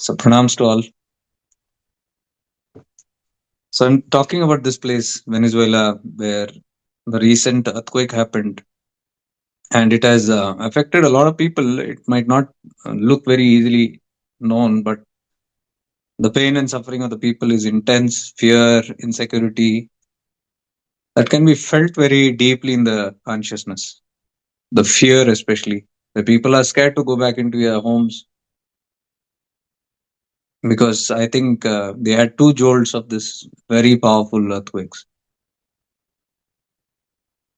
So pranams to all. So I'm talking about this place, Venezuela, where the recent earthquake happened, and it has affected a lot of people. It might not look very easily known, but the pain and suffering of the people is intense. Fear, insecurity, that can be felt very deeply in the consciousness. The fear, especially, the people are scared to go back into their homes because I think they had two jolts of this very powerful earthquakes.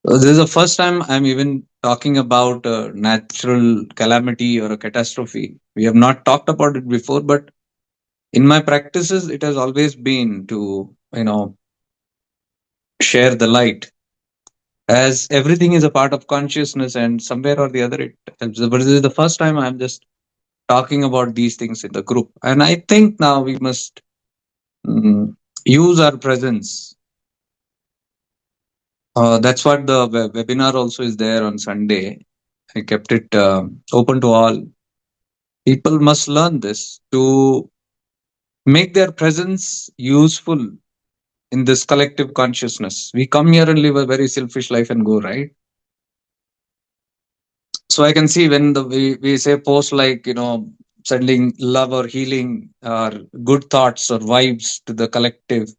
This is the first time I'm even talking about a natural calamity or a catastrophe. We have not talked about it before, but in my practices, it has always been to, share the light, as everything is a part of consciousness and somewhere or the other it helps. But this is the first time I'm just talking about these things in the group. And I think now we must use our presence. That's what the webinar also is there on Sunday. I kept it open to all. People must learn this to make their presence useful in this collective consciousness. We come here and live a very selfish life and go, right? So I can see when we say post like, sending love or healing or good thoughts or vibes to the collective.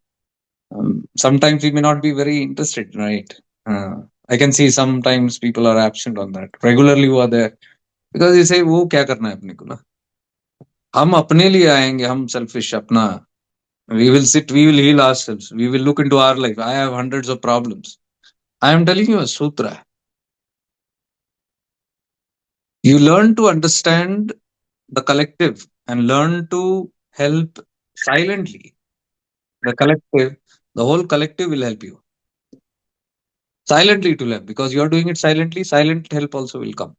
Sometimes we may not be very interested, right? I can see sometimes people are absent on that. Regularly who are there because they say, "वो क्या करना है अपने को ना? हम अपने लिए आएंगे, हम selfish अपना." We will sit, we will heal ourselves. We will look into our life. I have hundreds of problems. I am telling you a sutra. You learn to understand the collective and learn to help silently. The collective, the whole collective will help you. Silently to help because you are doing it silently. Silent help also will come.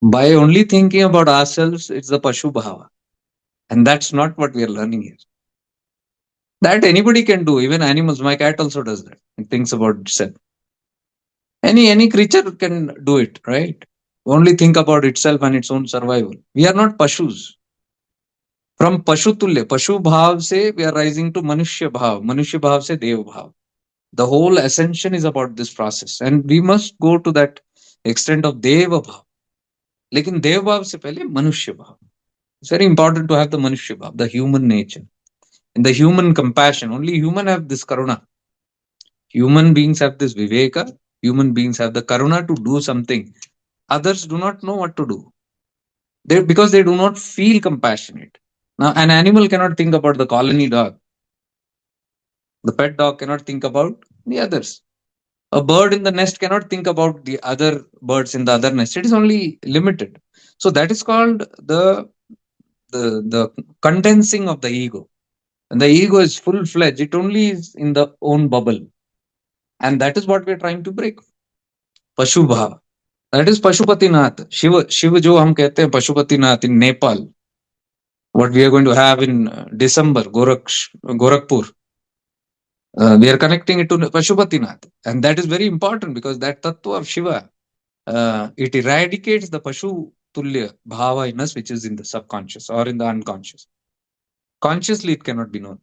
By only thinking about ourselves, it's the Pashu Bhava. And that's not what we are learning here. That anybody can do, even animals. My cat also does that. It thinks about itself. Any creature can do it, right? Only think about itself and its own survival. We are not Pashus. From Pashu Tulya, Pashu Bhav se we are rising to Manushya Bhav. Manushya Bhav se Dev Bhav. The whole ascension is about this process. And we must go to that extent of Deva Bhav. Lekin Dev Bhav se pehle Manushya Bhav. It's very important to have the Manushya Bhav, the human nature. And the human compassion. Only human have this karuna. Human beings have this viveka. Human beings have the karuna to do something. Others do not know what to do. Because they do not feel compassionate. Now, an animal cannot think about the colony dog. The pet dog cannot think about the others. A bird in the nest cannot think about the other birds in the other nest. It is only limited. So that is called the condensing of the ego. And the ego is full fledged. It only is in the own bubble. And that is what we are trying to break. Pashubha. That is Pashupatinath. Shiva jo hum kehte hain Pashupatinath in Nepal. What we are going to have in December, Gorakhpur. We are connecting it to Pashupatinath. And that is very important because that tattva of Shiva, it eradicates the Pashu Tulya Bhava in us, which is in the subconscious or in the unconscious. Consciously, it cannot be known.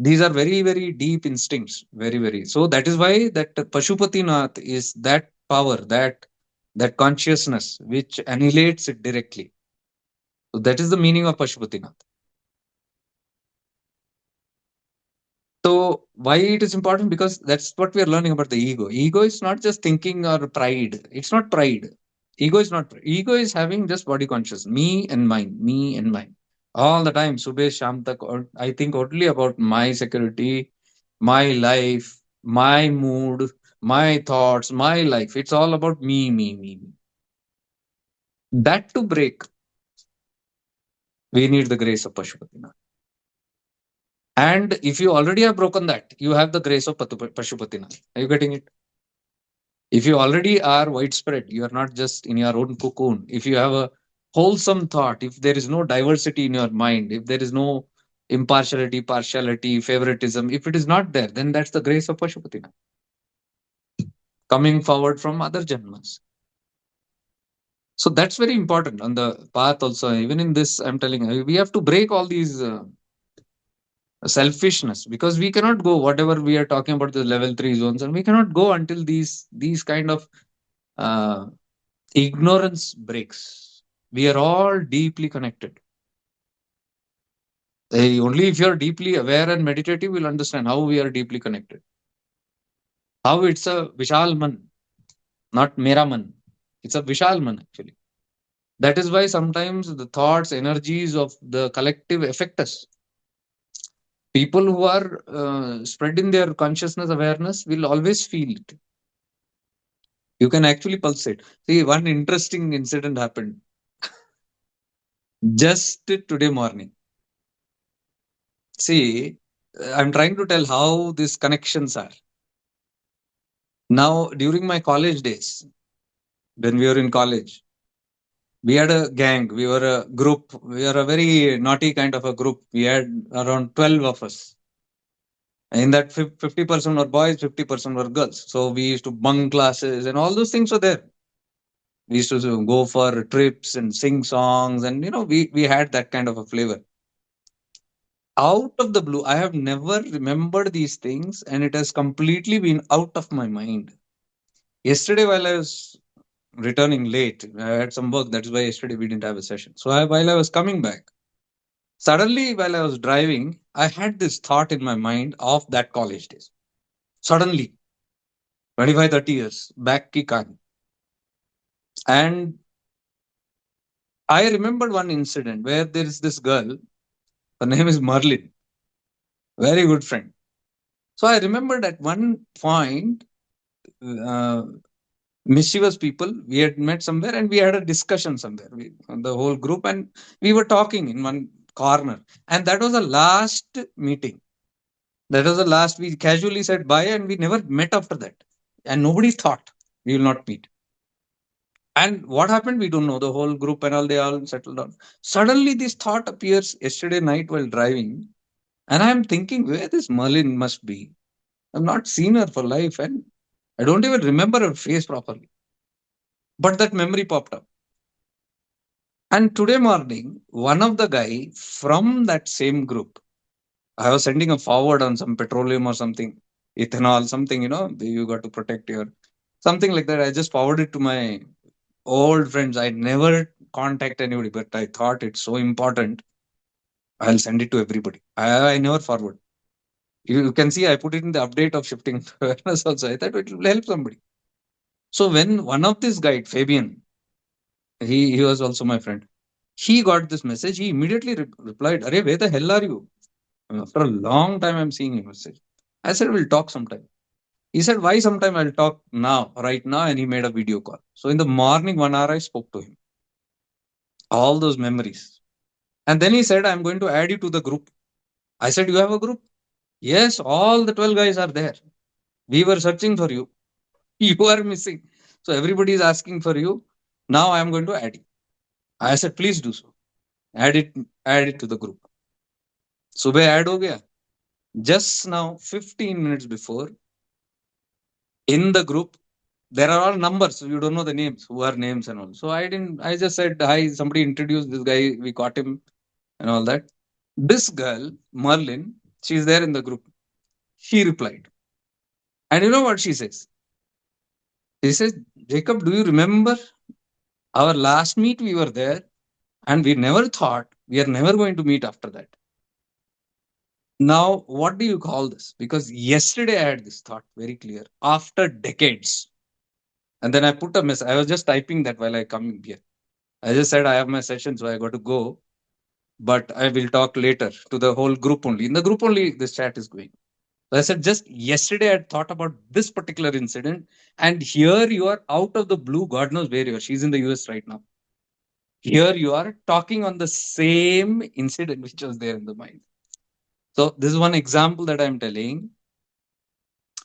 These are very, very deep instincts. Very, very. So that is why that Pashupatinath is that power, that consciousness which annihilates it directly. So that is the meaning of Pashupatinath. So why it is important? Because that's what we are learning about the ego. Ego is not just thinking or pride. It's not pride. Ego is not. Ego is having just body conscious. Me and mine. Me and mine. All the time. Subh Sham tak. I think only about my security, my life, my mood, my thoughts, my life. It's all about me, me, me, me. That to break, we need the grace of Pashupatinath. And if you already have broken that, you have the grace of Pashupatinath. Are you getting it? If you already are widespread, you are not just in your own cocoon. If you have a wholesome thought, if there is no diversity in your mind, if there is no impartiality, partiality, favoritism, if it is not there, then that's the grace of Pashupatinath coming forward from other janmas. So that's very important on the path also. Even in this, I'm telling you, we have to break all these selfishness, because we cannot go whatever we are talking about the level 3 zones, and we cannot go until these kind of uh, ignorance breaks. We are all deeply connected. Only if you are deeply aware and meditative, will understand how we are deeply connected. How it's a Vishal Man, not Mera Man. It's a Vishal Man actually. That is why sometimes the thoughts, energies of the collective affect us. People who are spreading their consciousness awareness will always feel it. You can actually pulsate. See, one interesting incident happened just today morning. See, I'm trying to tell how these connections are. Now, during my college days, when we were in college, we had a gang. We were a group. We were a very naughty kind of a group. We had around 12 of us. In that 50% were boys, 50% were girls. So we used to bunk classes and all those things were there. We used to go for trips and sing songs, and we had that kind of a flavor. Out of the blue, I have never remembered these things, and it has completely been out of my mind. Yesterday, while I was returning late, I had some work. That is why yesterday we didn't have a session. So while I was coming back, suddenly while I was driving, I had this thought in my mind of that college days. Suddenly, 25, 30 years back ki kahan. And I remembered one incident where there is this girl. Her name is Merlin, very good friend. So I remembered at one point, uh, mischievous people, we had met somewhere and we had a discussion somewhere, the whole group, and we were talking in one corner. And that was the last meeting. That was the last. We casually said bye and we never met after that. And nobody thought we will not meet. And what happened, we don't know. The whole group and all, they all settled down. Suddenly, this thought appears yesterday night while driving. And I'm thinking where this Merlin must be. I've not seen her for life and I don't even remember her face properly. But that memory popped up. And today morning, one of the guy from that same group, I was sending a forward on some petroleum or something, ethanol, something, you got to protect your something like that. I just forwarded to my old friends. I never contact anybody, but I thought it's so important. I'll send it to everybody. I never forward. You can see I put it in the update of shifting awareness also. I thought it will help somebody. So when one of this guy, Fabian, he was also my friend. He got this message. He immediately replied, "Arey, where the hell are you? After a long time, I'm seeing your message." I said, "We'll talk sometime." He said, "Why sometime? I'll talk now, right now." And he made a video call. So in the morning, 1 hour, I spoke to him. All those memories. And then he said, "I'm going to add you to the group." I said, "You have a group?" "Yes, all the 12 guys are there. We were searching for you. You are missing. So everybody is asking for you. Now I'm going to add you." I said, "Please do so. Add it, add it to the group." सुबह add हो गया. Just now 15 minutes before, in the group there are all numbers, so you don't know the names, who are names and all. So I just said hi, somebody introduced this guy, we caught him and all that. This girl Merlin, she's there in the group. She replied, and you know what she says? She says, "Jacob, do you remember our last meet? We were there and we never thought we are never going to meet after that." Now, what do you call this? Because yesterday I had this thought very clear after decades. And then I put a message. I was just typing that while I come here. I just said I have my session, so I got to go. But I will talk later to the whole group only. In the group only, this chat is going. So I said, just yesterday I had thought about this particular incident. And here you are out of the blue. God knows where you are. She's in the US right now. Here you are talking on the same incident which was there in the mind. So this is one example that I'm telling.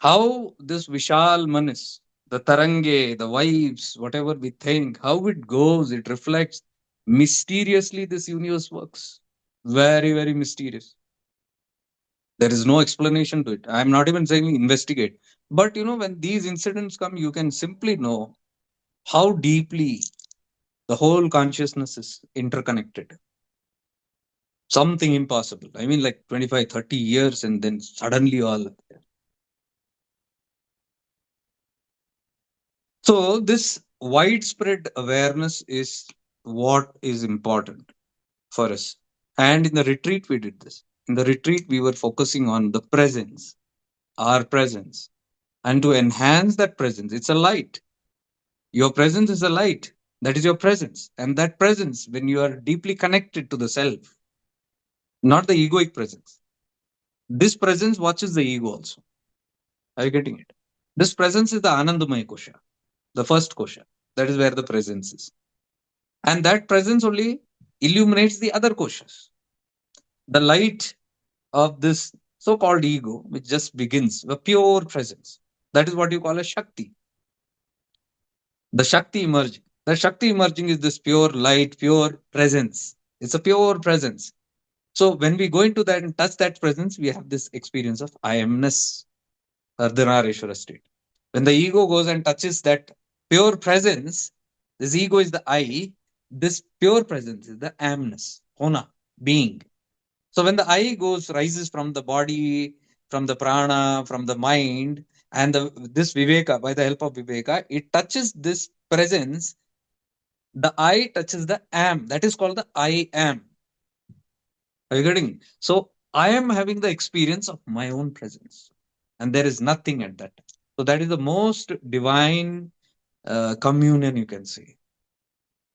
How this Vishal Manis, the Tarange, the waves, whatever we think, how it goes, it reflects mysteriously. This universe works. Very, very mysterious. There is no explanation to it. I'm not even saying investigate. But when these incidents come, you can simply know how deeply The whole consciousness is interconnected. Something impossible. I mean, like 25, 30 years, and then suddenly all up there. So, this widespread awareness is what is important for us. And in the retreat, we did this. In the retreat, we were focusing on the presence, our presence. And to enhance that presence, it's a light. Your presence is a light. That is your presence. And that presence, when you are deeply connected to the self, not the egoic presence, this presence watches the ego also. Are you getting it? This presence is the Anandamaya Kosha, the first Kosha. That is where the presence is. And that presence only illuminates the other koshas. The light of this so called ego, which just begins, the pure presence. That is what you call a Shakti. The Shakti emerging. The Shakti emerging is this pure light, pure presence. It's a pure presence. So when we go into that and touch that presence, we have this experience of I amness, Ardhanarishwara state. When the ego goes and touches that pure presence, this ego is the I, this pure presence is the amness, hona, being. So when the I goes, rises from the body, from the prana, from the mind, and this viveka, by the help of viveka, it touches this presence. The I touches the am. That is called the I am. Are you getting? So I am having the experience of my own presence, and there is nothing at that. So that is the most divine communion, you can say.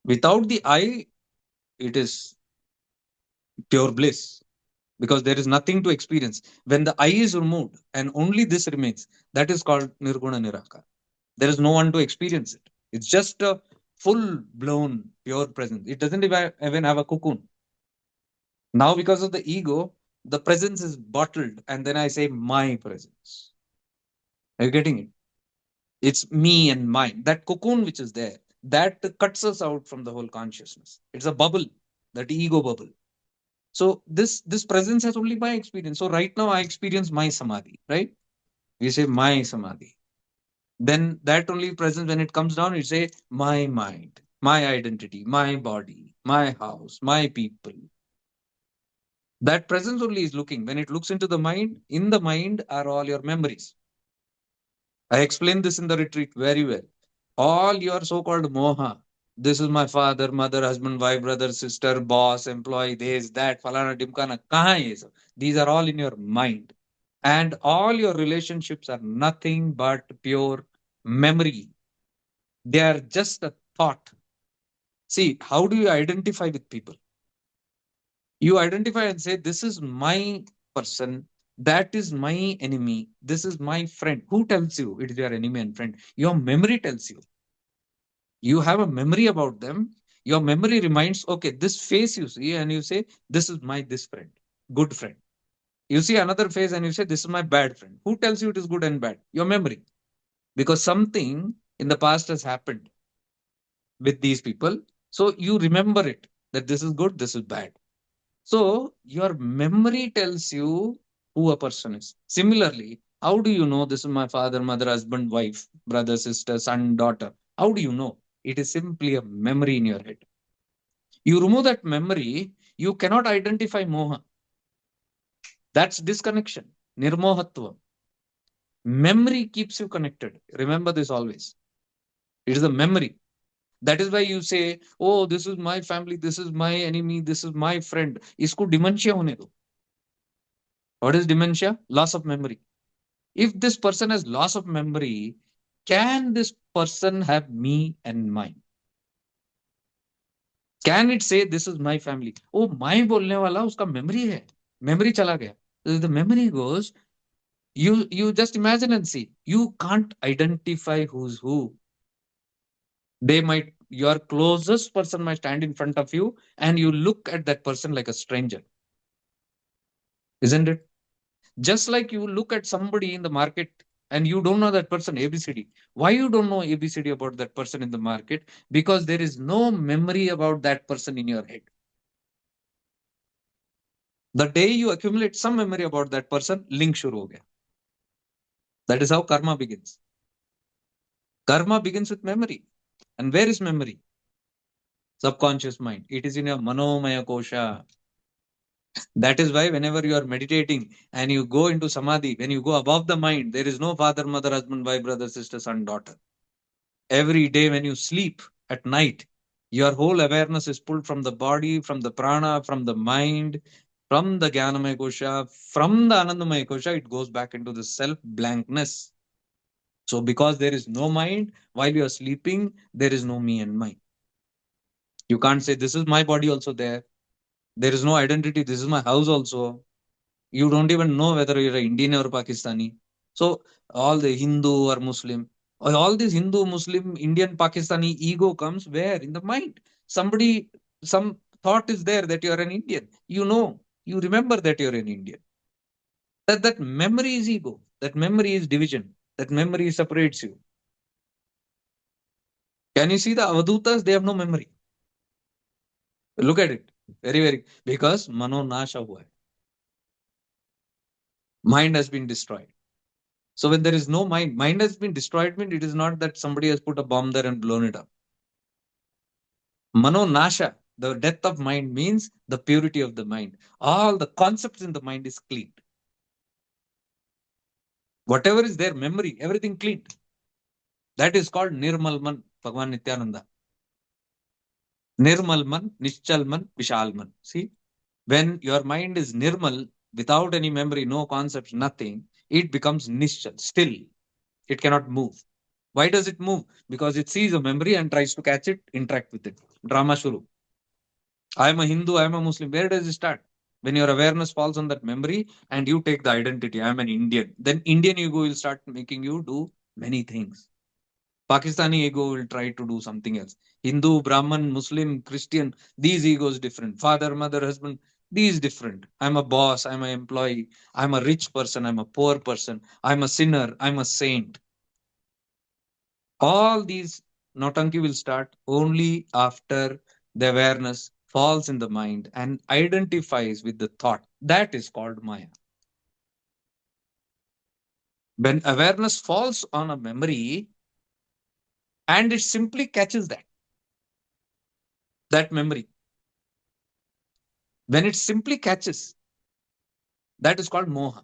Without the I, it is pure bliss because there is nothing to experience. When the I is removed and only this remains, that is called Nirguna Nirakara. There is no one to experience it. It's just a full blown pure presence. It doesn't even have a cocoon. Now, because of the ego, the presence is bottled, and then I say my presence. Are you getting it? It's me and mine. That cocoon which is there, that cuts us out from the whole consciousness. It's a bubble, that ego bubble. So this presence has only my experience. So right now I experience my samadhi, right? We say my samadhi. Then that only presence, when it comes down, you say my mind, my identity, my body, my house, my people. That presence only is looking. When it looks into the mind, in the mind are all your memories. I explained this in the retreat very well. All your so-called moha. This is my father, mother, husband, wife, brother, sister, boss, employee, this, that, falana, dimkana. Kahan hai ye sab? These are all in your mind. And all your relationships are nothing but pure memory. They are just a thought. See, how do you identify with people? You identify and say, this is my person, that is my enemy, this is my friend. Who tells you it is your enemy and friend? Your memory tells you. You have a memory about them. Your memory reminds, okay, this face you see, and you say, this is my this friend, good friend. You see another face and you say, this is my bad friend. Who tells you it is good and bad? Your memory. Because something in the past has happened with these people. So you remember it, that this is good, this is bad. So your memory tells you who a person is. Similarly, how do you know this is my father, mother, husband, wife, brother, sister, son, daughter? How do you know? It is simply a memory in your head. You remove that memory, you cannot identify moha. That's disconnection. Nirmohatva. Memory keeps you connected. Remember this always. It is a memory. That is why you say, oh, this is my family, this is my enemy, this is my friend. Isko dementia hone do. What is dementia? Loss of memory. If this person has loss of memory, can this person have me and mine? Can it say this is my family? Oh, my बोलने वाला उसका memory है. Memory चला गया. So the memory goes, you just imagine and see. You can't identify who's who. They might, your closest person might stand in front of you and you look at that person like a stranger. Isn't it? Just like you look at somebody in the market and you don't know that person ABCD. Why you don't know ABCD about that person in the market? Because there is no memory about that person in your head. The day you accumulate some memory about that person, link shuru ho gaya. That is how karma begins. Karma begins with memory. And where is memory? subconscious mind. It is in your manomaya kosha. That is why whenever you are meditating and you go into samadhi, when you go above the mind, there is no father, mother, husband, wife, brother, sister, son, daughter. Every day when you sleep at night, your whole awareness is pulled from the body, from the prana, from the mind, from the Jnanamaya Kosha, from the Anandamaya Kosha, it goes back into the self blankness. So, because there is no mind, while you are sleeping, there is no me and mine. You can't say, this is my body also there. There is no identity. This is my house also. You don't even know whether you're an Indian or Pakistani. So, all the Hindu or Muslim, all this Hindu, Muslim, Indian, Pakistani ego comes where? In the mind. Somebody, some thought is there that you're an Indian. You know, you remember that you're an Indian. That memory is ego. That memory is division. That memory separates you. Can you see the Avadutas? They have no memory. Look at it. Very, very. Because Mano Nasha hua hai. Mind has been destroyed. So when there is no mind, mind has been destroyed, means it is not that somebody has put a bomb there and blown it up. Mano Nasha, the death of mind, means the purity of the mind. All the concepts in the mind is cleaned. Whatever is there, memory, everything cleaned. That is called Nirmalman, Bhagavan Nityananda. Nirmalman, Nischalman, Vishalman. See, when your mind is nirmal, without any memory, no concepts, nothing, it becomes nischal, still. It cannot move. Why does it move? Because it sees a memory and tries to catch it, interact with it. Drama shuru. I am a Hindu, I am a Muslim. Where does it start? When your awareness falls on that memory and you take the identity, I am an Indian, then Indian ego will start making you do many things. Pakistani ego will try to do something else. Hindu, Brahman, Muslim, Christian, these egos different. Father, mother, husband, these different. I'm a boss, I'm an employee, I'm a rich person, I'm a poor person, I'm a sinner, I'm a saint. All these Nautanki will start only after the awareness falls in the mind and identifies with the thought. That is called Maya. When awareness falls on a memory and it simply catches that memory, when it simply catches, that is called Moha.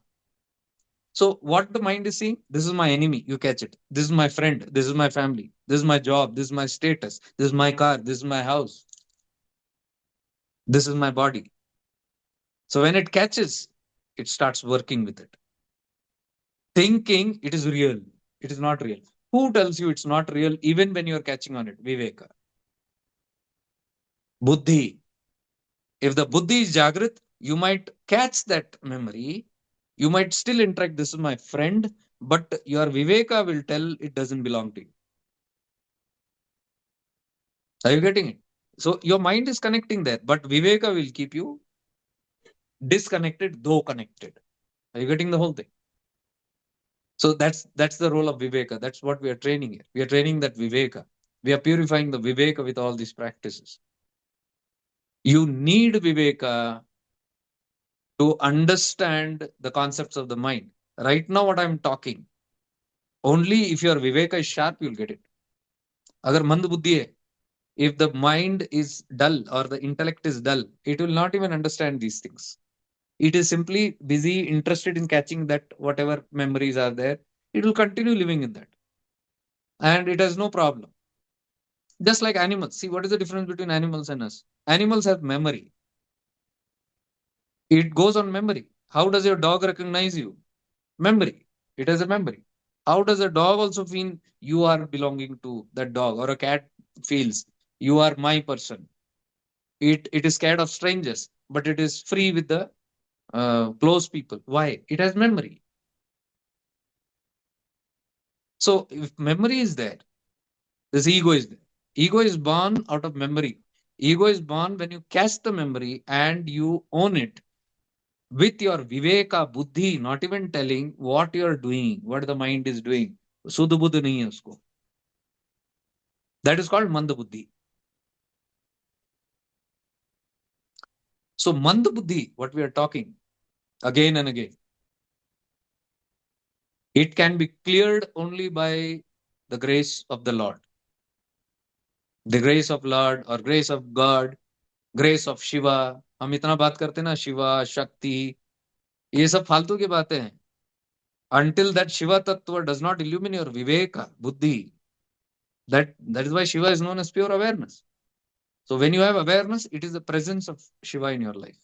So, what the mind is seeing, this is my enemy, you catch it. This is my friend, this is my family, this is my job, this is my status, this is my car, this is my house, this is my body. So, when it catches, it starts working with it. Thinking it is real. It is not real. Who tells you it's not real even when you're catching on it? Viveka. Buddhi. If the buddhi is jagrat, you might catch that memory. You might still interact. This is my friend, but your Viveka will tell it doesn't belong to you. Are you getting it? So your mind is connecting there, but Viveka will keep you disconnected, though connected. Are you getting the whole thing? So that's the role of Viveka. That's what we are training here. We are training that Viveka. We are purifying the Viveka with all these practices. You need Viveka to understand the concepts of the mind. Right now, what I'm talking, only if your Viveka is sharp, you'll get it. Agar mand buddhi hai, if the mind is dull or the intellect is dull, it will not even understand these things. It is simply busy, interested in catching that whatever memories are there. It will continue living in that. And it has no problem. Just like animals. See, what is the difference between animals and us? Animals have memory. It goes on memory. How does your dog recognize you? Memory. It has a memory. How does a dog also feel you are belonging to that dog, or a cat feels you are my person? It is scared of strangers, but it is free with the close people. Why? It has memory. So if memory is there, this ego is there. Ego is born out of memory. Ego is born when you catch the memory and you own it with your viveka buddhi, not even telling what you are doing, what the mind is doing. Sudh buddh nahi hai usko. That is called manda buddhi. So manda buddhi, what we are talking again and again, it can be cleared only by the grace of the Lord. The grace of Lord और grace of God, grace of Shiva. हम इतना बात करते हैं ना, शिवा, शक्ति, ये सब फालतू की बातें हैं। Until that Shiva Tattva does not illumine your Viveka, Buddhi, that is why Shiva is known as pure awareness. So when you have awareness, it is the presence of Shiva in your life.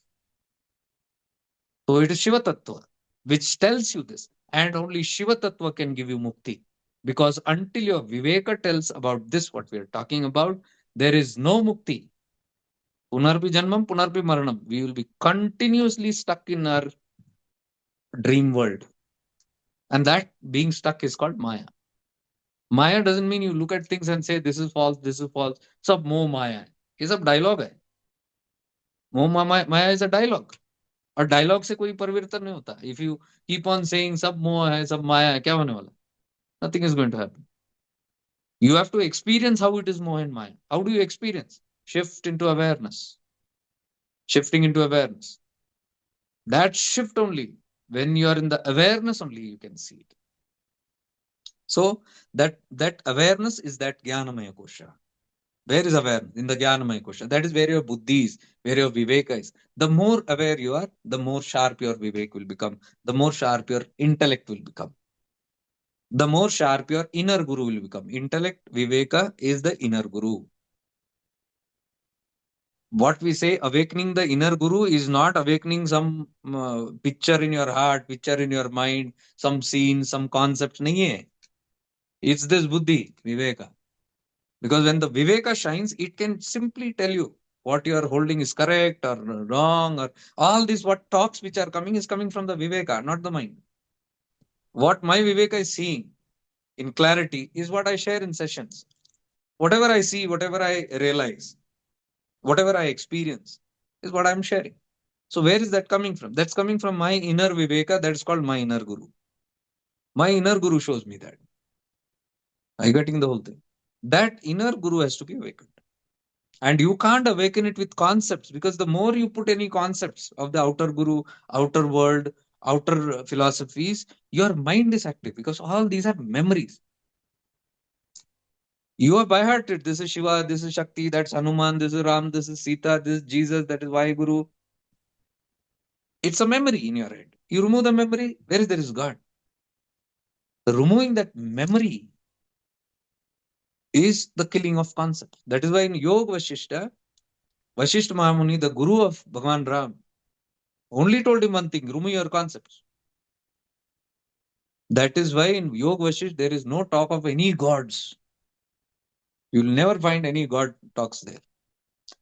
So it is Shiva Tattva which tells you this. And only Shiva Tattva can give you mukti. Because until your Viveka tells about this, what we are talking about, there is no mukti. Punarpi Janmam, Punarpi Maranam. We will be continuously stuck in our dream world. And that being stuck is called Maya. Maya doesn't mean you look at things and say this is false, this is false. सब मोह माया है, ये सब dialogue है. Moh maya is a dialogue, और dialogue से कोई परिवर्तन नहीं होता. If you keep on saying सब मोह है, सब माया है, क्या होने वाला? Nothing is going to happen. You have to experience how it is moha and maya. How do you experience? Shift into awareness. Shifting into awareness. That shift only, when you are in the awareness only, you can see it. So that awareness is that jnanamaya kosha. Where is awareness? In the Jnanamaya question. That is where your buddhi is, where your viveka is. The more aware you are, the more sharp your vivek will become, the more sharp your intellect will become, the more sharp your inner guru will become. Intellect, viveka is the inner guru. What we say, awakening the inner guru is not awakening some picture in your heart, picture in your mind, some scene, some concept. Nahi hai. It's this buddhi, viveka. Because when the viveka shines, it can simply tell you what you are holding is correct or wrong, or all these what talks which are coming is coming from the viveka, not the mind. What my viveka is seeing in clarity is what I share in sessions. Whatever I see, whatever I realize, whatever I experience is what I'm sharing. So where is that coming from? That's coming from my inner viveka. That's called my inner guru. My inner guru shows me that. Are you getting the whole thing? That inner guru has to be awakened. And you can't awaken it with concepts, because the more you put any concepts of the outer guru, outer world, outer philosophies, your mind is active, because all these are memories. You are by hearted. This is Shiva, this is Shakti, that's Hanuman, this is Ram, this is Sita, this is Jesus, that is Vaheguru. It's a memory in your head. You remove the memory, where is there is God. Removing that memory is the killing of concepts. That is why in Yoga Vashishta, Vashishta Mahamuni, the guru of Bhagavan Ram, only told him one thing: remove your concepts. That is why in Yoga Vashisht there is no talk of any gods. You will never find any god talks there.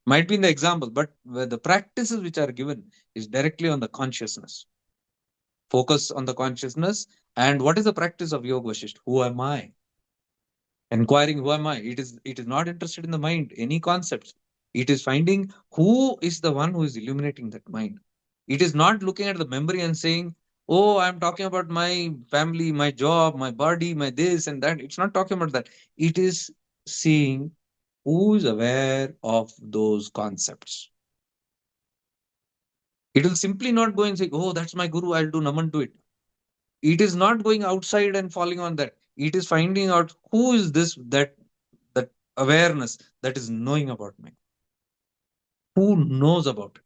Might be in the example, but the practices which are given is directly on the consciousness. Focus on the consciousness. And what is the practice of Yoga Vashisht? Who am I? Inquiring who am I? It is not interested in the mind, any concepts. It is finding who is the one who is illuminating that mind. It is not looking at the memory and saying, oh, I'm talking about my family, my job, my body, my this and that. It's not talking about that. It is seeing who is aware of those concepts. It will simply not go and say, oh, that's my guru, I'll do naman to it. It is not going outside and falling on that. It is finding out who is this, that awareness that is knowing about me. Who knows about it?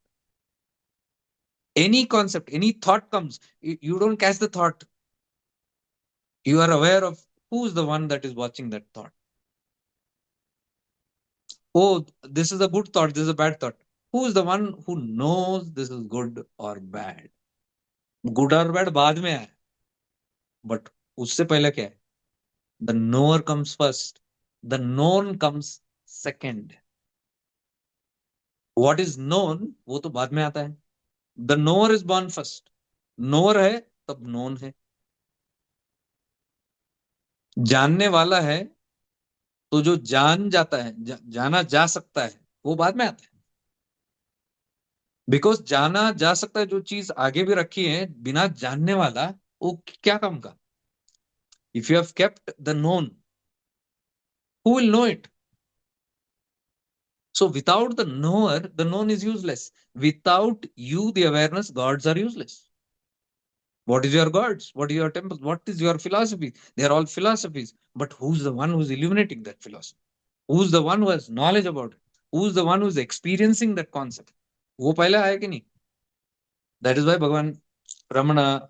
Any concept, any thought comes, you don't catch the thought. You are aware of who is the one that is watching that thought. Oh, this is a good thought, this is a bad thought. Who is the one who knows this is good or bad? Good or bad बाद में है, but उससे पहले क्या है? The knower comes first. The known comes second. What is known वो तो बाद में आता है. The knower is born first. Knower है तब known है. जानने वाला है तो जो जान जाता है, जाना जा सकता है, वो बाद में आता है. बिकॉज जाना जा सकता है, जो चीज आगे भी रखी है, बिना जानने वाला वो क्या काम का? If you have kept the known, who will know it? So without the knower, the known is useless. Without you, the awareness, gods are useless. What is your gods? What is your temples? What is your philosophy? They are all philosophies. But who's the one who's illuminating that philosophy? Who's the one who has knowledge about it? Who's the one who's experiencing that concept? वो पहले आया कि नहीं? That is why Bhagavan Ramana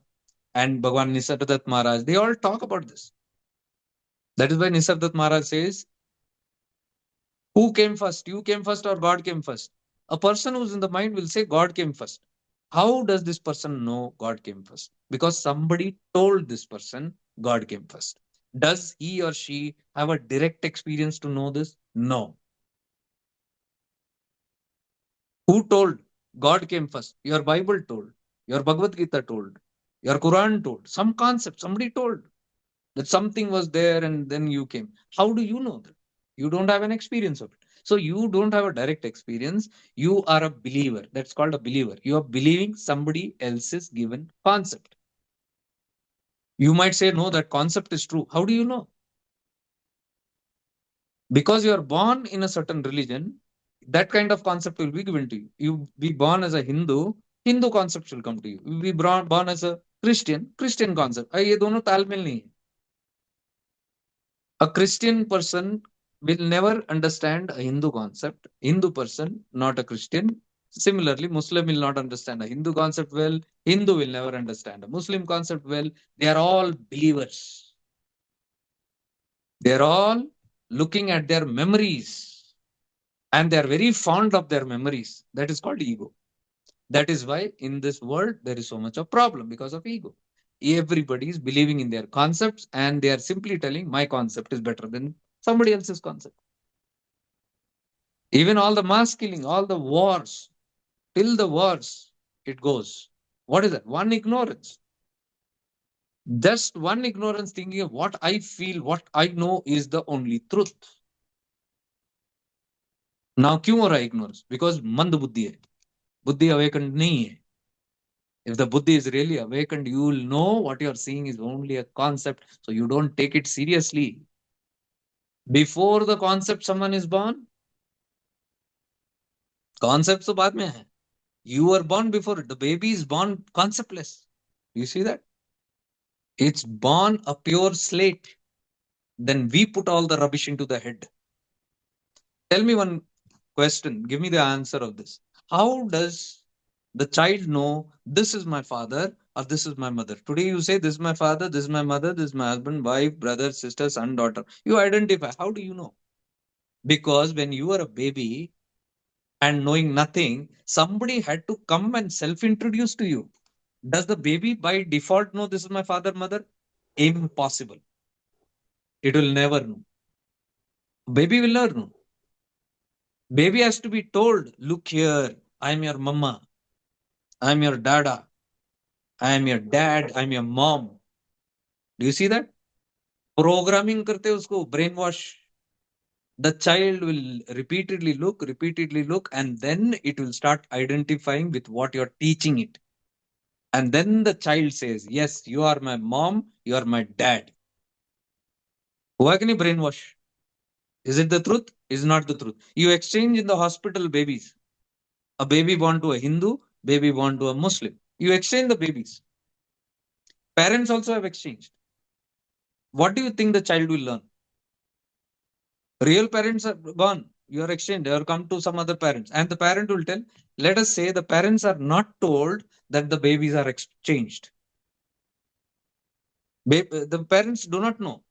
and Bhagavan Nisargadatta Maharaj, they all talk about this. That is why Nisargadatta Maharaj says, who came first? You came first or God came first? A person who's in the mind will say God came first. How does this person know God came first? Because somebody told this person God came first. Does he or she have a direct experience to know this? No. Who told God came first? Your Bible told, your Bhagavad Gita told, your Quran told, some concept, somebody told that something was there and then you came. How do you know that? You don't have an experience of it. So you don't have a direct experience. You are a believer. That's called a believer. You are believing somebody else's given concept. You might say, no, that concept is true. How do you know? Because you are born in a certain religion, that kind of concept will be given to you. You be born as a Hindu, Hindu concepts will come to you. You be born as a Christian, Christian concept. ये दोनों तालमेल नहीं है. A Christian person will never understand a Hindu concept. Hindu person, not a Christian. Similarly, Muslim will not understand a Hindu concept well. Hindu will never understand a Muslim concept well. They are all believers. They are all looking at their memories and they are very fond of their memories. That is called ego. That is why in this world there is so much of problem because of ego. Everybody is believing in their concepts and they are simply telling my concept is better than somebody else's concept. Even all the mass killing, all the wars, till the wars, it goes. What is that? One ignorance. Just one ignorance thinking of what I feel, what I know is the only truth. Now, क्यों हो रहा है ignorance? Because मंद बुद्धि है. बुद्धि awakened नहीं है. If the buddhi is really awakened, you will know what you are seeing is only a concept. So you don't take it seriously. Before the concept someone is born, concept तो बाद में है. You were born before it. The baby is born conceptless. You see that? It's born a pure slate. Then we put all the rubbish into the head. Tell me one question. Give me the answer of this. How does the child know this is my father or this is my mother? Today you say this is my father, this is my mother, this is my husband, wife, brother, sister, son, daughter. You identify. How do you know? Because when you were a baby and knowing nothing, somebody had to come and self introduce to you. Does the baby by default know this is my father, mother? Impossible. It will never know. Baby will never know. Baby has to be told, look here, I'm your mama, I'm your dada, I'm your dad, I'm your mom. Do you see that? Programming karte usko, brainwash. The child will repeatedly look, and then it will start identifying with what you're teaching it. And then the child says, yes, you are my mom, you are my dad. हुआ कि नहीं brainwash? Is it the truth? Is not the truth. You exchange in the hospital babies. A baby born to a Hindu, baby born to a Muslim. You exchange the babies. Parents also have exchanged. What do you think the child will learn? Real parents are gone. You are exchanged or come to some other parents. And the parent will tell, let us say the parents are not told that the babies are exchanged. The parents do not know.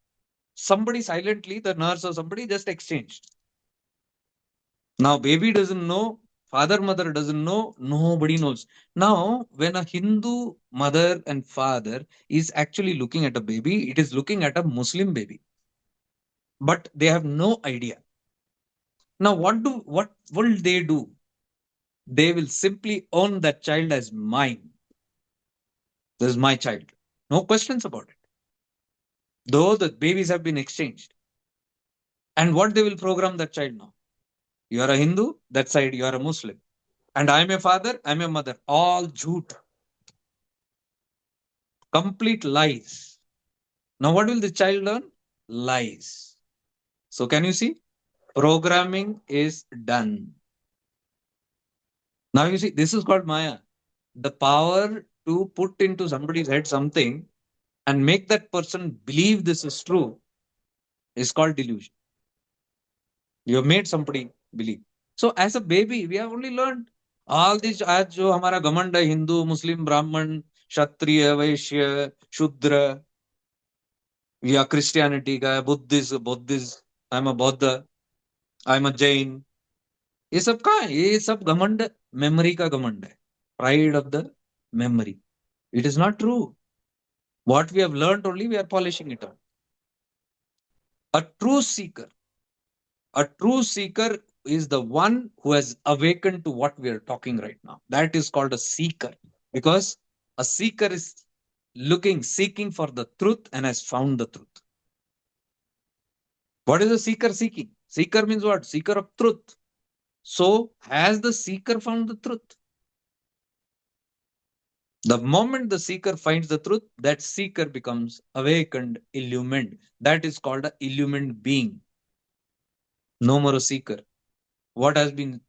Somebody silently, the nurse or somebody just exchanged. Now, baby doesn't know, father, mother doesn't know, nobody knows. Now, when a Hindu mother and father is actually looking at a baby, it is looking at a Muslim baby. But they have no idea. Now, what will they do? They will simply own that child as mine. This is my child. No questions about it. Though the babies have been exchanged. And what they will program that child now? You are a Hindu, that side you are a Muslim. And I'm a father, I'm a mother. All jhoot. Complete lies. Now, what will the child learn? Lies. So, can you see? Programming is done. Now, you see, this is called Maya. The power to put into somebody's head something and make that person believe this is true is called delusion. You have made somebody believe. So as a baby, we have only learned all these. आज जो हमारा घमंड है, हिंदू, मुस्लिम, ब्राह्मण, क्षत्रिय, वैश्य, शूद्र, या Christianity का है, बुद्धिस्ट, आई एम अ बौद्ध, आई एम अ जैन, ये सब कहाँ है? ये सब घमंड मेमोरी का घमंड है, pride of the memory. It is not true. What we have learned only, we are polishing it up. A true seeker, a true seeker is the one who has awakened to what we are talking right now. That is called a seeker, because a seeker is looking, seeking for the truth and has found the truth. What is a seeker seeking? Seeker means what? Seeker of truth. So, has the seeker found the truth? The moment the seeker finds the truth, that seeker becomes awakened, illumined. That is called an illumined being. No more a seeker. What has been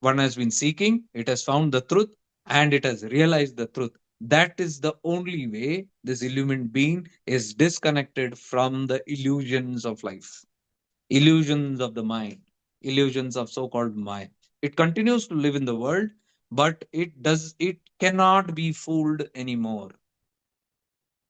One has been seeking, it has found the truth, and it has realized the truth. That is the only way this illumined being is disconnected from the illusions of life, illusions of the mind, illusions of so-called mind. It continues to live in the world, but it cannot be fooled anymore.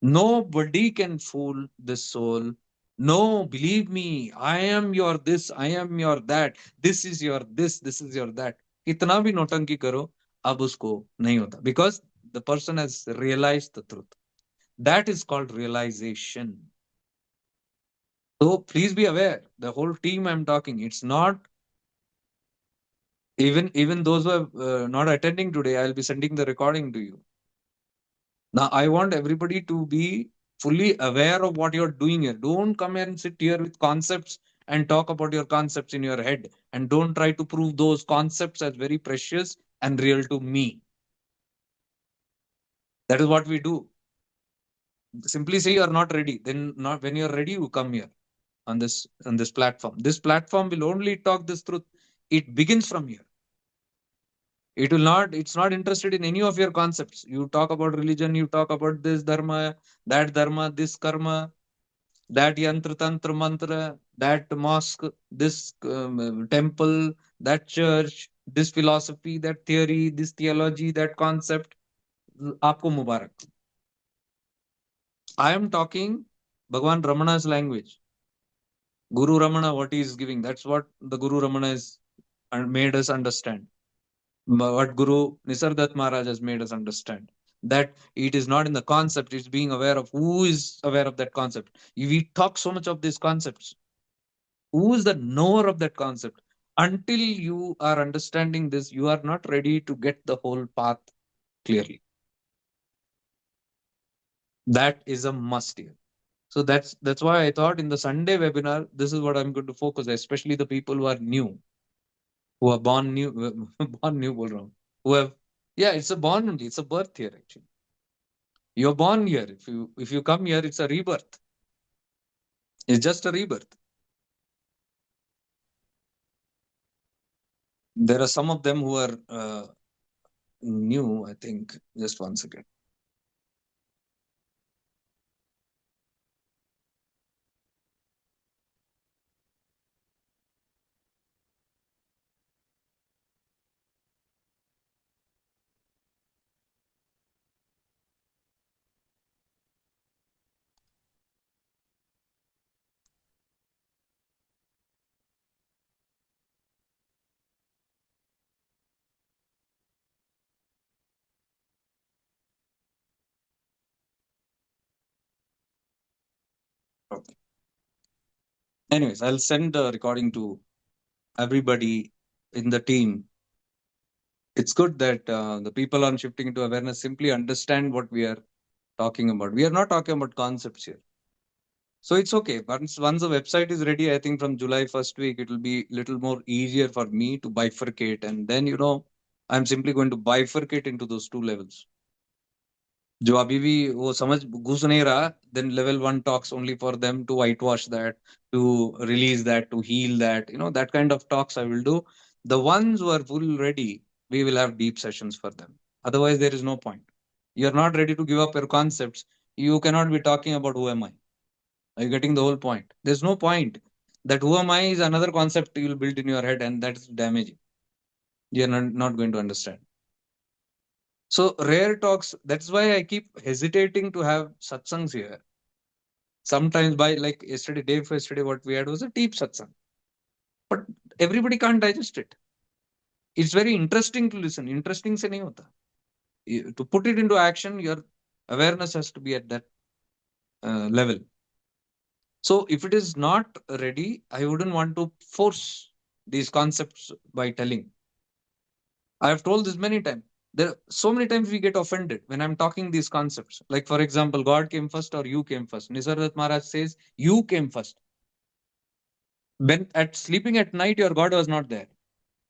Nobody can fool this soul. No, believe me, I am your this, I am your that, this is your this is your that. कितना भी नौटंकी करो, अब उसको नहीं होता, because the person has realized the truth. That is called realization. So please be aware, the whole team I'm talking, it's not even those who are not attending today, I'll be sending the recording to you. Now, I want everybody to be fully aware of what you're doing here. Don't come here and sit here with concepts and talk about your concepts in your head. And don't try to prove those concepts as very precious and real to me. That is what we do. Simply say you are not ready. Then not when you're ready, you come here on this platform. This platform will only talk this truth. It begins from here. It's not interested in any of your concepts. You talk about religion, you talk about this dharma, this karma, that yantra tantra mantra, that mosque, this temple, that church, this philosophy, that theory, this theology, that concept. Aapko Mubarak. I am talking Bhagwan Ramana's language. Guru Ramana, what he is giving, that's what the Guru Ramana is and made us understand. What Guru Nisardat Maharaj has made us understand. That it is not in the concept, it's being aware of who is aware of that concept. We talk so much of these concepts. Who is the knower of that concept? Until you are understanding this, you are not ready to get the whole path clearly. That is a must here. So that's why I thought in the Sunday webinar, this is what I'm going to focus, especially the people who are new, who are born new, born new, bol raha hu, who have, yeah, it's a born only, it's a birth here actually. You're born here. If you come here, it's a rebirth. It's just a rebirth. There are some of them who are new, I think. Just one second. Okay. Anyways, I'll send the recording to everybody in the team. It's good that the people on shifting into awareness simply understand what we are talking about. We are not talking about concepts here. So it's okay. Once the website is ready, I think from July first week, it will be little more easier for me to bifurcate. And then, I'm simply going to bifurcate into those two levels. जो अभी भी वो समझ घुस नहीं रहा, then level 1 talks only for them to whitewash that, to release that, to heal that, that kind of talks I will do. The ones who are full ready, we will have deep sessions for them. Otherwise, there is no point. You're not ready to give up your concepts. You cannot be talking about who am I. Are you getting the whole point? There's no point. That who am I is another concept you will build in your head, and that's damaging. You're not going to understand. So rare talks, that's why I keep hesitating to have satsangs here. Sometimes by like yesterday, day before yesterday, what we had was a deep satsang. But everybody can't digest it. It's very interesting to listen. Interesting se nahi hota. To put it into action, your awareness has to be at that level. So if it is not ready, I wouldn't want to force these concepts by telling. I have told this many times. There so many times we get offended when I'm talking these concepts. Like for example, God came first or you came first. Nisargadatta Maharaj says you came first. When at sleeping at night, your God was not there.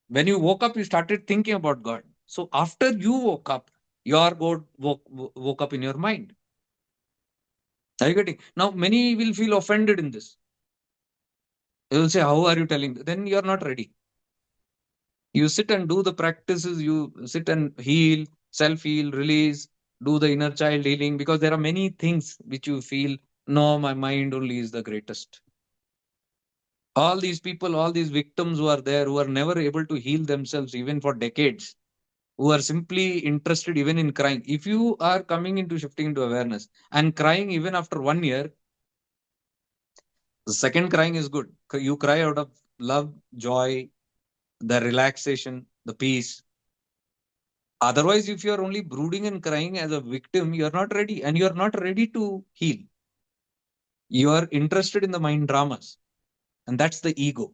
When you woke up, you started thinking about God. So after you woke up, your God woke up in your mind. Are you getting? Now many will feel offended in this. They will say, "How are you telling?" Then you are not ready. You sit and do the practices. You sit and heal, self heal, release, do the inner child healing, because there are many things which you feel. No, my mind only is the greatest. All these people, all these victims who are there, who are never able to heal themselves even for decades, who are simply interested even in crying. If you are coming into shifting into awareness and crying even after 1 year, the second crying is good. You cry out of love, joy, the relaxation, the peace. Otherwise, if you are only brooding and crying as a victim, you are not ready, and you are not ready to heal. You are interested in the mind dramas, and that's the ego.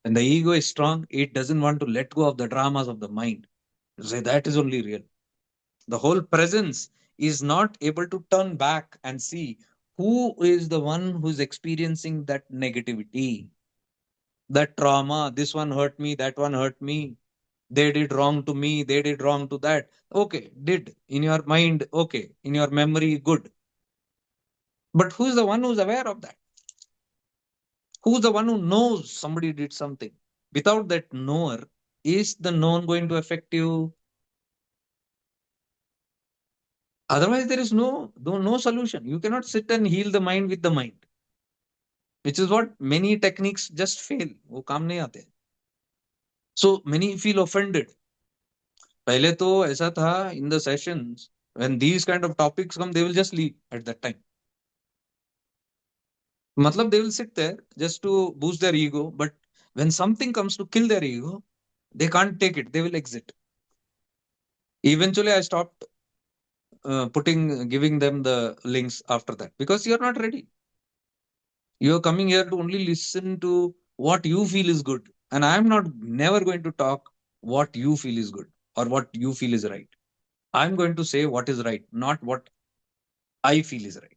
When the ego is strong, it doesn't want to let go of the dramas of the mind. Say that is only real. The whole presence is not able to turn back and see who is the one who's experiencing that negativity, that trauma. This one hurt me, that one hurt me. They did wrong to me, they did wrong to that. Okay, did in your mind, okay, in your memory, good. But who's the one who's aware of that? Who's the one who knows somebody did something? Without that knower, is the known going to affect you? Otherwise, there is no solution. You cannot sit and heal the mind with the mind, which is what many techniques just fail. वो काम नहीं आते. So many feel offended. पहले तो ऐसा था in the sessions, when these kind of topics come, they will just leave at that time. Matlab they will sit there just to boost their ego, but when something comes to kill their ego, they can't take it. They will exit. Eventually, I stopped giving them the links after that, because you're not ready. You're coming here to only listen to what you feel is good. And I'm not never going to talk what you feel is good or what you feel is right. I'm going to say what is right, not what I feel is right.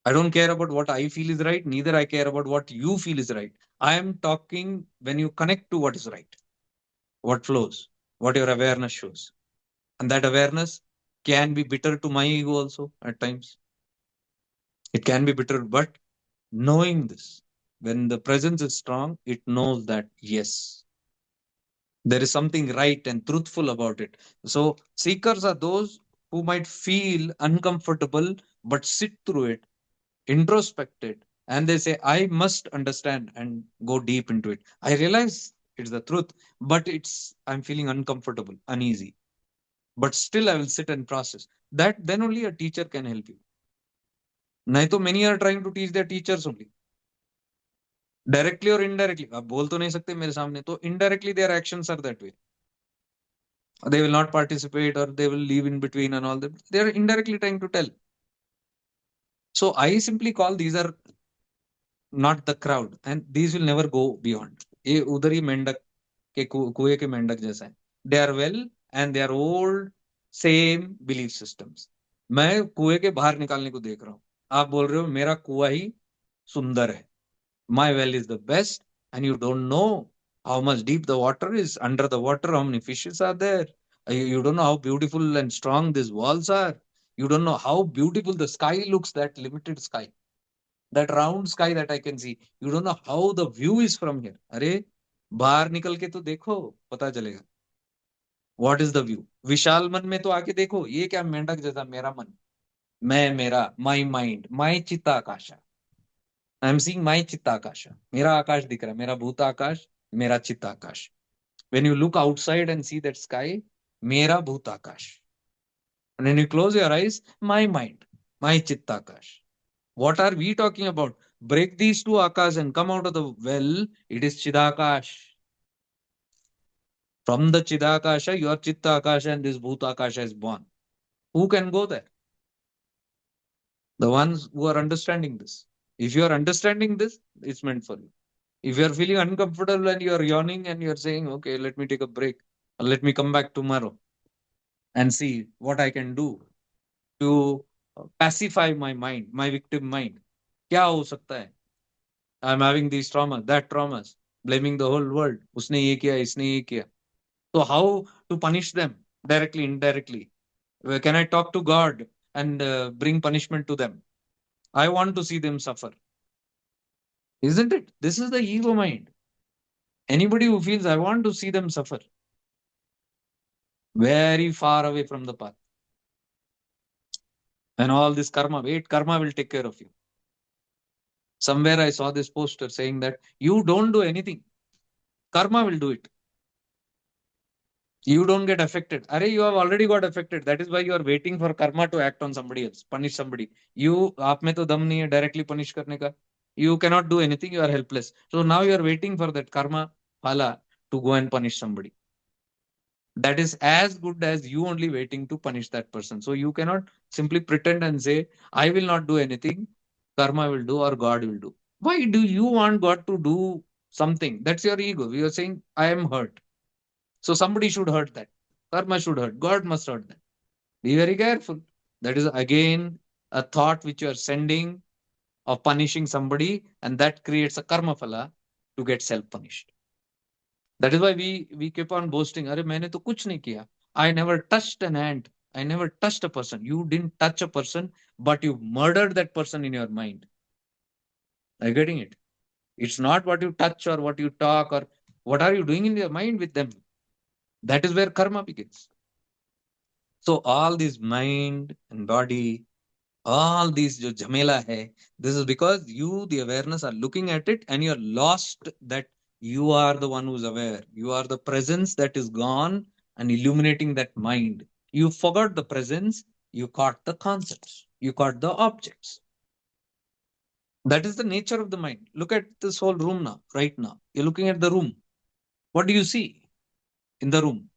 I don't care about what I feel is right, neither I care about what you feel is right. I am talking when you connect to what is right, what flows, what your awareness shows. And that awareness can be bitter to my ego also at times. It can be bitter, but knowing this, when the presence is strong, it knows that yes, there is something right and truthful about it. So seekers are those who might feel uncomfortable but sit through it, introspect it, and they say, I must understand and go deep into it. I realize it's the truth, but I'm feeling uncomfortable, uneasy. But still I will sit and process. That then only a teacher can help you. नहीं तो many are trying to teach their teachers only. Directly or indirectly. आप बोल तो नहीं सकते मेरे सामने, तो indirectly their actions are that way. They will not participate, or they will leave in between and all that. They are indirectly trying to tell. So I simply call these are not the crowd, and these will never go beyond. ये उधर ही मेंढक के कुएं के मेंढक जैसा है. They are well and they are old, same belief systems. मैं कुएं के बाहर निकालने को देख रहा हूँ. आप बोल रहे हो मेरा कुआं ही सुंदर है. My well is the best, and you don't know how much deep the water is. Under the water, how many fishes are there? You don't know how beautiful and strong these walls are. You don't know how beautiful the sky looks, that limited sky, that round sky that I can see. You don't know how the view is from here. अरे बाहर निकल के तो देखो, पता चलेगा. What is the view? विशाल मन में तो आके देखो. ये क्या मेंढक जैसा मेरा मन, मैं मेरा, my mind, my chittakasha. I am seeing my chittakash, मेरा आकाश दिख रहा है, मेरा भूताकाश, मेरा चित्ताकाश. When you look outside and see that sky, mera bhutakash. And when you close your eyes, my mind, my chittakash. What are we talking about? Break these two akash and come out of the well. It is chidakash. From the chidakasha, your chittakasha and this bhutakasha is born. Who can go there? The ones who are understanding this. If you are understanding this, it's meant for you. If you are feeling uncomfortable and you are yawning and you are saying, okay, let me take a break, or let me come back tomorrow and see what I can do to pacify my mind, my victim mind. क्या हो सकता है? I am having these trauma, that traumas, blaming the whole world. उसने ये किया, इसने ये किया. So how to punish them directly, indirectly? Can I talk to God and bring punishment to them? I want to see them suffer, isn't it? This is the ego mind. Anybody who feels I want to see them suffer, very far away from the path. And all this karma, wait, karma will take care of you. Somewhere I saw this poster saying that you don't do anything, karma will do it. You don't get affected. Arey, you have already got affected. That is why you are waiting for karma to act on somebody else, punish somebody. You, आप में तो दम नहीं है directly punish करने का. You cannot do anything. You are helpless. So now you are waiting for that karma phala to go and punish somebody. That is as good as you only waiting to punish that person. So you cannot simply pretend and say, I will not do anything. Karma will do or God will do. Why do you want God to do something? That's your ego. You are saying, I am hurt. So somebody should hurt that. Karma should hurt. God must hurt that. Be very careful. That is again a thought which you are sending of punishing somebody, and that creates a karma phala to get self punished. That is why we keep on boasting. Arey, मैंने तो कुछ नहीं किया. I never touched an ant. I never touched a person. You didn't touch a person, but you murdered that person in your mind. Are you getting it? It's not what you touch or what you talk or what are you doing in your mind with them. That is where karma begins. So all this mind and body, all these jo jhamela hai, this is because you, the awareness, are looking at it and you're lost that you are the one who's aware. You are the presence that is gone and illuminating that mind. You forgot the presence, you caught the concepts, you caught the objects. That is the nature of the mind. Look at this whole room now, right now. You're looking at the room. What do you see in the room?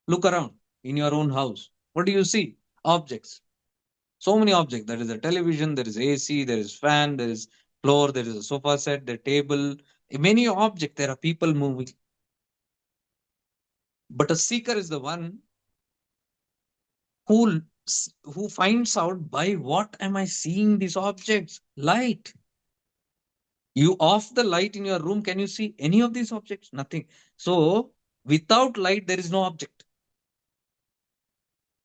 Look around in your own house. What do you see? Objects. So many objects. There is a television, there is AC, there is fan, there is floor, there is a sofa set, the table. Many objects. There are people moving. But a seeker is the one who who finds out by what am I seeing these objects? Light. You off the light in your room, can you see any of these objects? Nothing. So without light, there is no object.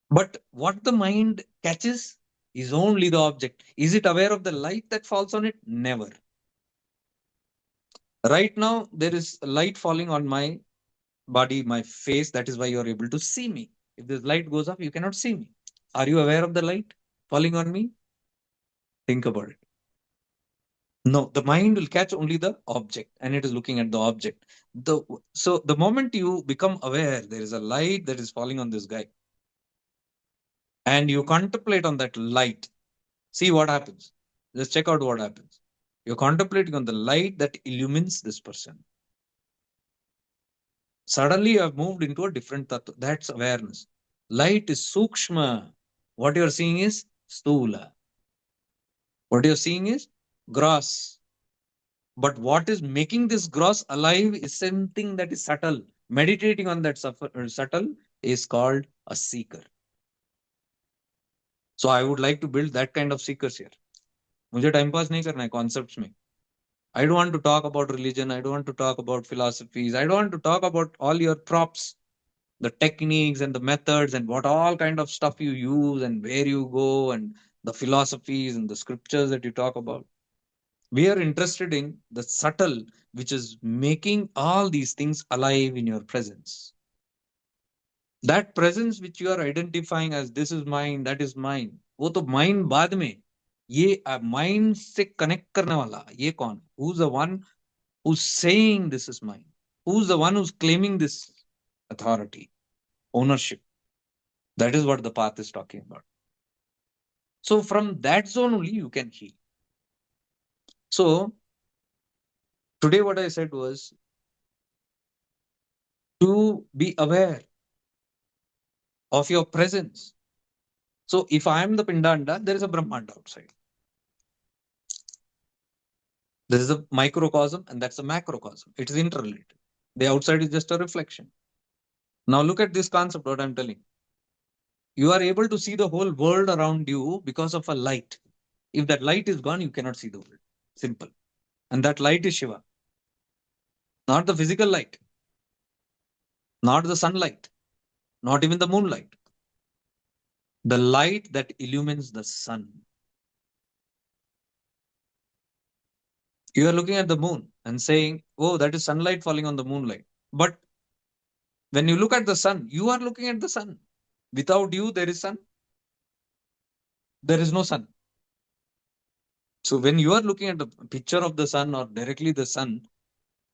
But what the mind catches is only the object. Is it aware of the light that falls on it? Never. Right now, there is light falling on my body, my face. That is why you are able to see me. If this light goes up, you cannot see me. Are you aware of the light falling on me? Think about it. No, the mind will catch only the object and it is looking at the object. So the moment you become aware, there is a light that is falling on this guy and you contemplate on that light. See what happens. Just check out what happens. You're contemplating on the light that illumines this person. Suddenly you have moved into a different tattva. That's awareness. Light is sukshma. What you're seeing is stula. What you're seeing is gross. But what is making this gross alive is something that is subtle. Meditating on that subtle is called a seeker. So I would like to build that kind of seekers here. मुझे time pass नहीं करना है concepts में. I don't want to talk about religion. I don't want to talk about philosophies. I don't want to talk about all your props, the techniques and the methods and what all kind of stuff you use and where you go and the philosophies and the scriptures that you talk about. We are interested in the subtle, which is making all these things alive in your presence. That presence which you are identifying as this is mine, that is mine. वो तो mine बाद में. ये mind से connect करने वाला ये कौन? Who's the one who's saying this is mine? Who's the one who's claiming this authority, ownership? That is what the path is talking about. So from that zone only you can heal. So today what I said was to be aware of your presence. So if I am the Pindanda, there is a Brahmanda outside. There is a microcosm and that's a macrocosm. It is interrelated. The outside is just a reflection. Now look at this concept, what I'm telling. You are able to see the whole world around you because of a light. If that light is gone, you cannot see the world. Simple. And that light is Shiva. Not the physical light, not the sunlight, not even the moonlight. The light that illumines the sun. You are looking at the moon and saying, oh, that is sunlight falling on the moonlight. But when you look at the sun, you are looking at the sun. Without you, there is sun. There is no sun. So when you are looking at the picture of the sun or directly the sun,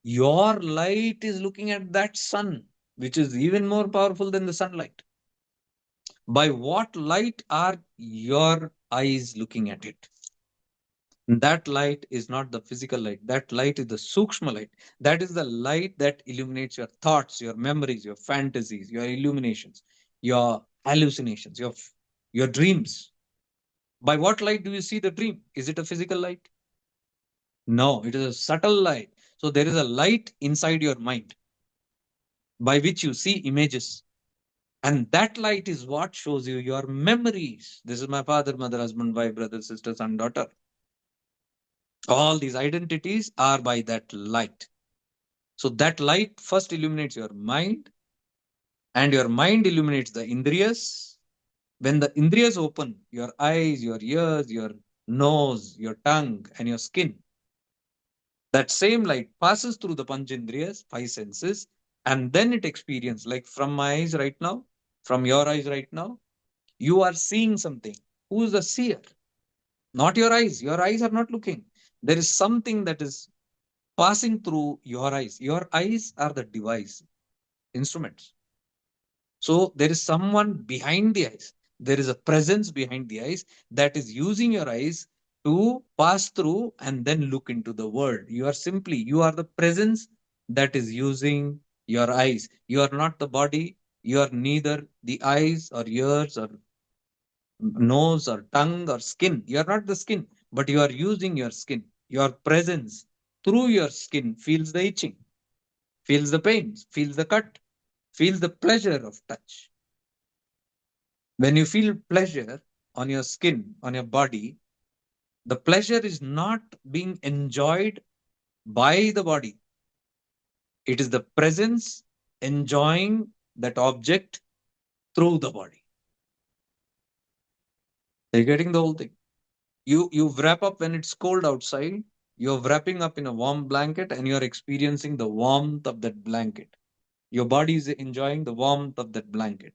your light is looking at that sun, which is even more powerful than the sunlight. By what light are your eyes looking at it? That light is not the physical light. That light is the Sukshma light. That is the light that illuminates your thoughts, your memories, your fantasies, your illuminations, your hallucinations, your dreams. By what light do you see the dream? Is it a physical light? No, it is a subtle light. So there is a light inside your mind by which you see images. And that light is what shows you your memories. This is my father, mother, husband, wife, brother, sister, son, daughter. All these identities are by that light. So that light first illuminates your mind, and your mind illuminates the indriyas. When the indriyas open, your eyes, your ears, your nose, your tongue, and your skin, that same light passes through the panchendriyas, five senses, and then it experiences, like from my eyes right now, from your eyes right now, you are seeing something. Who is the seer? Not your eyes. Your eyes are not looking. There is something that is passing through your eyes. Your eyes are the device, instruments. So there is someone behind the eyes. There is a presence behind the eyes that is using your eyes to pass through and then look into the world. You are the presence that is using your eyes. You are not the body. You are neither the eyes or ears or nose or tongue or skin. You are not the skin, but you are using your skin. Your presence through your skin feels the itching, feels the pain, feels the cut, feels the pleasure of touch. When you feel pleasure on your skin, on your body, the pleasure is not being enjoyed by the body. It is the presence enjoying that object through the body. Are you getting the whole thing? You wrap up when it's cold outside. You're wrapping up in a warm blanket and you're experiencing the warmth of that blanket. Your body is enjoying the warmth of that blanket.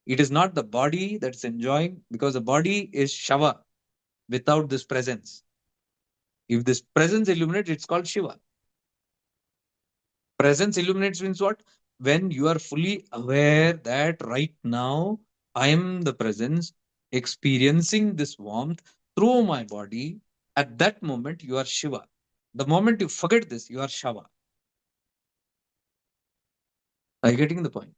It is not the body that's enjoying, because the body is Shava without this presence. If this presence illuminates, it's called Shiva. Presence illuminates means what? When you are fully aware that right now I am the presence experiencing this warmth through my body, at that moment you are Shiva. The moment you forget this, you are Shava. Are you getting the point?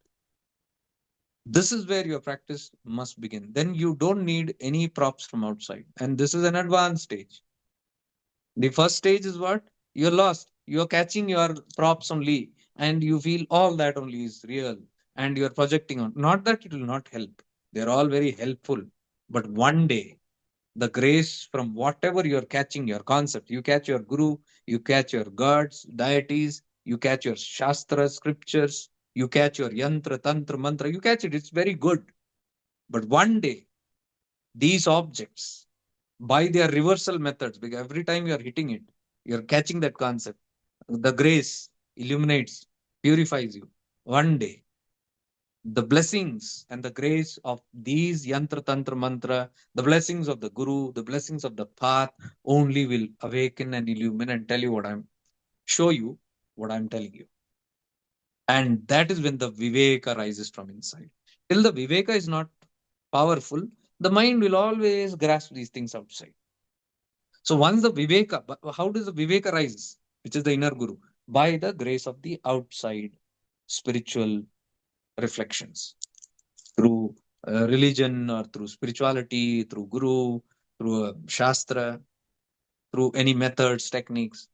This is where your practice must begin. Then you don't need any props from outside. And this is an advanced stage. The first stage is what? You're lost. You're catching your props only, and you feel all that only is real, and you're projecting on. Not that it will not help. They're all very helpful. But one day, the grace from whatever you're catching, your concept, you catch your guru, you catch your gods, deities, you catch your shastra, scriptures, you catch your yantra, tantra, mantra, you catch it. It's very good. But one day, these objects, by their reversal methods, because every time you're hitting it, you're catching that concept. The grace illuminates, purifies you. One day, The blessings and the grace of these yantra tantra mantra, the blessings of the guru, the blessings of the path only will awaken and illumine and tell you what I'm show you what I'm telling you. And that is when the viveka rises from inside. Till the viveka is not powerful, the mind will always grasp these things outside. So once the viveka, how does the viveka rise, which is the inner guru? By the grace of the outside spiritual reflections through religion or through spirituality, through guru, through shastra, through any methods, techniques.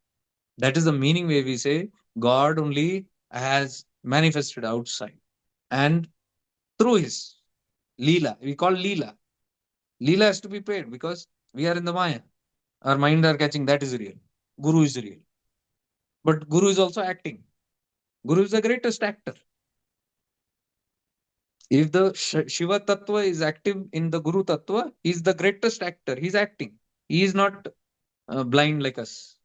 That is the meaning where we say God only has manifested outside. And through his Leela, we call Leela. Leela has to be paid because we are in the Maya. Our mind are catching that is real. Guru is real. But Guru is also acting. Guru is the greatest actor. If the Shiva Tattva is active in the Guru Tattva, he is the greatest actor. He's acting. He is not blind like us.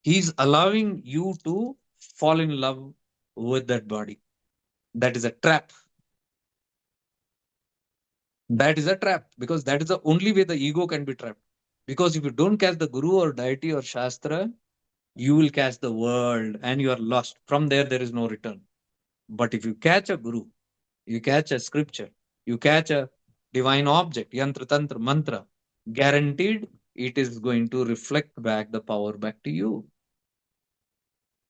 He's allowing you to fall in love with that body. That is a trap. That is a trap because that is the only way the ego can be trapped. Because if you don't catch the Guru or deity or Shastra, you will catch the world and you are lost. From there is no return. But if you catch a Guru, you catch a scripture, you catch a divine object, yantra, tantra, mantra, guaranteed it is going to reflect back the power back to you.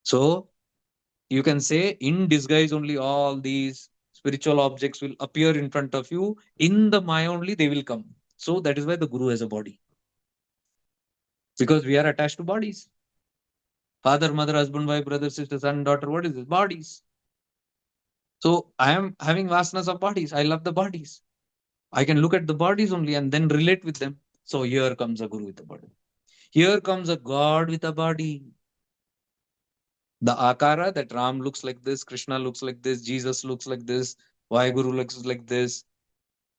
So you can say in disguise only all these spiritual objects will appear in front of you. In the Maya only they will come. So that is why the Guru has a body. Because we are attached to bodies. Father, mother, husband, wife, brother, sister, son, daughter, what is this? Bodies. So I am having vasanas of bodies. I love the bodies. I can look at the bodies only and then relate with them. So here comes a Guru with a body. Here comes a God with a body. The Akara that Ram looks like this, Krishna looks like this, Jesus looks like this, Vaheguru looks like this.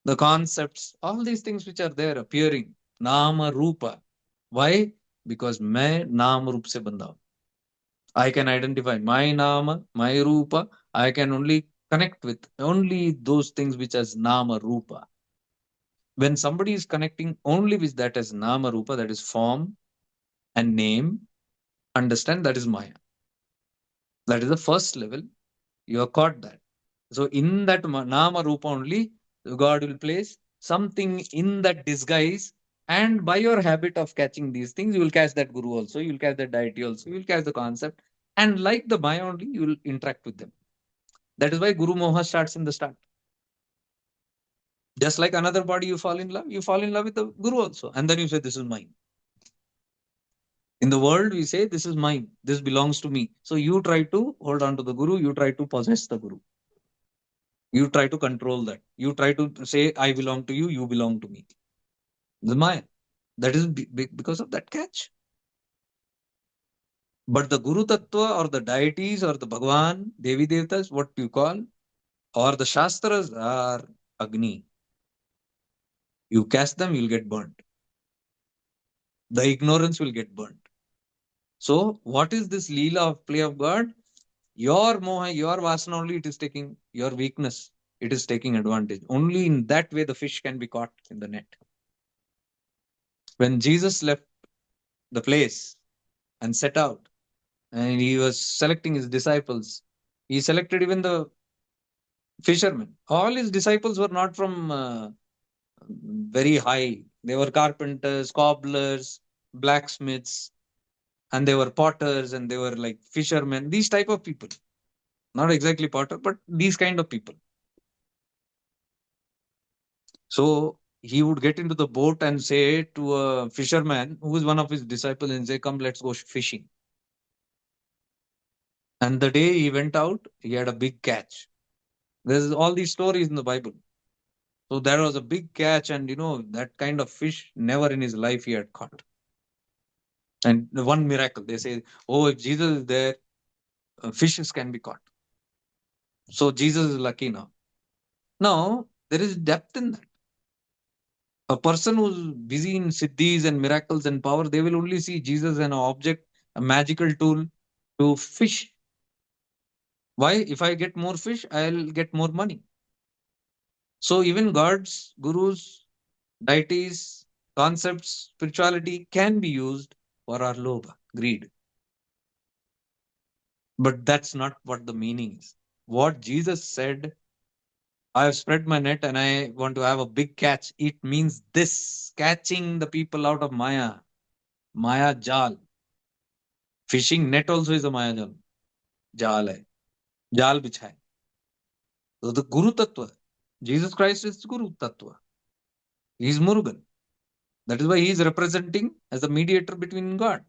The concepts, all these things which are there appearing. Nama Rupa. Why? Because मैं नाम रूप से बंधा हूं. I can identify my Nama, my Rupa. I can only connect with only those things which as Nama Rupa. When somebody is connecting only with that as Nama Rupa, that is form and name, understand that is Maya. That is the first level. You have caught that. So in that Nama Rupa only, God will place something in that disguise. And by your habit of catching these things, you will catch that Guru also, you will catch that deity also, you will catch the concept. And like the Maya only, you will interact with them. That is why Guru Moha starts in the start. Just like another body, you fall in love with the Guru also. And then you say, this is mine. In the world, we say, this is mine. This belongs to me. So you try to hold on to the Guru. You try to possess the Guru. You try to control that. You try to say, I belong to you. You belong to me. The Maya. That is because of that catch. But the Guru Tattva or the deities or the Bhagwan, Devi Devtas, what you call, or the Shastras are Agni. You catch them, you'll get burnt. The ignorance will get burnt. So, what is this Leela of play of God? Your moha, your vasana only it is taking, your weakness, it is taking advantage. Only in that way the fish can be caught in the net. When Jesus left the place and set out, and he was selecting his disciples, he selected even the fishermen. All his disciples were not from very high. They were carpenters, cobblers, blacksmiths, and they were potters, and they were like fishermen. These type of people, not exactly potter, but these kind of people. So he would get into the boat and say to a fisherman who is one of his disciples and say, come, let's go fishing. And the day he went out, he had a big catch. There's all these stories in the Bible. So there was a big catch, and that kind of fish never in his life he had caught. And the one miracle, they say, oh, if Jesus is there, fishes can be caught. So Jesus is lucky now. Now, there is depth in that. A person who's busy in siddhis and miracles and power, they will only see Jesus as an object, a magical tool to fish. Why? If I get more fish, I'll get more money. So even gods, gurus, deities, concepts, spirituality can be used for our lobha, greed. But that's not what the meaning is. What Jesus said, I have spread my net and I want to have a big catch. It means this, catching the people out of Maya, Maya Jal. Fishing net also is a Maya Jal. Jal hai. Jal bichhai. So the Guru Tattva, Jesus Christ is Guru Tattva. He is Murugan. That is why he is representing as a mediator between God.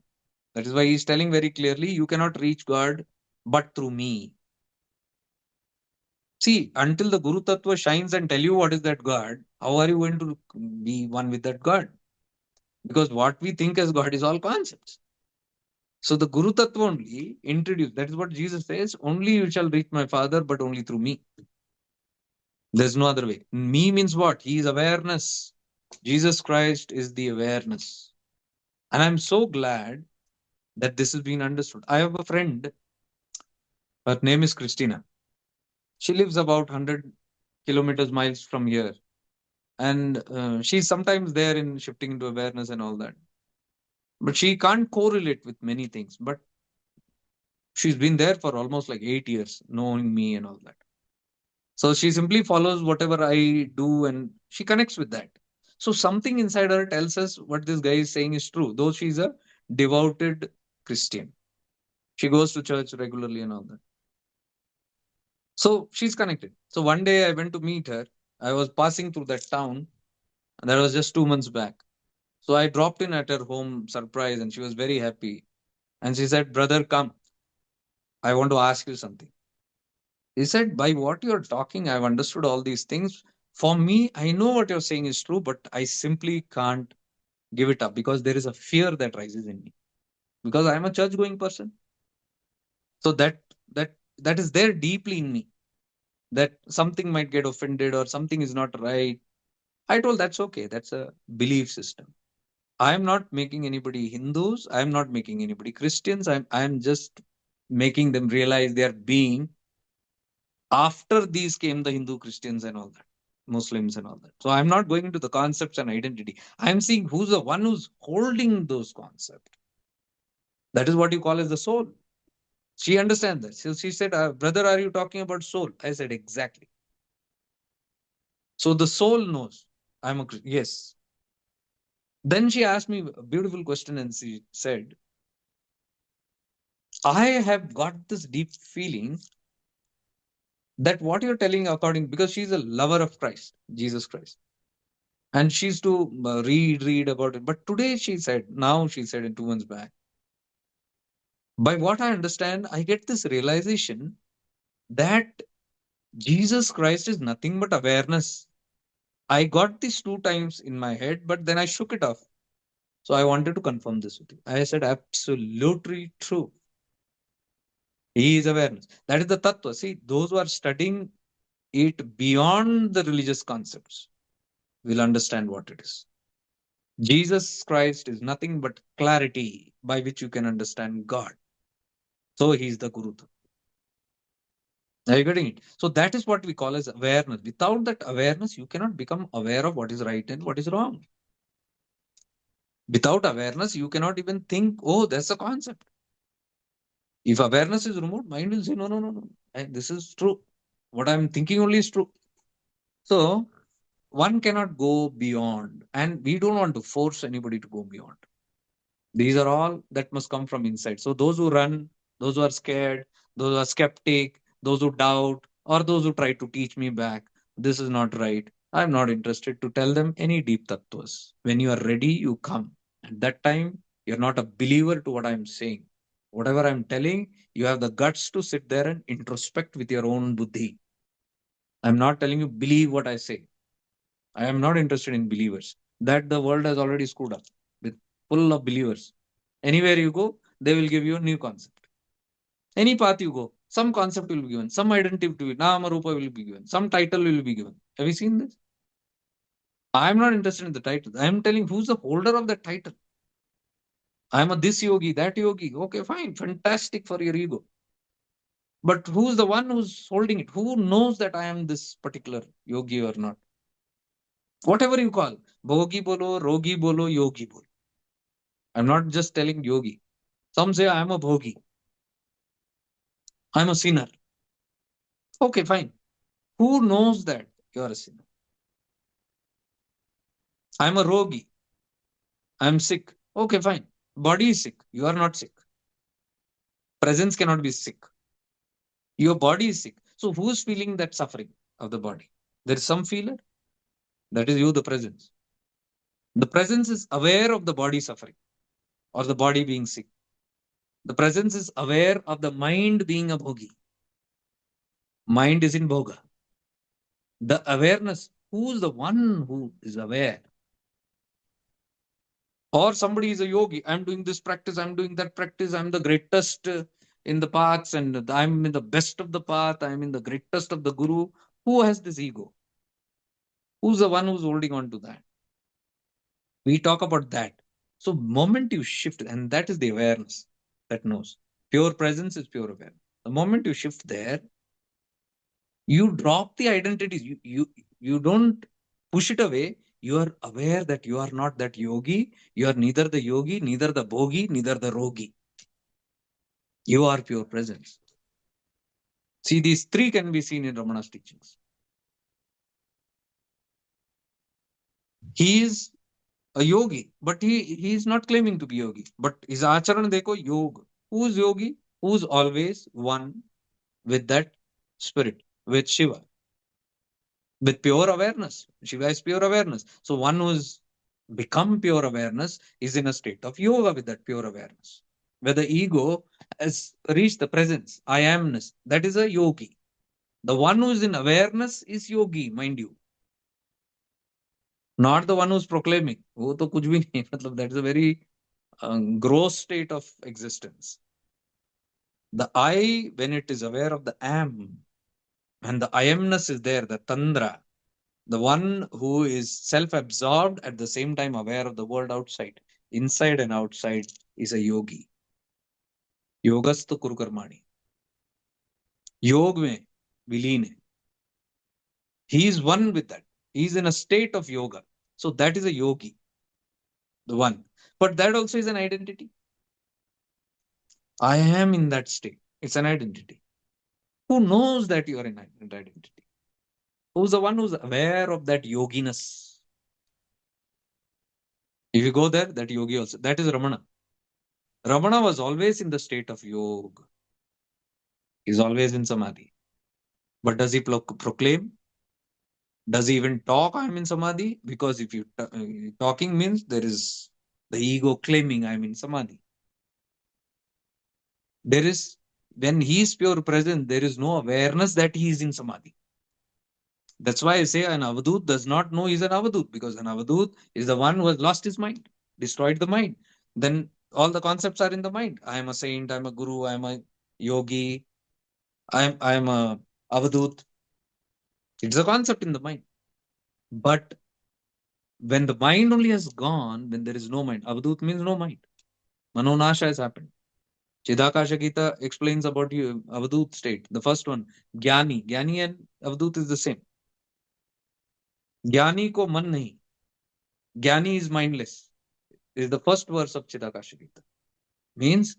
That is why he is telling very clearly, you cannot reach God but through me. See, until the Guru Tattva shines and tell you what is that God, how are you going to be one with that God? Because what we think as God is all concepts. So the Guru Tattva only introduced, that is what Jesus says, only you shall reach my Father, but only through me. There's no other way. Me means what? He is awareness. Jesus Christ is the awareness. And I'm so glad that this has been understood. I have a friend, her name is Christina. She lives about 100 kilometers miles from here. And she's sometimes there in shifting into awareness and all that. But she can't correlate with many things. But she's been there for almost like 8 years, knowing me and all that. So she simply follows whatever I do and she connects with that. So something inside her tells us what this guy is saying is true, though she's a devoted Christian. She goes to church regularly and all that. So she's connected. So one day I went to meet her. I was passing through that town, and that was just 2 months back. So I dropped in at her home, surprise, and she was very happy. And she said, "Brother, come. I want to ask you something." He said, "By what you're talking, I've understood all these things. For me, I know what you're saying is true, but I simply can't give it up because there is a fear that rises in me. Because I'm a church going person. So that is there deeply in me. That something might get offended or something is not right. I told that's okay. That's a belief system. I'm not making anybody Hindus. I'm not making anybody Christians. I'm just making them realize they are being. After these came the Hindu Christians and all that, Muslims and all that. So I'm not going into the concepts and identity. I'm seeing who's the one who's holding those concepts. That is what you call as the soul. She understands that. So she said, "Brother, are you talking about soul?" I said, "Exactly." So the soul knows. Yes. Then she asked me a beautiful question and she said, "I have got this deep feeling that what you're telling, according, because she's a lover of Christ, Jesus Christ, and she used to read about it. But today she said in 2 months back, by what I understand, I get this realization that Jesus Christ is nothing but awareness. I got this 2 times in my head, but then I shook it off. So I wanted to confirm this with you." I said, "Absolutely true. He is awareness." That is the tattva. See, those who are studying it beyond the religious concepts will understand what it is. Jesus Christ is nothing but clarity by which you can understand God. So he is the Guru. Are you getting it? So that is what we call as awareness. Without that awareness, you cannot become aware of what is right and what is wrong. Without awareness, you cannot even think, oh, that's a concept. If awareness is removed, mind will say, no, no, no, no. This is true. What I'm thinking only is true. So one cannot go beyond, and we don't want to force anybody to go beyond. These are all that must come from inside. So those who run, those who are scared, those who are skeptic, those who doubt, or those who try to teach me back, this is not right. I'm not interested to tell them any deep tattvas. When you are ready, you come. At that time, you're not a believer to what I'm saying. Whatever I'm telling, you have the guts to sit there and introspect with your own buddhi. I'm not telling you believe what I say. I am not interested in believers. That the world has already screwed up with full of believers. Anywhere you go, they will give you a new concept. Any path you go, some concept will be given, some identity will be, Nama Rupa will be given, some title will be given. Have you seen this? I am not interested in the title. I am telling who's the holder of that title. I am a this yogi, that yogi. Okay, fine, fantastic for your ego. But who's the one who's holding it? Who knows that I am this particular yogi or not? Whatever you call, bhogi bolo, rogi bolo, yogi bolo. I'm not just telling yogi. Some say I'm a bhogi, I'm a sinner. Okay, fine. Who knows that you are a sinner? I'm a rogi, I'm sick. Okay, fine. Body is sick. You are not sick. Presence cannot be sick. Your body is sick. So who's feeling that suffering of the body? There is some feeler. That is you, the presence. The presence is aware of the body suffering or the body being sick. The presence is aware of the mind being a bhogi. Mind is in bhoga. The awareness, who's the one who is aware? Or somebody is a yogi. I'm doing this practice, I'm doing that practice, I'm the greatest in the paths, and I'm in the best of the path, I'm in the greatest of the guru. Who has this ego? Who's the one who's holding on to that? We talk about that. So, moment you shift, and that is the awareness that knows. Pure presence is pure awareness. The moment you shift there, you drop the identities. You don't push it away. You are aware that you are not that yogi. You are neither the yogi, neither the bhogi, neither the rogi. You are pure presence. See, these three can be seen in Ramana's teachings. He is a yogi, but he is not claiming to be yogi. But his acharan dekho yoga. Who is yogi? Who is always one with that spirit, with Shiva, with pure awareness. Shiva is pure awareness. So one who is become pure awareness is in a state of yoga with that pure awareness. Where the ego has reached the presence, I amness, that is a yogi. The one who is in awareness is yogi, mind you. Not the one who's proclaiming. वो तो कुछ भी नहीं मतलब that is a very gross state of existence. The I, when it is aware of the am, and the I amness is there, the tandra, the one who is self-absorbed at the same time aware of the world outside, inside and outside, is a yogi. Yogastu kuru karmani. Yog में विलीन है. He is one with that. He is in a state of yoga. So that is a yogi, the one. But that also is an identity. I am in that state. It's an identity. Who knows that you are in an identity? Who's the one who's aware of that yoginess? If you go there, that yogi also, that is Ramana. Ramana was always in the state of yoga. He's always in samadhi. But does he proclaim? Does he even talk, I'm in samadhi? Because if you talking means there is the ego claiming I'm in samadhi. There is, when he is pure present, there is no awareness that he is in samadhi. That's why I say an avadut does not know he's an avadut, because an avadut is the one who has lost his mind, destroyed the mind. Then all the concepts are in the mind. I am a saint, I'm a guru, I'm a yogi, I'm a avadut. It's a concept in the mind. But when the mind only has gone, when there is no mind, avadut means no mind. Manonasha has happened. Chidakasha Gita explains about you avadut state. The first one, Jnani. Jnani and avadut is the same. Jnani ko man nahi. Jnani is mindless. Is the first verse of Chidakasha Gita. Means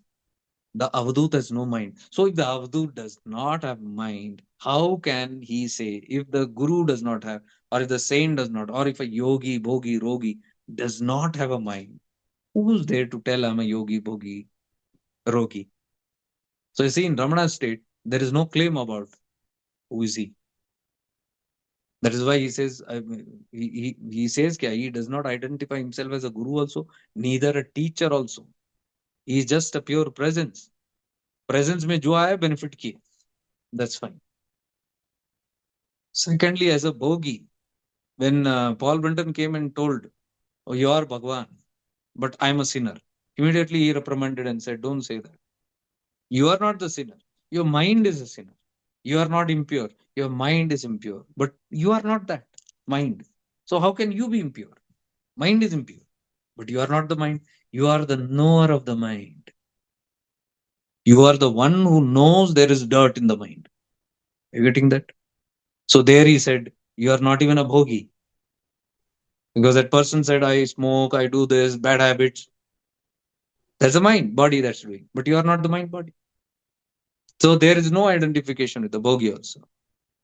the avadut has no mind. So if the avadut does not have mind, how can he say, if the guru does not have, or if the saint does not, or if a yogi, bhogi, rogi does not have a mind, who's there to tell I'm a yogi, bhogi, rogi? So you see, in Ramana's state, there is no claim about who is he. That is why he says, he says kya, he does not identify himself as a guru also, neither a teacher also. He is just a pure presence. Presence में जो आया benefit किए. That's fine. Secondly, as a bhogi, when Paul Brenton came and told, oh, you are Bhagwan, but I'm a sinner. Immediately he reprimanded and said, don't say that. You are not the sinner. Your mind is a sinner. You are not impure. Your mind is impure. But you are not that mind. So how can you be impure? Mind is impure. But you are not the mind. You are the knower of the mind. You are the one who knows there is dirt in the mind. Are you getting that? So there he said, you are not even a bhogi. Because that person said, I smoke, I do this, bad habits. That's the mind, body that's doing. But you are not the mind body. So there is no identification with the bhogi also.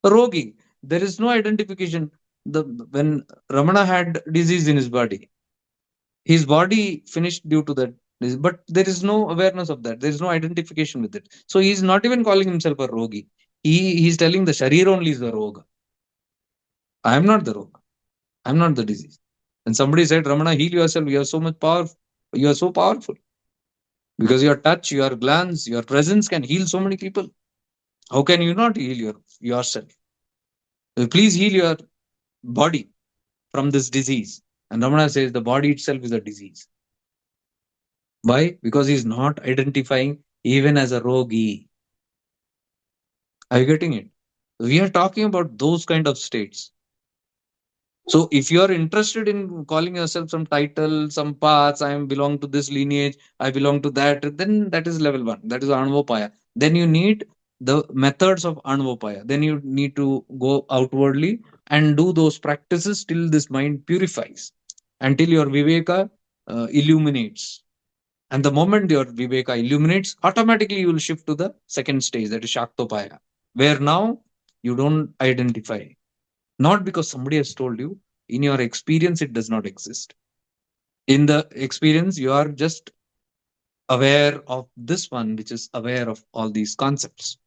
Rogi, there is no identification. The when Ramana had disease in his body finished due to that. But there is no awareness of that. There is no identification with it. So he is not even calling himself a rogi. He's telling the sharir only is the roga. I am not the roga. I am not the disease. And somebody said, Ramana, heal yourself. You are so much powerful. You are so powerful. Because your touch, your glance, your presence can heal so many people. How can you not heal yourself? Please heal your body from this disease. And Ramana says the body itself is a disease. Why? Because he's not identifying even as a rogi. Are you getting it? We are talking about those kind of states. So if you are interested in calling yourself some title, some paths, I am belong to this lineage, I belong to that, then that is level one. That is Anvopaya. Then you need the methods of Anvopaya. Then you need to go outwardly and do those practices till this mind purifies, until your Viveka illuminates. And the moment your Viveka illuminates, automatically you will shift to the second stage, that is Shaktopaya, where now you don't identify. Not because somebody has told you, in your experience, it does not exist. In the experience, you are just aware of this one, which is aware of all these concepts.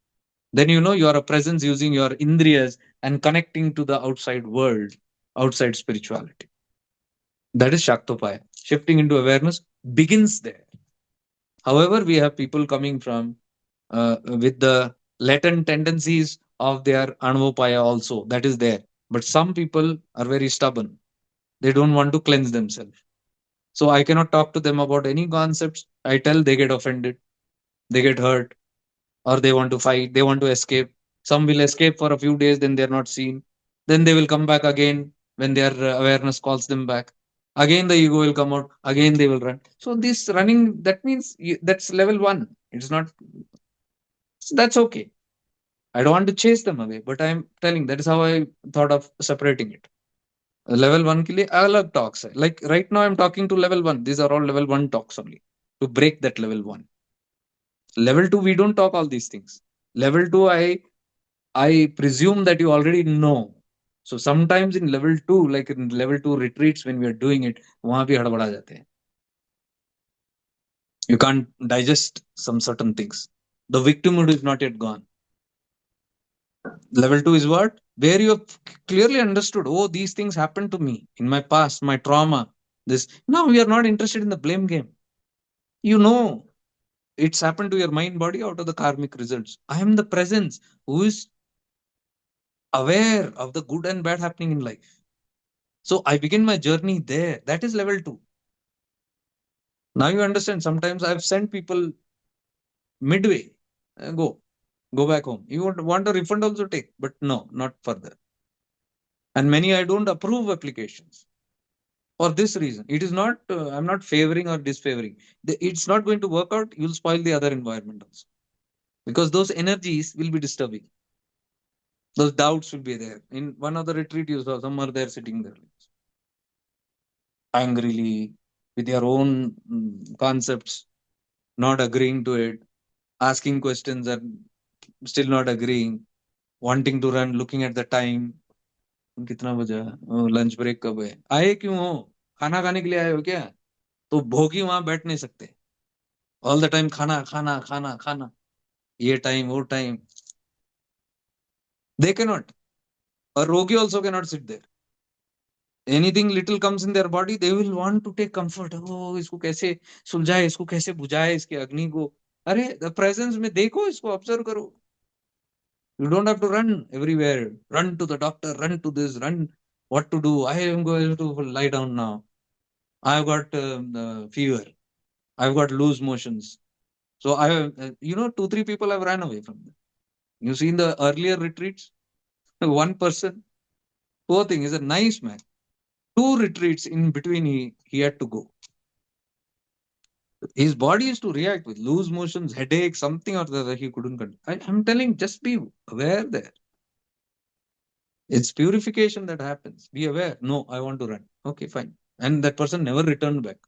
Then you know you are a presence using your indriyas and connecting to the outside world, outside spirituality. That is Shaktopaya. Shifting into awareness begins there. However, we have people coming from with the latent tendencies of their Anvopaya also. That is there. But some people are very stubborn. They don't want to cleanse themselves. So I cannot talk to them about any concepts. I tell, they get offended, they get hurt, or they want to fight, they want to escape. Some will escape for a few days, then they're not seen. Then they will come back again when their awareness calls them back. Again, the ego will come out, again, they will run. So, this running, that means that's level one. It's not, so that's okay. I don't want to chase them away, but I'm telling that is how I thought of separating it. Level one के लिए अलग talks है. Like right now I'm talking to level one. These are all level one talks only to break that level one. Level two, we don't talk all these things. Level two, I presume that you already know. So sometimes in level two, like in level two retreats, when we are doing it, वहां भी हड़बड़ा जाते हैं. You can't digest some certain things. The victimhood is not yet gone. Level two is what? Where you have clearly understood, oh, these things happened to me in my past, my trauma. This now we are not interested in the blame game. You know, it's happened to your mind body out of the karmic results. I am the presence who is aware of the good and bad happening in life. So I begin my journey there. That is level two. Now you understand. Sometimes I've sent people midway. Go back home. You want a refund also take, but no, not further. And many I don't approve applications for this reason. It is not, I'm not favoring or disfavoring. It's not going to work out. You'll spoil the other environment also. Because those energies will be disturbing. Those doubts will be there. In one of the retreat, you saw some are there sitting there angrily with their own concepts, not agreeing to it, asking questions and still not agreeing, wanting to run, looking at the time. कितना बजा lunch break कब है आए क्यों हो खाना खाने के लिए आए हो क्या तो भोगी वहां बैठ नहीं सकते ऑल द टाइम खाना खाना खाना खाना ये टाइम वो time they cannot a rogi also cannot sit there anything little comes in their body they will want to take comfort oh इसको कैसे सुलझाए इसको कैसे बुझाए इसके अग्नि को अरे the presence में देखो इसको observe करो you don't have to run everywhere run to the doctor run to this run what to do I am going to lie down now I've got fever I've got loose motions so I two three people have ran away from them you see in the earlier retreats one person poor thing is a nice man two retreats in between he had to go His body is to react with loose motions, headache, something or the other he couldn't control. I'm telling, just be aware there. It's purification that happens. Be aware. No, I want to run. Okay, fine. And that person never returned back.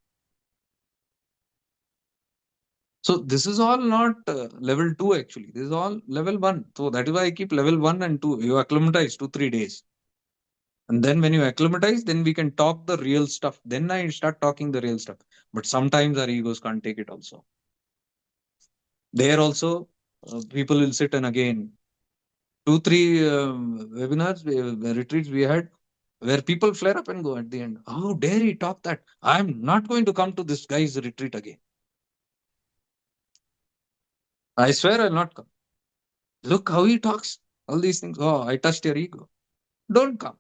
So this is all not level 2 actually. This is all level 1. So that is why I keep level 1 and 2. You acclimatize 2-3 days. And then when you acclimatize, then we can talk the real stuff. Then I start talking the real stuff. But sometimes our egos can't take it also. There also, people will sit and again, 2-3 webinars, retreats we had, where people flare up and go at the end. How dare he talk that? I'm not going to come to this guy's retreat again. I swear I'll not come. Look how he talks. All these things. Oh, I touched your ego. Don't come.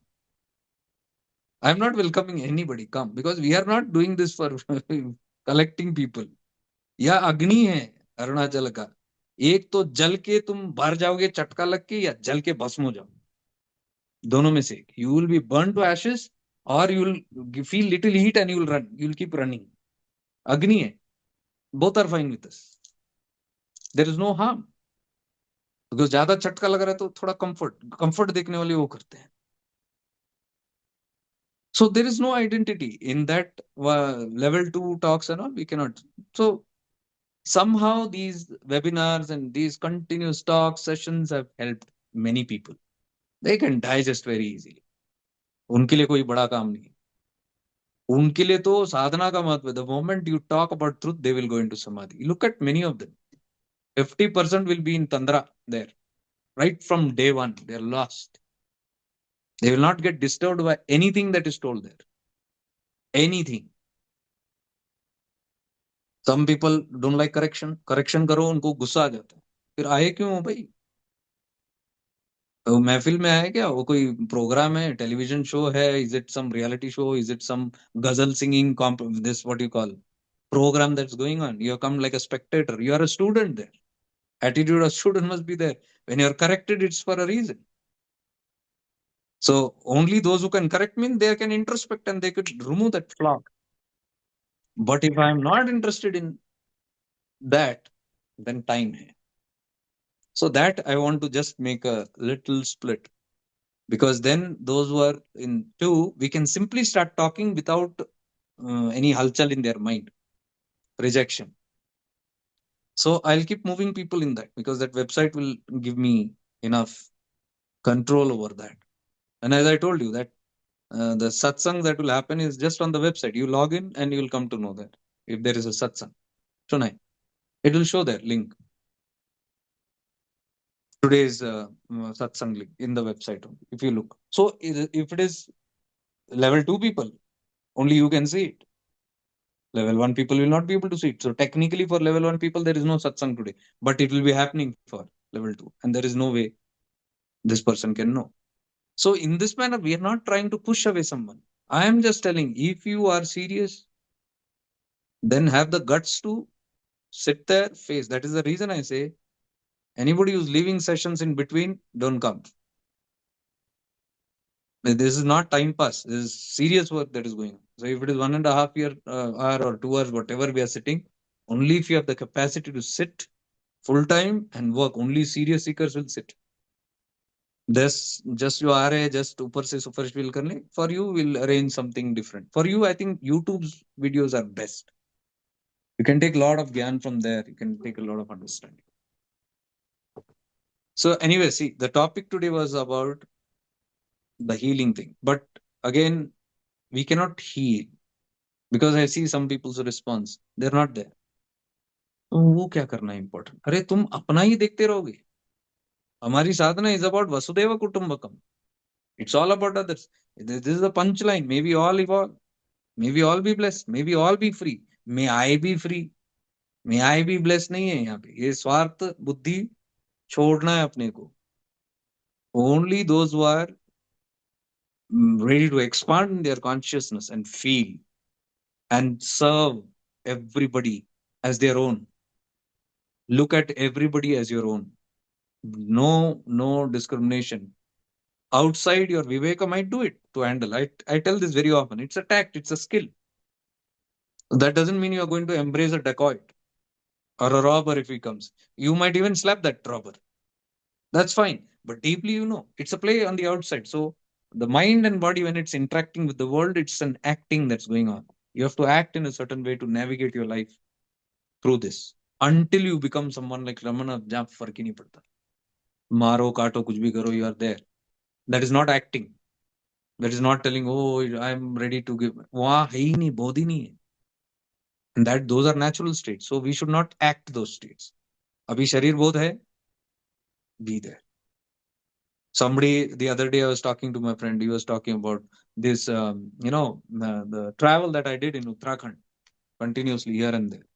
I'm not welcoming anybody. Come. Because we are not doing this for collecting people. या अग्नि है अरुणाचल का, एक तो जल के तुम भर जाओगे चटका लग के, या जल के भस्म हो जाओ, दोनों में से एक. You will be burned to ashes or you will feel little heat and you will run. You will keep running. अग्नि है. Both are fine with us. There is no harm. Because ज्यादा चटका लग रहा है तो थोड़ा कंफर्ट देखने वाले वो करते हैं. So there is no identity in that level 2 talks and all. We cannot. So somehow these webinars and these continuous talk sessions have helped many people. They can digest very easily. उनके लिए कोई बड़ा काम नहीं. उनके लिए तो साधना का महत्व है. The moment you talk about truth, they will go into samadhi. Look at many of them. 50% will be in Tandra there. Right from day one, they are lost. They will not get disturbed by anything that is told there. Anything. Some people don't like correction. Correction करो उनको गुस्सा आ जाता है. फिर आए क्यों भाई? तो महफिल में आए क्या? वो कोई प्रोग्राम है, टेलीविजन शो है? Is it some reality show? Is it some ghazal singing this what you call program that's going on? You have come like a spectator. You are a student there. Attitude of student must be there. When you are corrected, it's for a reason. So only those who can correct me, they can introspect and they could remove that flaw. But if I am not interested in that, then time hai. So that I want to just make a little split, because then those who are in 2, we can simply start talking without any halchal in their mind, rejection. So I'll keep moving people in that, because that website will give me enough control over that. And as I told you that the satsang that will happen is just on the website. You log in and you will come to know that if there is a satsang. Tonight, it will show that link. Today's satsang link in the website, if you look. So if it is level 2 people, only you can see it. Level 1 people will not be able to see it. So technically for level 1 people, there is no satsang today, but it will be happening for level 2. And there is no way this person can know. So in this manner, we are not trying to push away someone. I am just telling, if you are serious, then have the guts to sit there, face. That is the reason I say, anybody who's leaving sessions in between, don't come. This is not time pass. This is serious work that is going on. So if it is 1.5 year hour or 2 hours, whatever we are sitting, only if you have the capacity to sit full time and work, only serious seekers will sit. This just you are just ऊपर से superficial करने. For you, we'll arrange something different. For you, I think YouTube's videos are best. You can take a lot of gyan from there. You can take a lot of understanding. So anyway, see, the topic today was about the healing thing. But again, we cannot heal, because I see some people's response. They're not there. तो वो क्या करना है important? अरे तुम अपना ही देखते रहोगे. हमारी साधना is about Vasudeva Kutumbakam. It's all about others. This is the punchline. May we all evolve. May we all be blessed. May we all be free. May I be free. May I be blessed नहीं है यहाँ पे. ये स्वार्थ बुद्धि छोड़ना है अपने को. Only those who are ready to expand their consciousness and feel and serve everybody as their own. Look at everybody as your own. No discrimination. Outside your Viveka might do it to handle. I tell this very often. It's a tact, it's a skill. That doesn't mean you are going to embrace a dacoit or a robber if he comes. You might even slap that robber. That's fine. But deeply, it's a play on the outside. So the mind and body, when it's interacting with the world, it's an acting that's going on. You have to act in a certain way to navigate your life through this until you become someone like Ramana. जहाँ फर्क ही नहीं पड़ता, मारो काटो कुछ भी करो, you are there. That is not acting. That is not telling, oh, I am ready to give. वहाँ है ही नहीं, बोध ही नहीं है. And that those are natural states. So we should not act those states. अभी शरीर बोध है, be there. Somebody the other day, I was talking to my friend. He was talking about this, the travel that I did in Uttarakhand continuously here and there.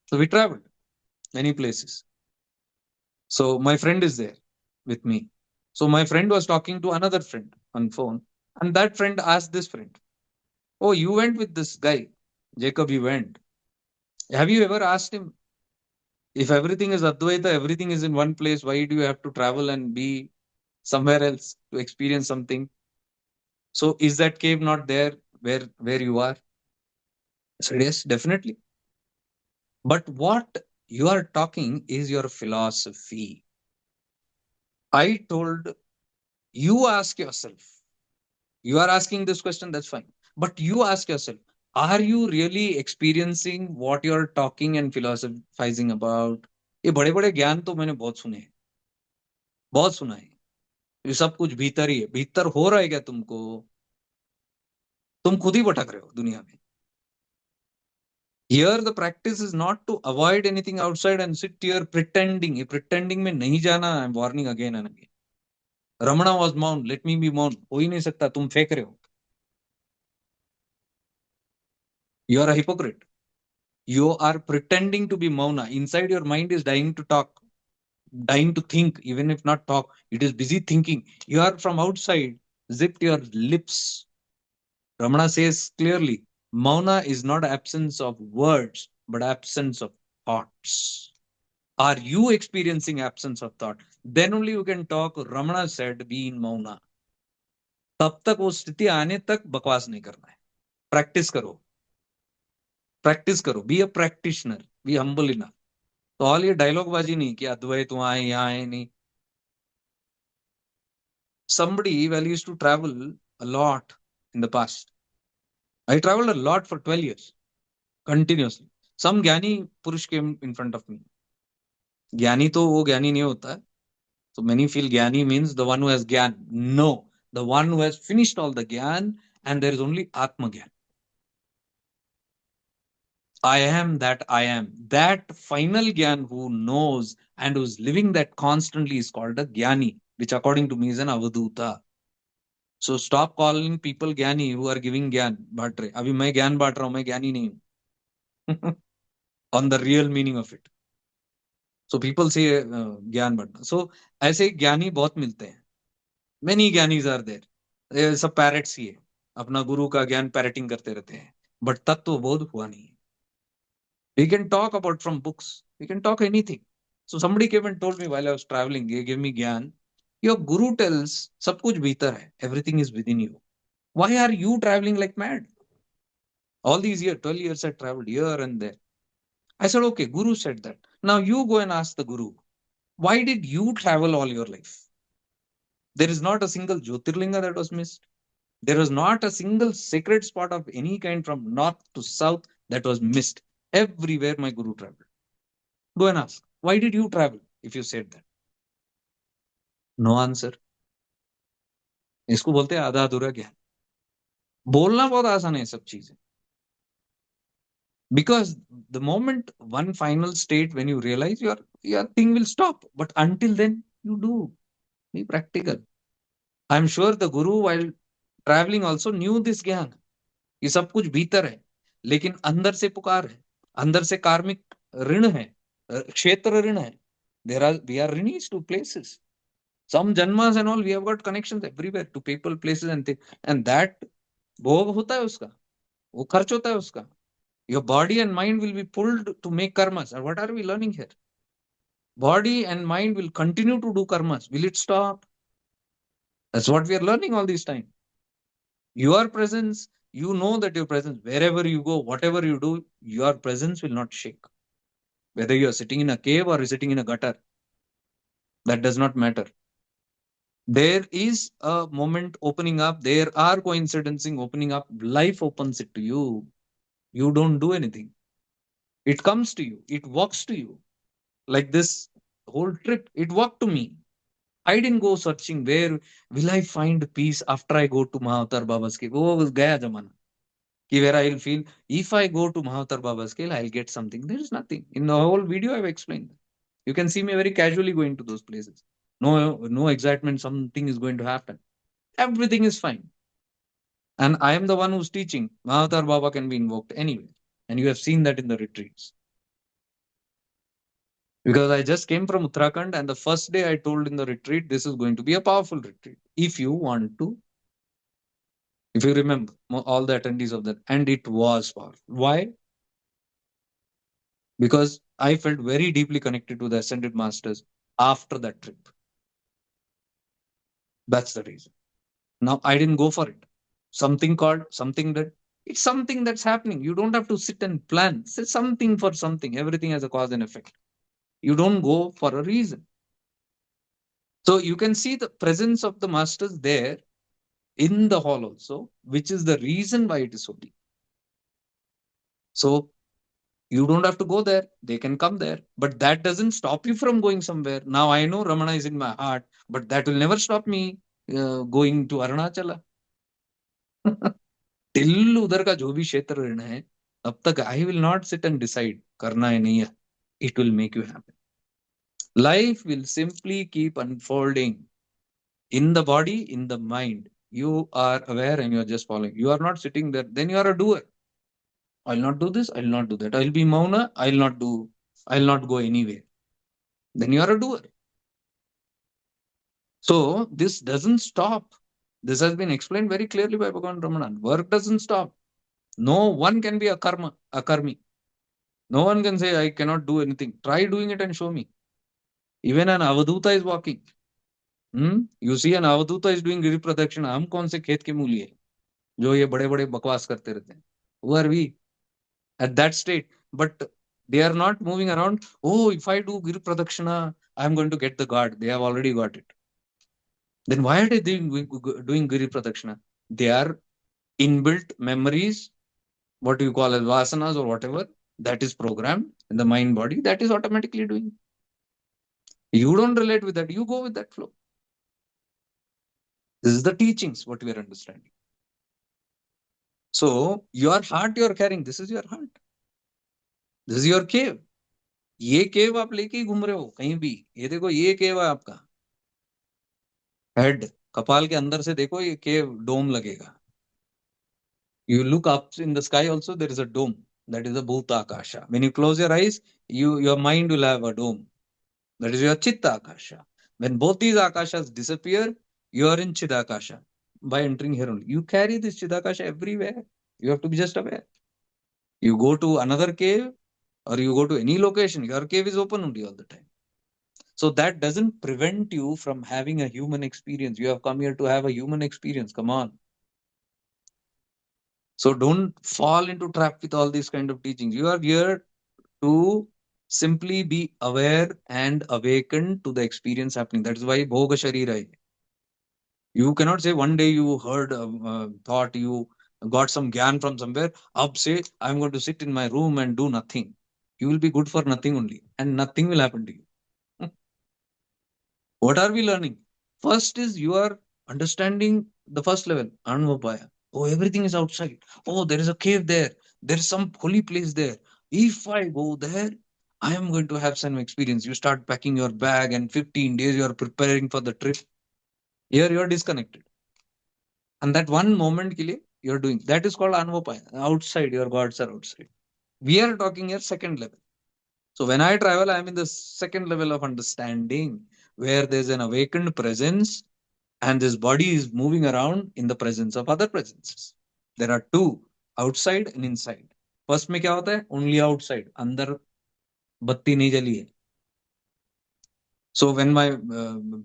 So we traveled many places. So my friend is there with me. So my friend was talking to another friend on phone, and that friend asked this friend, "Oh, you went with this guy, Jacob. You went. Have you ever asked him if everything is Advaita, everything is in one place? Why do you have to travel and be somewhere else to experience something? So is that cave not there where you are?" I said, "Yes, definitely. But what you are talking is your philosophy." I told, you ask yourself. You are asking this question, that's fine. But you ask yourself, are you really experiencing what you're talking and philosophizing about? ये बड़े बड़े ज्ञान तो मैंने बहुत सुने हैं, बहुत सुना है. ये सब कुछ भीतर ही है. भीतर हो रहा है क्या तुमको? तुम खुद ही भटक रहे हो दुनिया में. Here the practice is not to avoid anything outside and sit here pretending. ये pretending में नहीं जाना. I'm warning again and again. Ramana was mount. Let me be mount. हो ही नहीं सकता. तुम फेंक रहे हो. You are a hypocrite. You are pretending to be mauna. Inside your mind is dying to talk, dying to think, even if not talk. It is busy thinking. You are from outside, zipped your lips. Ramana says clearly, mauna is not absence of words, but absence of thoughts. Are you experiencing absence of thought? Then only you can talk. Ramana said, be in mauna. तब तक वो स्थिति आने तक बकवास नहीं करना है. प्रैक्टिस करो, प्रैक्टिस करो. Be a practitioner, be humble enough. तो ऑल ये डायलॉग बाजी नहीं कि अद्वैत वहां है यहाँ है नहीं. Somebody well used to travel a lot in the past. I traveled a lot for 12 years continuously. Some ज्ञानी पुरुष came in front of me. ज्ञानी तो वो ज्ञानी नहीं होता है. So many feel ज्ञानी means the one who has ज्ञान. No, the one who has finished all the ज्ञान and there is only आत्म ज्ञान. I am that I am. That final Gyan who knows and who's living that constantly is called a Gyani, which according to me is an Avaduta. So stop calling people Gyani who are giving Gyan. बांट रहे. अभी मैं ज्ञान बांट रहा हूं, मैं ज्ञानी नहीं हूं. On the real meaning of it. So people say ज्ञान बांटना. So ऐसे ज्ञानी बहुत मिलते हैं. Many Giani's are there. सब पैरेट्स ही है. अपना गुरु का ज्ञान पैरेटिंग करते रहते हैं. बट तत्व बोध हुआ नहीं है. We can talk about from books. We can talk anything. So somebody came and told me while I was traveling, he gave me gyan. Your guru tells, sab kuch bhitar hai. Everything is within you. Why are you traveling like mad? All these years, 12 years I traveled here and there. I said, okay, guru said that. Now you go and ask the guru, why did you travel all your life? There is not a single Jyotirlinga that was missed. There was not a single sacred spot of any kind from north to south that was missed. Everywhere my guru traveled. Go and ask, why did you travel if you said that? No answer. इसको बोलते हैं आधा अधूरा ज्ञान. बोलना बहुत आसान है सब चीजें. Because the moment one final state when you realize your thing will stop. But until then, you do. Be practical. I'm sure the guru while traveling also knew this ज्ञान. ये सब कुछ भीतर है, लेकिन अंदर से पुकार है, अंदर से कार्मिक ऋण है, क्षेत्र ऋण है. We are rinis to places. Some janmas and all, we have got connections everywhere to people, places and things. And that भोग होता है उसका, वो खर्च होता है उसका. Your body and mind will be pulled to make karmas. And what are we learning here? Body and mind will continue to do karmas. Will it stop? That's what we are learning all this time. Your presence you know that your presence, wherever you go, whatever you do, your presence will not shake. Whether you are sitting in a cave or sitting in a gutter, that does not matter. There is a moment opening up. There are coincidences opening up. Life opens it to you. You don't do anything. It comes to you. It walks to you. Like this whole trip, it walked to me. I didn't go searching where will I find peace after I go to Mahavatar Baba's cave. वो गया जमाना कि where I'll feel if I go to Mahavatar Baba's cave, I'll get something. There is nothing. In the whole video, I've explained. You can see me very casually going to those places. No excitement. Something is going to happen. Everything is fine. And I am the one who's teaching. Mahavatar Baba can be invoked anywhere. And you have seen that in the retreats. Because I just came from Uttarakhand, and the first day I told in the retreat, this is going to be a powerful retreat. If you want to, if you remember all the attendees of that, and it was powerful. Why? Because I felt very deeply connected to the Ascended Masters after that trip. That's the reason. Now, I didn't go for it. Something called, something that, it's something that's happening. You don't have to sit and plan. Say something for something. Everything has a cause and effect. You don't go for a reason. So you can see the presence of the masters there in the hall also, which is the reason why it is so deep. So you don't have to go there. They can come there. But that doesn't stop you from going somewhere. Now I know Ramana is in my heart, but that will never stop me going to Arunachala. Till उधर का जो भी क्षेत्र रहना है, अब तक I will not sit and decide करना है नहीं है. It will make you happen. Life will simply keep unfolding in the body, in the mind. You are aware and you are just following. You are not sitting there. Then you are a doer. I'll not do this. I'll not do that. I'll be mauna. I'll not do. I'll not go anywhere. Then you are a doer. So this doesn't stop. This has been explained very clearly by Bhagavan Ramanan. Work doesn't stop. No one can be a karmi. No one can say, I cannot do anything. Try doing it and show me. Even an avaduta is walking. You see an avaduta is doing Giri प्रदक्षिणा. हम कौन से खेत के मूली है जो ये बड़े बड़े बकवास करते रहते हैं? Who are we at that state? But they are not moving around. Oh, if I do Giri प्रदक्षिणा, I'm going to get the God. They have already got it. Then why are they doing Giri प्रदक्षिणा? They are inbuilt memories, what you call as vasanas or whatever, that is programmed in the mind body, that is automatically doing. You don't relate with that. You go with that flow. This is the teachings, what we are understanding. So your heart you are carrying. This is your heart. This is your cave. ये केव आप लेके ही घूम रहे हो कहीं भी. ये देखो ये केव है आपका. हेड कपाल के अंदर से देखो ये केव डोम लगेगा. You look up in the sky also, there is a dome. That is a Bhuta Akasha. When you close your eyes, your mind will have a dome. That is your Chitta Akasha. When both these Akashas disappear, you are in Chidakasha. By entering here only. You carry this Chidakasha everywhere. You have to be just aware. You go to another cave or you go to any location, your cave is open only all the time. So that doesn't prevent you from having a human experience. You have come here to have a human experience. Come on. So don't fall into trap with all these kind of teachings. You are here to simply be aware and awakened to the experience happening. That is why Bhoga Sharira. You cannot say one day you heard, thought, you got some gyan from somewhere. Up say, I'm going to sit in my room and do nothing. You will be good for nothing only, and nothing will happen to you. What are we learning? First is you are understanding the first level, Anuvapaya. Oh, everything is outside. Oh, there is a cave there. There is some holy place there. If I go there, I am going to have some experience. You start packing your bag, and 15 days you are preparing for the trip. Here you are disconnected. And that one moment ke liye you're doing. That is called Anuvapaya. Outside, your gods are outside. We are talking here second level. So when I travel, I am in the second level of understanding where there's an awakened presence and this body is moving around in the presence of other presences. There are two, outside and inside. First में क्या होता है? Only outside. अंदर बत्ती नहीं जली है. So when my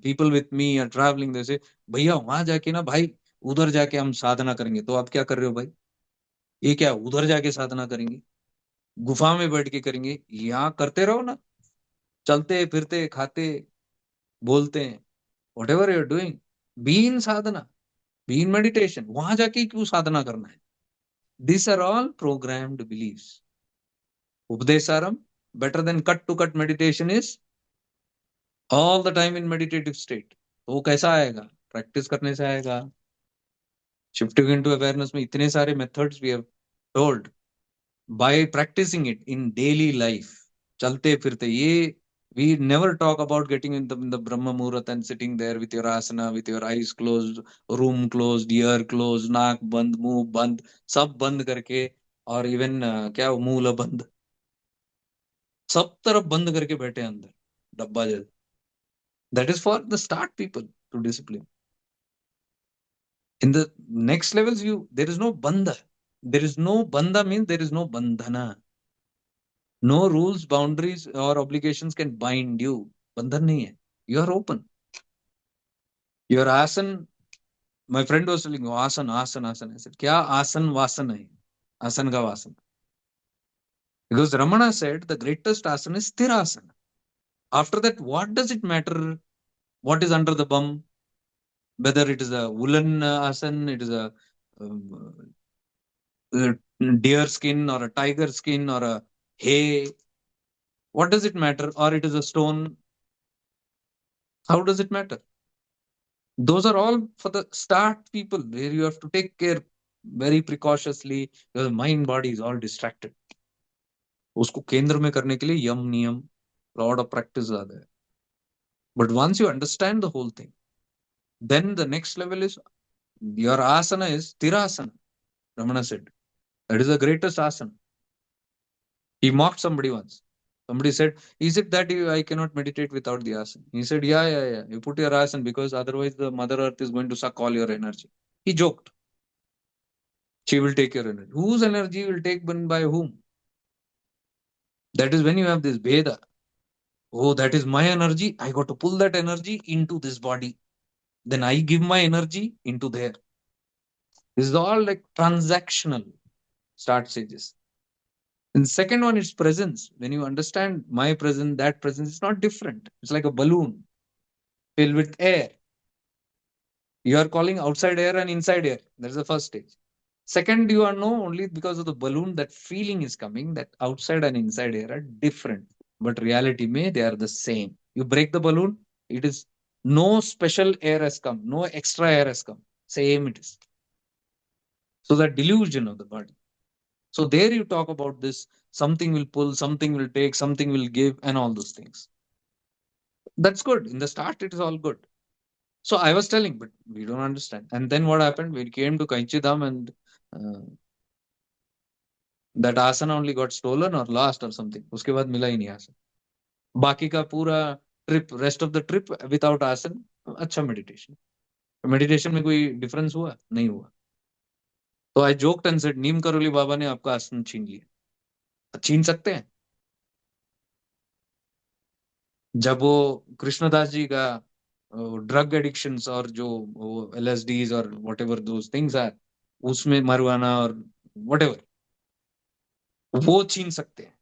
people with me are traveling, they say, भैया वहां जाके ना भाई उधर जाके हम साधना करेंगे. तो आप क्या कर रहे हो भाई? ये क्या उधर जाके साधना करेंगे, गुफा में बैठ के करेंगे? यहाँ करते रहो ना, चलते फिरते खाते बोलते हैं, whatever you're doing, be in sadhana, be in meditation. वहां जाके क्यों साधना करना है? This are all programmed believes. उपदेशारम, better than cut to cut meditation is all the time in meditative state. तो वो कैसा आएगा? प्रैक्टिस करने से आएगा. शिफ्टिंग इनटू अवेयरनेस में इतने सारे methods we have told, by practising it in daily life, चलते फिरते. ये we never talk about getting in the brahma muhurat and sitting there with your asana, with your eyes closed, room closed, ear closed, नाक बंद, मुंह बंद, सब बंद करके, और इवन क्या मूल बंद, सब तरफ बंद करके बैठे अंदर डब्बा जैसे. That is for the start people to discipline. In the next levels, there is no bandha. There is no bandha means there is no bandhana. No rules, boundaries, or obligations can bind you. Bandhan nahi hai. You are open. Your asan, my friend was telling, oh, asan. I said, kya asan vasana hai? Asan ka vasana. Because Ramana said the greatest asana is sthirasana. After that, what does it matter what is under the bum? Whether it is a woolen asan, it is a deer skin or a tiger skin or a hay, what does it matter? Or it is a stone, how does it matter? Those are all for the start people, where you have to take care very precautiously. Your mind body is all distracted. उसको केंद्र में करने के लिए यम नियम, lot of practice are there. But once you understand the whole thing, then the next level is your asana is tirasana. Ramana said that is the greatest asana. He mocked somebody once. Somebody said, is it that I cannot meditate without the asana? He said, yeah. You put your asana because otherwise the Mother Earth is going to suck all your energy. He joked. She will take your energy. Whose energy will take by whom? That is when you have this Veda. Oh, that is my energy. I got to pull that energy into this body. Then I give my energy into there. This is all like transactional start stages. And the second one is presence. When you understand my presence, that presence is not different. It's like a balloon filled with air. You are calling outside air and inside air. That's the first stage. Second, you are know only because of the balloon that feeling is coming that outside and inside air are different. But reality may they are the same. You break the balloon, it is no special air has come, no extra air has come. Same it is. So that delusion of the body. So there you talk about this, something will pull, something will take, something will give, and all those things. That's good. In the start, it is all good. So I was telling, but we don't understand. And then what happened? We came to Kaichidham and that asana only got stolen or lost or something. उसके बाद मिला ही नहीं आसन. बाकी का पूरा trip, rest of the trip without आसन, अच्छा मेडिटेशन. मेडिटेशन में कोई डिफरेंस हुआ? नहीं हुआ. तो आई joked and said, Neem Karoli Baba ने आपका आसन छीन लिया. छीन सकते हैं. जब वो कृष्णदास जी का ड्रग एडिक्शंस और जो LSDs और whatever those things are, उसमें मरवाना और वट एवर, वो छीन सकते हैं.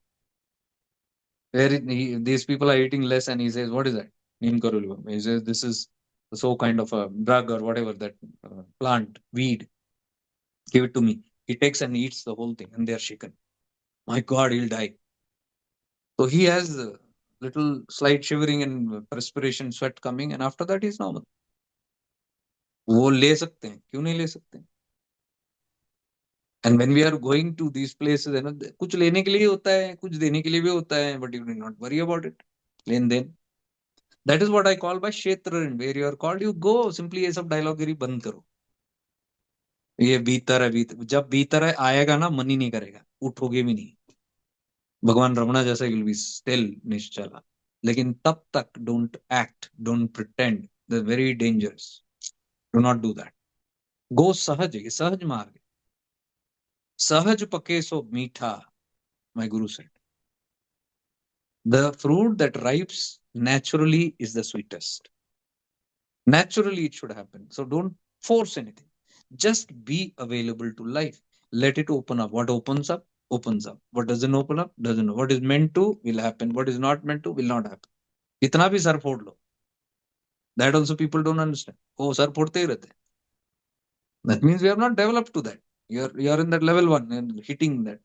These people are eating less and he says, what is that? Neem karoli. He says, this is so kind of a drug or whatever, that plant, weed. Give it to me. He takes and eats the whole thing and they are shaken. My God, he'll die. So he has a little slight shivering and perspiration, sweat coming, and after that he's normal. वो ले सकते हैं, क्यों नहीं ले सकते? And when we are going to these places, है ना, कुछ लेने के लिए होता है, कुछ देने के लिए भी होता है, but you do not worry about it. लेन देन. That is what I call by Kshetra, where you are called, you go. Simply ये सब डायलॉगरी बंद करो. ये भीतर है, भीतर, जब भीतर है आएगा ना, मन ही नहीं करेगा, उठोगे भी नहीं. भगवान रमणा जैसा विल बी स्टिल निश्चला. लेकिन तब तक don't act, don't pretend. That's very dangerous. Do not do that. Go sahaj. ये सहज मार्ग. सहज पके सो मीठा, my guru said. The fruit that ripes naturally is the sweetest. Naturally, it should happen. So don't force anything. Just be available to life. Let it open up. What opens up, opens up. What doesn't open up, doesn't know. What is meant to will happen. What is not meant to will not happen. Itna bhi sar phod lo. That also people don't understand. Oh, sir फोड़ते ही रहते हैं. That means we have not developed to that. You are in that level one and hitting that.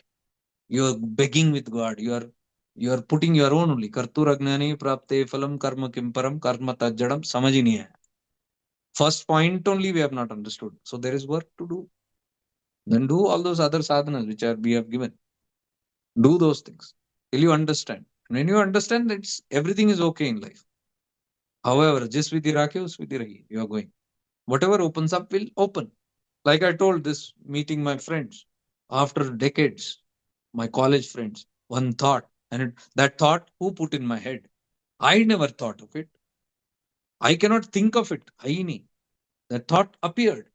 You are begging with God. You are putting your own only. Kartur agnani prapte phalam karma kim param karma tajjadam samajh hi nahi hai. First point only we have not understood. So there is work to do. Then do all those other sadhanas which are we have given. Do those things till you understand. When you understand that everything is okay in life. However, just with rakhe, us with rahi. You are going. Whatever opens up will open. Like I told this meeting my friends after decades, my college friends, one thought, and that thought who put in my head. I never thought of it. I cannot think of it. Aini. That thought appeared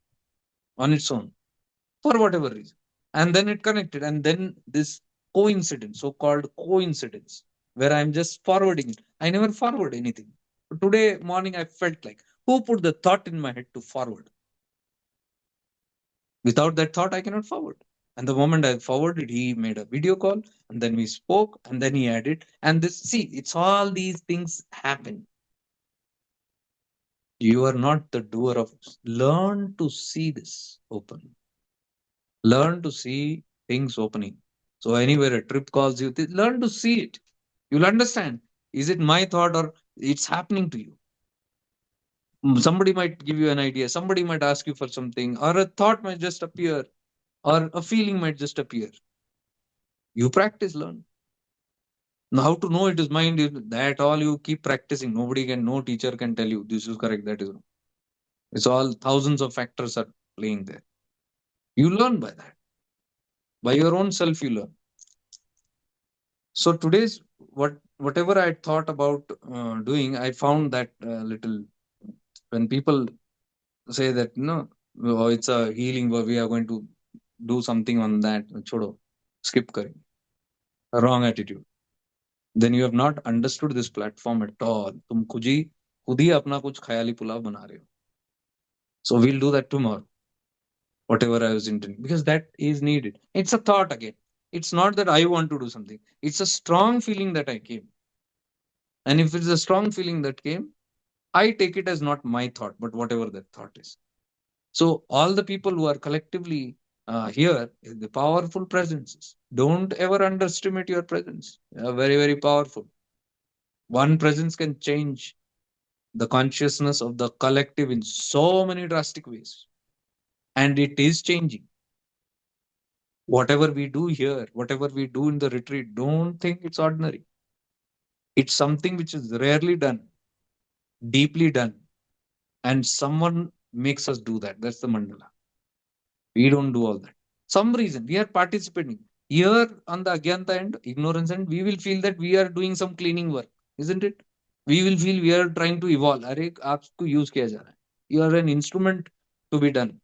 on its own for whatever reason. And then it connected. And then this coincidence, so called coincidence, where I'm just forwarding it. I never forward anything. Today morning, I felt like who put the thought in my head to forward? Without that thought, I cannot forward. And the moment I forwarded, he made a video call and then we spoke and then he added. And this, see, it's all these things happen. You are not the doer of it. Learn to see this open. Learn to see things opening. So anywhere a trip calls you, learn to see it. You'll understand. Is it my thought or it's happening to you? Somebody might give you an idea. Somebody might ask you for something, or a thought might just appear, or a feeling might just appear. You practice, learn. Now, how to know it is mind is that all you keep practicing. Nobody can, no teacher can tell you this is correct, that is wrong. It's all thousands of factors are playing there. You learn by that. By your own self, you learn. So today's whatever I thought about doing, I found that little when people say that no, oh, it's a healing, we are going to do something on that. Chodo, skip करें. Wrong attitude. Then you have not understood this platform at all. तुम खुद ही अपना कुछ ख्याली पुलाव बना रहे हो. So we'll do that tomorrow. Whatever I was intending, because that is needed. It's a thought again. It's not that I want to do something. It's a strong feeling that I came. And if it's a strong feeling that came, I take it as not my thought, but whatever that thought is. So all the people who are collectively here, the powerful presences. Don't ever underestimate your presence. They are very, very powerful. One presence can change the consciousness of the collective in so many drastic ways. And it is changing. Whatever we do here, whatever we do in the retreat, don't think it's ordinary. It's something which is rarely done, deeply done. And someone makes us do that. That's the mandala. We don't do all that. Some reason we are participating. Here on the Agyanta end, ignorance end, we will feel that we are doing some cleaning work, isn't it? We will feel we are trying to evolve. अरे आपको use किया जा रहा है. You are an instrument to be done.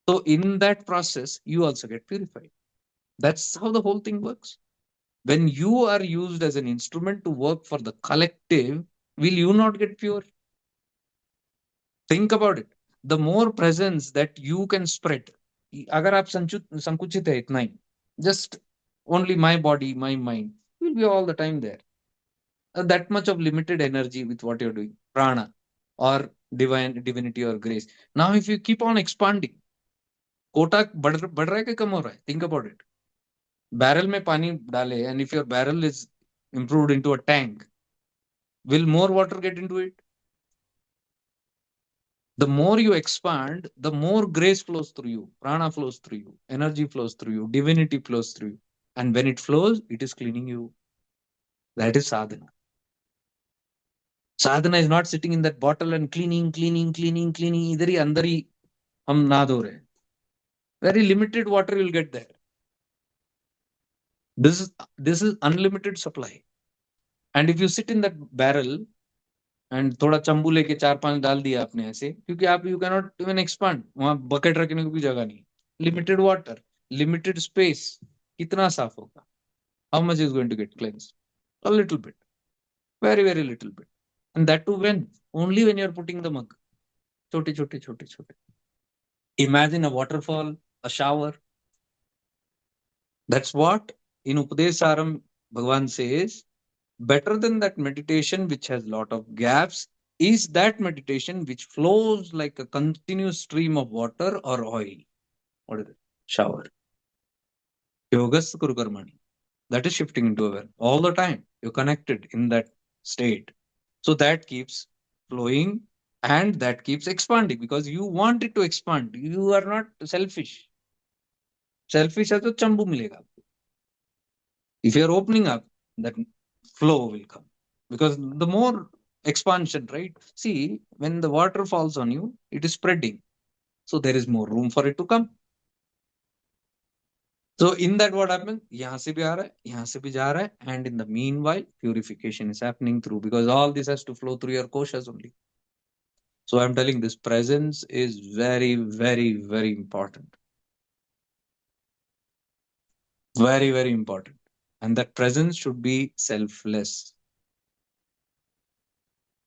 So in that process, you also get purified. That's how the whole thing works. When you are used as an instrument to work for the collective, will you not get pure? Think about it. The more presence that you can spread, अगर आप संकुचित है इतना ही, just only my body, my mind, will be all the time there. That much of limited energy with what you're doing, prana, or divinity or grace. Now, if you keep on expanding, Kota बढ़ रहा है कि कम हो रहा है? Think about it. Barrel में पानी डाले, and if your barrel is improved into a tank, will more water get into it? The more you expand, the more grace flows through you, prana flows through you, energy flows through you, divinity flows through you. And when it flows, it is cleaning you. That is sadhana. Sadhana is not sitting in that bottle and cleaning. Idhar hi andar hi hum na do rahe. Very limited water you'll get there. This is unlimited supply. And if you sit in that barrel and थोड़ा चंबू लेके 4-5 डाल दिया आपने ऐसे, क्योंकि आप you can not even expand, वहां bucket रखने को भी जगह नहीं, लिमिटेड वाटर, लिमिटेड स्पेस, कितना साफ होगा? How much is going to get cleansed? A little bit, very very little bit. And that too when? Only when you are putting the mug. छोटे छोटे छोटे छोटे. Imagine a waterfall, a shower. That's what in Upadesaram Bhagavan says. Better than that meditation which has lot of gaps is that meditation which flows like a continuous stream of water or oil. What is it? Shower. Yogas Kurukarmani. That is shifting into aware all the time. You're connected in that state. So that keeps flowing and that keeps expanding because you want it to expand. You are not selfish. Selfish है तो चंबू मिलेगा. If you're opening up, that flow will come. Because the more expansion, right? See, when the water falls on you, it is spreading. So there is more room for it to come. So in that what happens? यहाँ से भी आ रहा है, यहाँ से भी जा रहा है, and in the meanwhile, purification is happening through because all this has to flow through your koshas only. So I'm telling this presence is very, very, very important. Very, very important. And that presence should be selfless.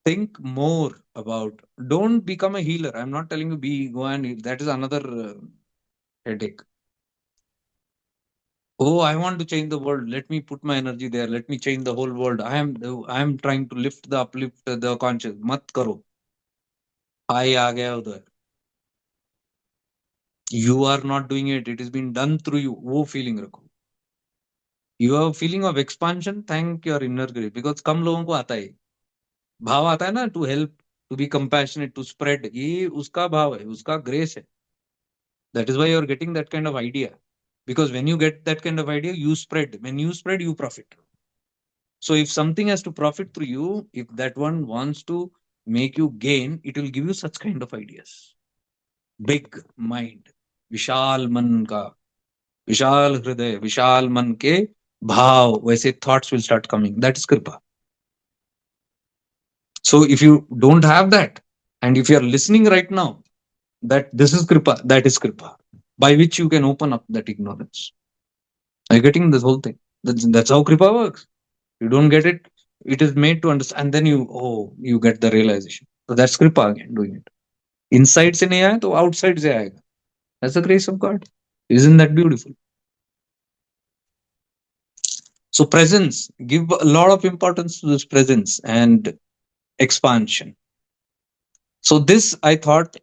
Think more about, don't become a healer. I'm not telling you be go and that is another headache. Oh, I want to change the world. Let me put my energy there. Let me change the whole world. I am trying to uplift the conscious. Mat karo. I आ गया उधर. You are not doing it. It is being done through you. वो feeling रखो. You have a feeling of expansion. Thank your inner grace because कम लोगों को आता है. भाव आता है ना to help, to be compassionate, to spread. ये उसका भाव है, उसका grace है. That is why you are getting that kind of idea. Because when you get that kind of idea, you spread. When you spread, you profit. So if something has to profit through you, if that one wants to make you gain, it will give you such kind of ideas. Big mind, विशाल मन का, विशाल हृदय, विशाल मन के भाव, वैसे thoughts will start coming. That is kripa. So if you don't have that, and if you are listening right now, that this is kripa, that is kripa, by which you can open up that ignorance. Are you getting this whole thing? That's how kripa works. You don't get it, it is made to understand, and then you get the realization. So that's kripa again doing it. Inside से नहीं आया तो outside से आएगा. That's the grace of God. Isn't that beautiful? So presence, give a lot of importance to this presence and expansion. So this, I thought,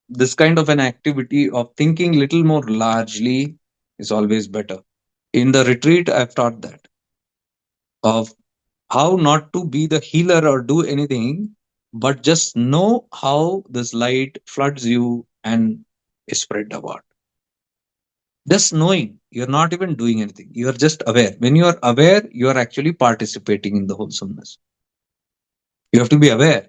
this kind of an activity of thinking little more largely is always better. In the retreat, I've taught that of how not to be the healer or do anything, but just know how this light floods you and is spread about. Just knowing, you're not even doing anything. You're just aware. When you are aware, you are actually participating in the wholesomeness. You have to be aware.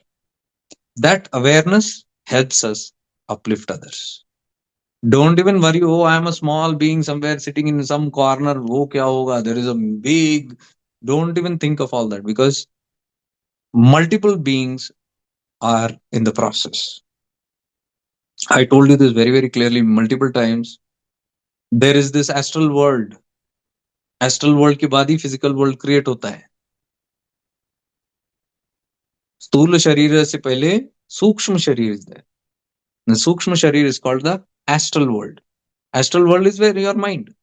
That awareness helps us uplift others. Don't even worry, oh, I am a small being somewhere sitting in some corner. Oh, kya hoga? There is a big. Don't even think of all that because multiple beings are in the process. I told you this very, very clearly multiple times. There is this astral world. Astral world के बाद ही physical world create होता है. स्थूल शरीर से पहले सूक्ष्म शरीर is there. The सूक्ष्म शरीर is called the astral world. Astral world is where your mind.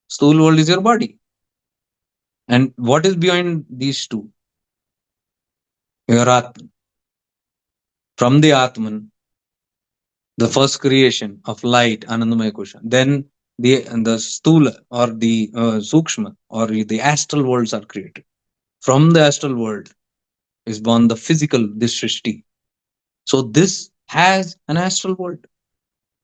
Stool world is your body. And what is behind these two? Your Atman. From the Atman, the first creation of light, Anandamaya Kosha. Then the Stula or the Sukshma or the astral worlds are created. From the astral world is born the physical, this Srishti. So this has an astral world.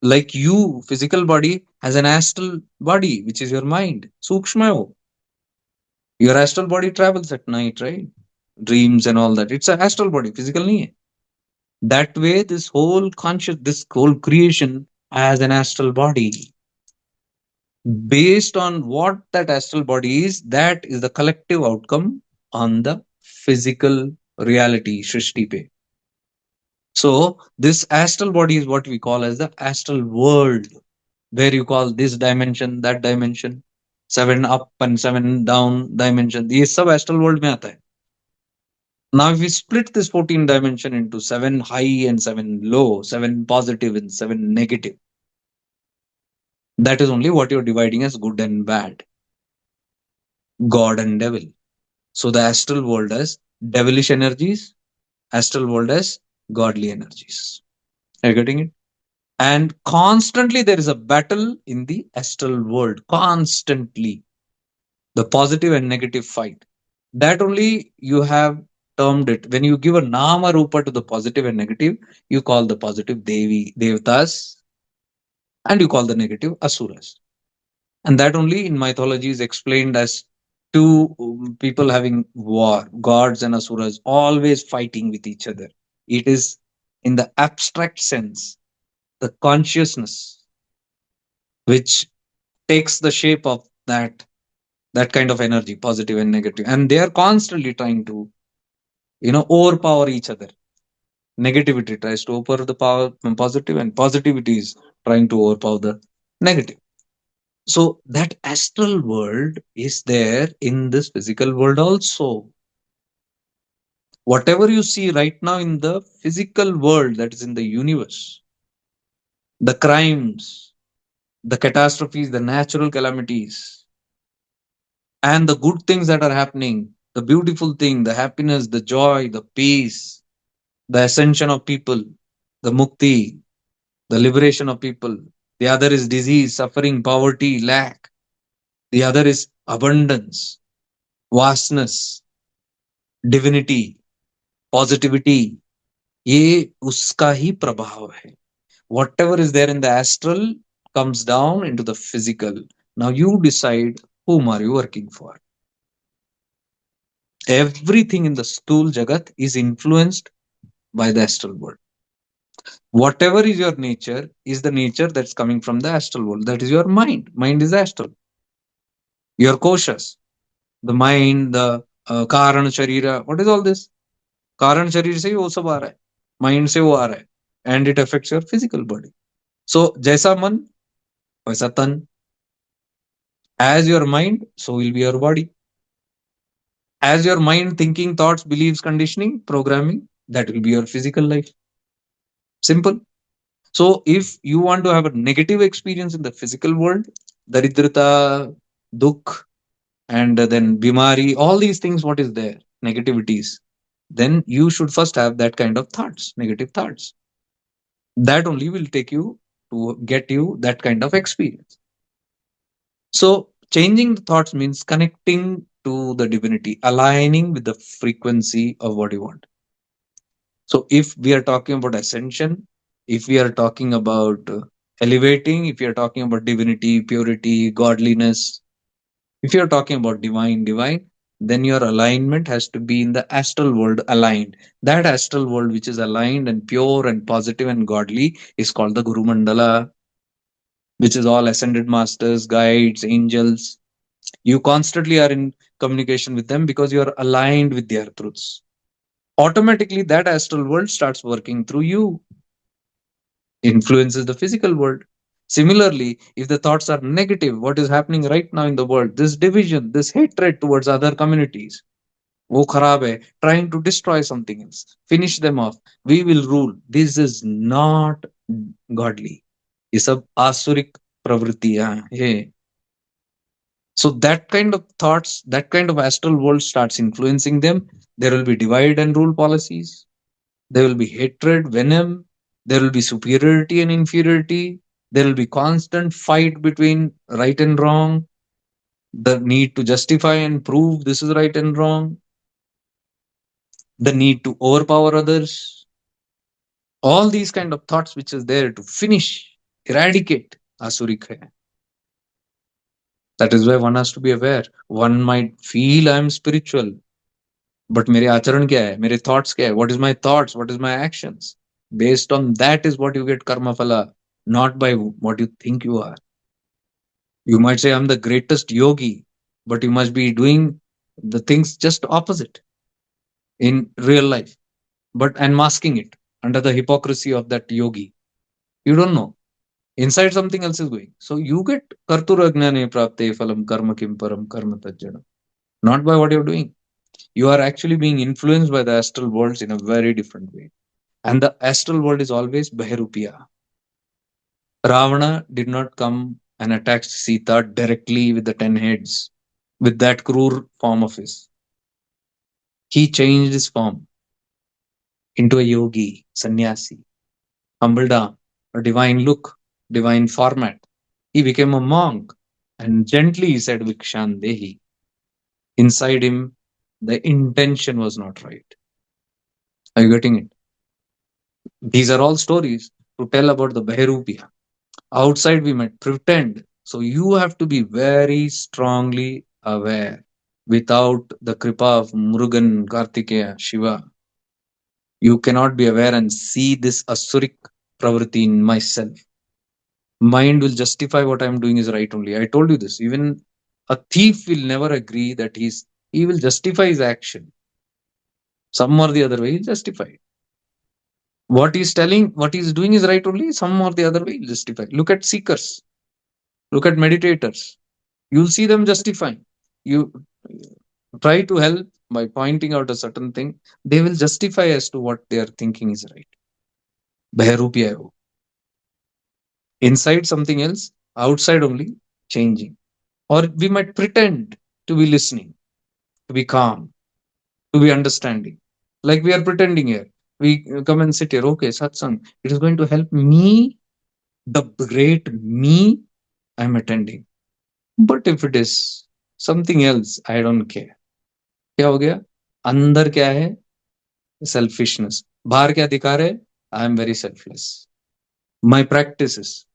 Like you, physical body has an astral body, which is your mind. Sukshma. Your astral body travels at night, right? Dreams and all that. It's an astral body, physical nahi hai. That way, this whole conscious, this whole creation has an astral body. Based on what that astral body is, that is the collective outcome on the physical reality, Shrishti pe. So, this astral body is what we call as the astral world, where you call this dimension, that dimension, 7 up and 7 down dimension. ये सब astral world में आता है. Now, if we split this 14 dimension into 7 high and 7 low, 7 positive and 7 negative, That is only what you're dividing as good and bad, God and devil. So the astral world has devilish energies, astral world has godly energies. Are you getting it? And constantly there is a battle in the astral world. Constantly. The positive and negative fight. That only you have termed it. When you give a nama rupa to the positive and negative, you call the positive Devi, Devtas, and you call the negative Asuras. And that only in mythology is explained as two people having war, gods and Asuras, always fighting with each other. It is in the abstract sense, the consciousness which takes the shape of that kind of energy, positive and negative, and they are constantly trying to overpower each other. Negativity tries to overpower the power positive, and positivity is trying to overpower the negative. So that astral world is there in this physical world also. Whatever you see right now in the physical world, that is in the universe, the crimes, the catastrophes, the natural calamities, and the good things that are happening, the beautiful thing, the happiness, the joy, the peace, the ascension of people, the mukti, the liberation of people. The other is disease, suffering, poverty, lack. The other is abundance, vastness, divinity, positivity. ये उसका ही प्रभाव है. Whatever is there in the astral comes down into the physical. Now you decide whom are you working for. Everything in the stool jagat is influenced by the astral world. Whatever is your nature is the nature that's coming from the astral world. That is your mind. Mind is astral. Your koshas, the mind, the karan sharira. What is all this? कारण शरीर से ही वो सब आ रहा है, mind से वो आ रहा है, and it affects your physical body. So जैसा मन वैसा तन. As your mind so will be your body. As your mind thinking thoughts believes conditioning programming, that will be your physical life. Simple. So if you want to have a negative experience in the physical world, daridrita, dukh, and then bimari, all these things, what is there, negativities, then you should first have that kind of thoughts, negative thoughts. That only will take you to get you that kind of experience. So changing the thoughts means connecting to the divinity, aligning with the frequency of what you want. So if we are talking about ascension, if we are talking about elevating, if we are talking about divinity, purity, godliness, if you are talking about divine, then your alignment has to be in the astral world aligned. That astral world which is aligned and pure and positive and godly is called the Guru Mandala, which is all ascended masters, guides, angels. You constantly are in communication with them because you are aligned with their truths. Automatically, that astral world starts working through you, influences the physical world. Similarly, if the thoughts are negative, what is happening right now in the world, this division, this hatred towards other communities, wo kharab hai, trying to destroy something else, finish them off, we will rule. This is not godly. ये सब आसुरिक प्रवृत्तियां हैं. So that kind of thoughts, that kind of astral world starts influencing them. There will be divide and rule policies. There will be hatred, venom. There will be superiority and inferiority. There will be constant fight between right and wrong. The need to justify and prove this is right and wrong. The need to overpower others. All these kind of thoughts which is there to finish, eradicate Asurik hai. That is why one has to be aware. One might feel I am spiritual, but मेरे आचरण क्या है, मेरे thoughts क्या है, what is my thoughts, what is my actions. Based on that is what you get karma phala, not by what you think you are. You might say I'm the greatest yogi, but you must be doing the things just opposite in real life, but and masking it under the hypocrisy of that yogi. You don't know. Inside something else is going. So you get karturagnane prapte phalam karma kim param karma tajjana. Not by what you're doing. You are actually being influenced by the astral worlds in a very different way. And the astral world is always Bahirupiya. Ravana did not come and attacked Sita directly with the 10 heads. With that cruel form of his, he changed his form into a yogi, sannyasi, humbled down, a divine look, divine format. He became a monk and gently he said, Vikshandehi. Inside him, the intention was not right. Are you getting it? These are all stories to tell about the Behrupia. Outside, we might pretend. So you have to be very strongly aware. Without the kripa of Murugan, Kartikeya, Shiva, you cannot be aware and see this asuric pravriti in myself. Mind will justify what I'm doing is right only. I told you this. Even a thief will never agree that he will justify his action. Some or the other way, he'll justify it. What he's telling, what he's doing is right only. Some or the other way, he'll justify. Look at seekers. Look at meditators. You'll see them justifying. You try to help by pointing out a certain thing. They will justify as to what they are thinking is right. Behrupya hai wo. Inside something else, outside only changing. Or we might pretend to be listening, to be calm, to be understanding. Like we are pretending here. We come and sit here. Okay, satsang, it is going to help me, the great me I'm attending. But if it is something else, I don't care. क्या हो गया? अंदर क्या है? Selfishness. बाहर क्या दिखा रहे? I am very selfless. My practices.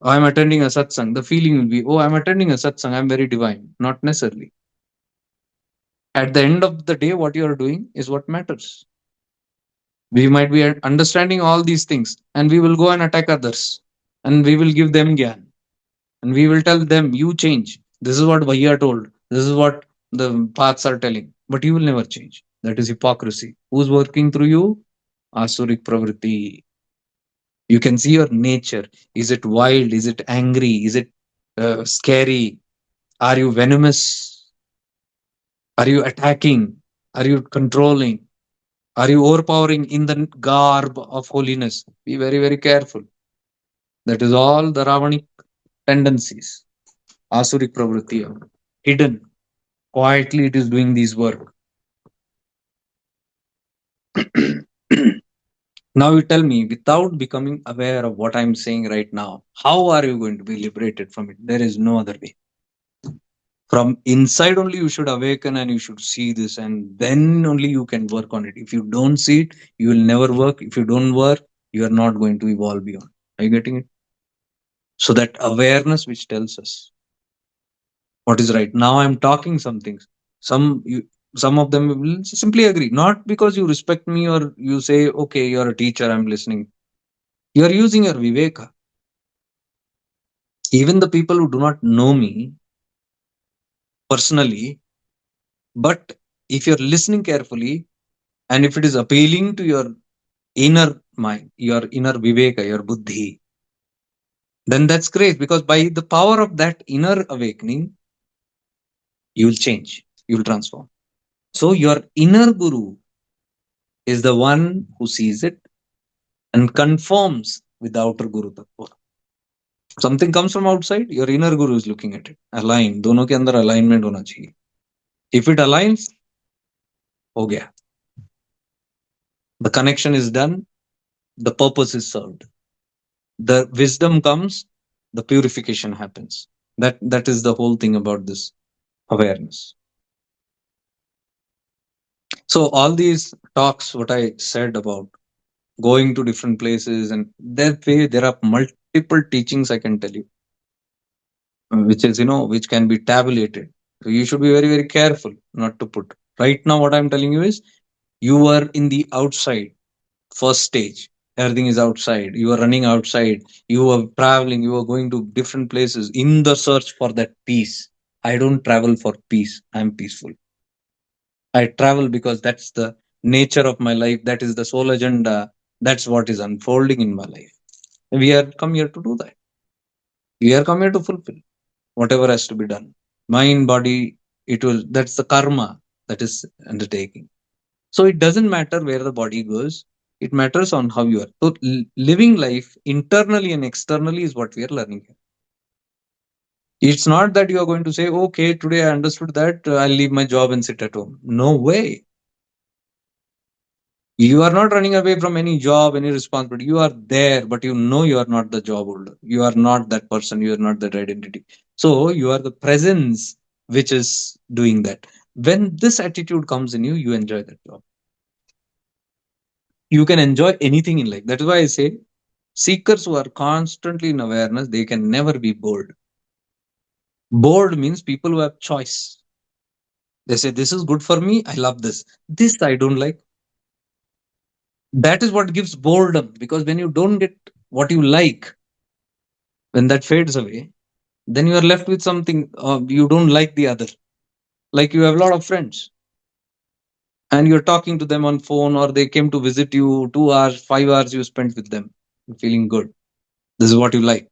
I'm attending a satsang. The feeling will be, oh, I'm attending a satsang. I'm very divine. Not necessarily. At the end of the day, what you are doing is what matters. We might be understanding all these things and we will go and attack others and we will give them gyan and we will tell them, you change. This is what Bhaiya told. This is what the paths are telling. But you will never change. That is hypocrisy. Who's working through you? Asurik pravriti. You can see your nature. Is it wild? Is it angry? Is it scary? Are you venomous? Are you attacking? Are you controlling? Are you overpowering in the garb of holiness? Be very, very careful. That is all the Ravanic tendencies. Asurik pravritti, hidden. Quietly it is doing this work. Now you tell me, without becoming aware of what I'm saying right now, how are you going to be liberated from it? There is no other way. From inside only you should awaken and you should see this, and then only you can work on it. If you don't see it, you will never work. If you don't work, you are not going to evolve beyond. Are you getting it? So that awareness which tells us what is right. Now I'm talking some things. Some of them will simply agree, not because you respect me or you say, okay, you're a teacher, I'm listening. You're using your viveka. Even the people who do not know me personally, but if you're listening carefully and if it is appealing to your inner mind, your inner viveka, your buddhi, then that's great, because by the power of that inner awakening, you will change, you will transform. So your inner guru is the one who sees it and conforms with the outer guru tattva. Something comes from outside, your inner guru is looking at it. Align. दोनों के अंदर alignment होना चाहिए. If it aligns, हो गया. The connection is done. The purpose is served. The wisdom comes. The purification happens. That is the whole thing about this awareness. So all these talks, what I said about going to different places, and there are multiple teachings I can tell you, which is, which can be tabulated. So you should be very, very careful not to put. Right now, what I'm telling you is, you are in the outside, first stage. Everything is outside. You are running outside. You are traveling. You are going to different places in the search for that peace. I don't travel for peace. I'm peaceful. I travel because that's the nature of my life. That is the soul agenda. That's what is unfolding in my life. We are come here to do that. We are come here to fulfill whatever has to be done. Mind, body, that's the karma that is undertaking. So it doesn't matter where the body goes. It matters on how you are. So living life internally and externally is what we are learning here. It's not that you are going to say, okay, today I understood that, I'll leave my job and sit at home. No way. You are not running away from any job, any responsibility. You are there, but you know you are not the job holder. You are not that person. You are not that identity. So you are the presence which is doing that. When this attitude comes in you, you enjoy that job. You can enjoy anything in life. That is why I say seekers who are constantly in awareness, they can never be bored. Bored means people who have choice. They say, this is good for me. I love this. This I don't like. That is what gives boredom, because when you don't get what you like, when that fades away, then you are left with something, you don't like the other. Like you have a lot of friends and you're talking to them on phone, or they came to visit you, 2 hours, 5 hours you spent with them, you're feeling good. This is what you like.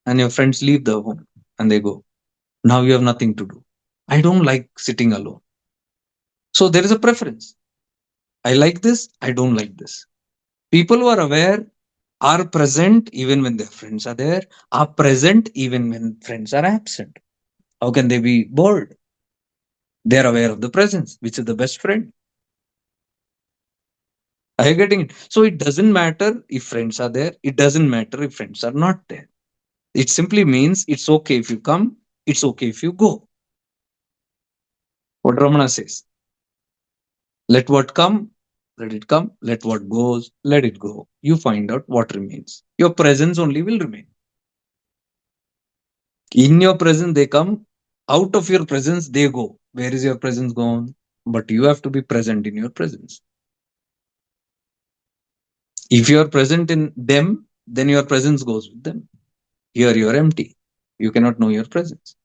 And your friends leave the home and they go. Now you have nothing to do. I don't like sitting alone. So there is a preference. I like this. I don't like this. People who are aware are present even when their friends are there, are present even when friends are absent. How can they be bored? They are aware of the presence, which is the best friend. Are you getting it? So it doesn't matter if friends are there. It doesn't matter if friends are not there. It simply means it's okay if you come. It's okay if you go. What Ramana says. Let what come, let it come. Let what goes, let it go. You find out what remains. Your presence only will remain. In your presence, they come. Out of your presence, they go. Where is your presence gone? But you have to be present in your presence. If you are present in them, then your presence goes with them. Here you are empty. You cannot know your presence.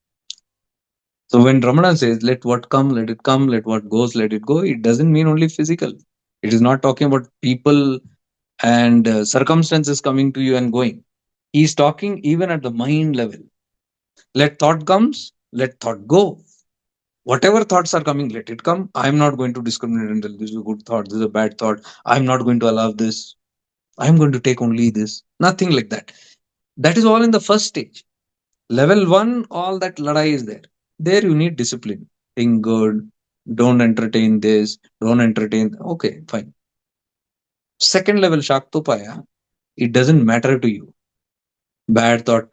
So when Ramana says, let what come, let what goes, let it go, it doesn't mean only physical. It is not talking about people and circumstances coming to you and going. He's talking even at the mind level. Let thought comes, let thought go. Whatever thoughts are coming, let it come. I'm not going to discriminate and tell this is a good thought, this is a bad thought. I'm not going to allow this. I'm going to take only this. Nothing like that. That is all in the first stage. Level one, all that ladai is there. There you need discipline. Think good. Don't entertain this. Don't entertain. Okay, fine. Second level, Shaktopaya, it doesn't matter to you. Bad thought.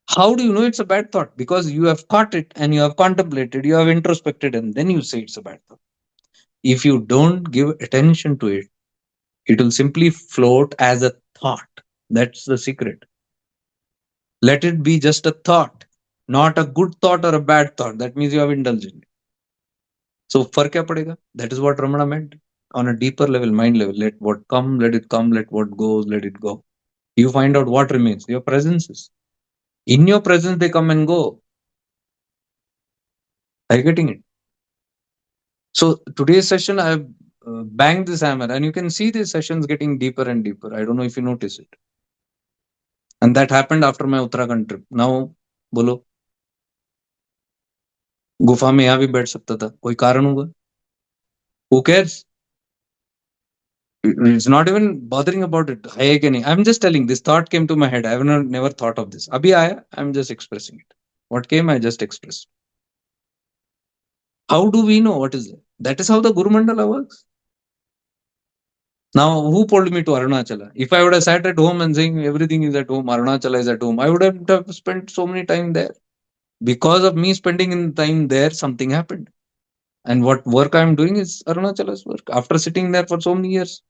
How do you know it's a bad thought? Because you have caught it and you have contemplated, you have introspected, and then you say it's a bad thought. If you don't give attention to it, it will simply float as a thought. That's the secret. Let it be just a thought, not a good thought or a bad thought. That means you have indulged in it. So फर्क क्या पड़ेगा? That is what Ramana meant on a deeper level, mind level. Let what come, let it come. Let what goes, let it go. You find out what remains. Your presences. In your presence, they come and go. Are you getting it? So today's session, I've banged this hammer, and you can see these sessions getting deeper and deeper. I don't know if you notice it. And that happened after my Uttarakhand trip. Now, बोलो, गुफा में यहाँ भी बैठ सकता था. कोई कारण होगा? Who cares? It's not even bothering about it. है कि नहीं? I'm just telling. This thought came to my head. I've never thought of this. अभी आया. I'm just expressing it. What came, I just expressed. How do we know what is it? That is how the Guru Mandala works. Now, who pulled me to Arunachala? If I would have sat at home and saying everything is at home, Arunachala is at home, I would have spent so many time there. Because of me spending in time there, something happened. And what work I am doing is Arunachala's work. After sitting there for so many years,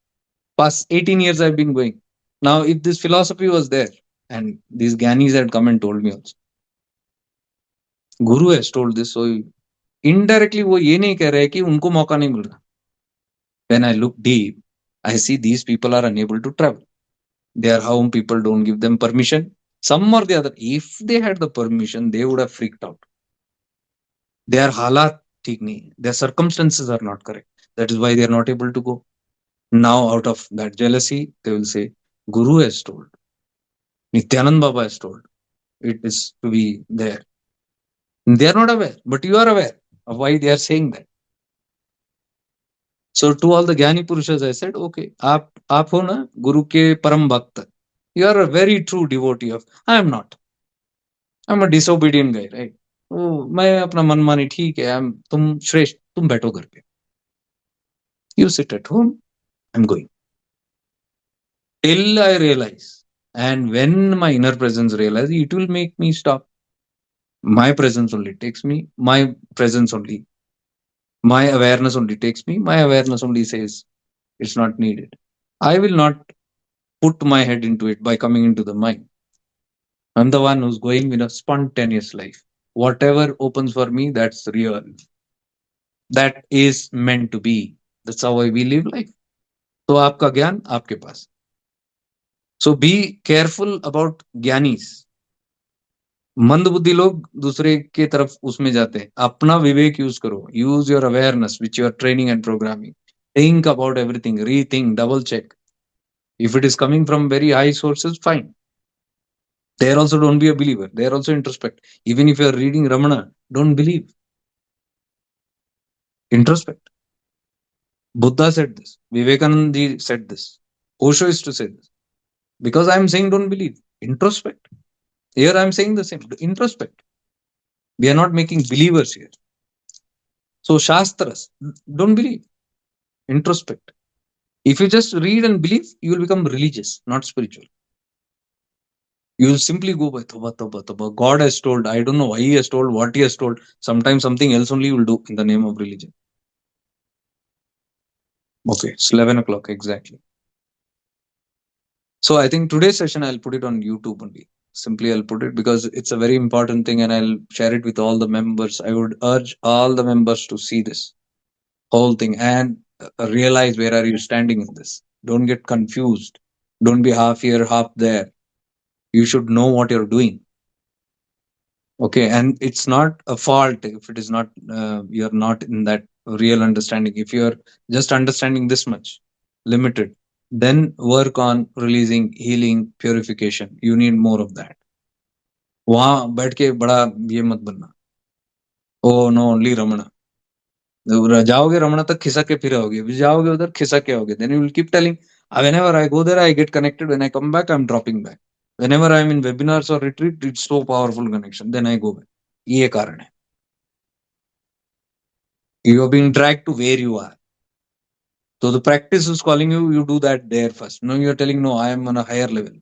past 18 years I've been going. Now, if this philosophy was there, and these Gyanis had come and told me also, Guru has told this, so indirectly वो ये नहीं कह रहे कि उनको मौका नहीं मिल रहा. When I look deep, I see these people are unable to travel. Their home people don't give them permission. Some or the other. If they had the permission, they would have freaked out. Their halat theek nahi. Their circumstances are not correct. That is why they are not able to go. Now, out of that jealousy, they will say, Guru has told. Nityanand Baba has told. It is to be there. They are not aware, but you are aware of why they are saying that. So to all the Gyani Purushas, I said, okay, aap ho na Guru ke param bhakt. You are a very true devotee of. I am not. I'm a disobedient guy, right? मैं अपना मन मानी ठीक है, तुम श्रेष्ठ, तुम बैठो घर पे, you sit at home, I'm going till I realize, and when my inner presence realizes, it will make me stop. My presence only takes me, presence only, my awareness only takes me, my awareness only says it's not needed. I will not put my head into it by coming into the mind. I'm the one who's going in a spontaneous life. Whatever opens for me, that's real. That is meant to be. That's how we live life. तो आपका ज्ञान आपके पास. So be careful about Gyanis. मंदबुद्धि लोग दूसरे के तरफ उसमें जाते हैं. अपना विवेक यूज करो. Use your awareness, which you are training and programming. Think about everything. Rethink. Double check. If it is coming from very high sources, fine. There also don't be a believer. There also introspect. Even if you are reading Ramana, don't believe. Introspect. Buddha said this. Vivekananda said this. Osho is to say this. Because I am saying don't believe. Introspect. Here I am saying the same. Introspect. We are not making believers here. So Shastras, don't believe. Introspect. If you just read and believe, you will become religious, not spiritual. You will simply go by Toba, Toba, Toba. God has told. I don't know why he has told, what he has told. Sometimes something else only will do in the name of religion. Okay, it's 11 o'clock exactly. So I think today's session I'll put it on YouTube only. Simply I'll put it because it's a very important thing and I'll share it with all the members. I would urge all the members to see this whole thing and realize where are you standing in this. Don't get confused. Don't be half here, half there. You should know what you're doing. Okay, and it's not a fault if it is not you're not in that real understanding. If you're just understanding this much, limited, then work on releasing, healing, purification. You need more of that. वहां बैठ के बड़ा ये मत बनना. Oh no only Ramana. जाओगे रमणा तक खिसक के फिर आओगे, जाओगे उधर खिसक के आओगे. Then you will keep telling. Whenever I go there, I get connected. When I come back, I'm dropping back. Whenever I'm in webinars or retreat, it's so powerful connection. Then I go back. ये कारण है. You are being dragged to where you are. So the practice is calling you, you do that there first. No, you're telling, no, I am on a higher level.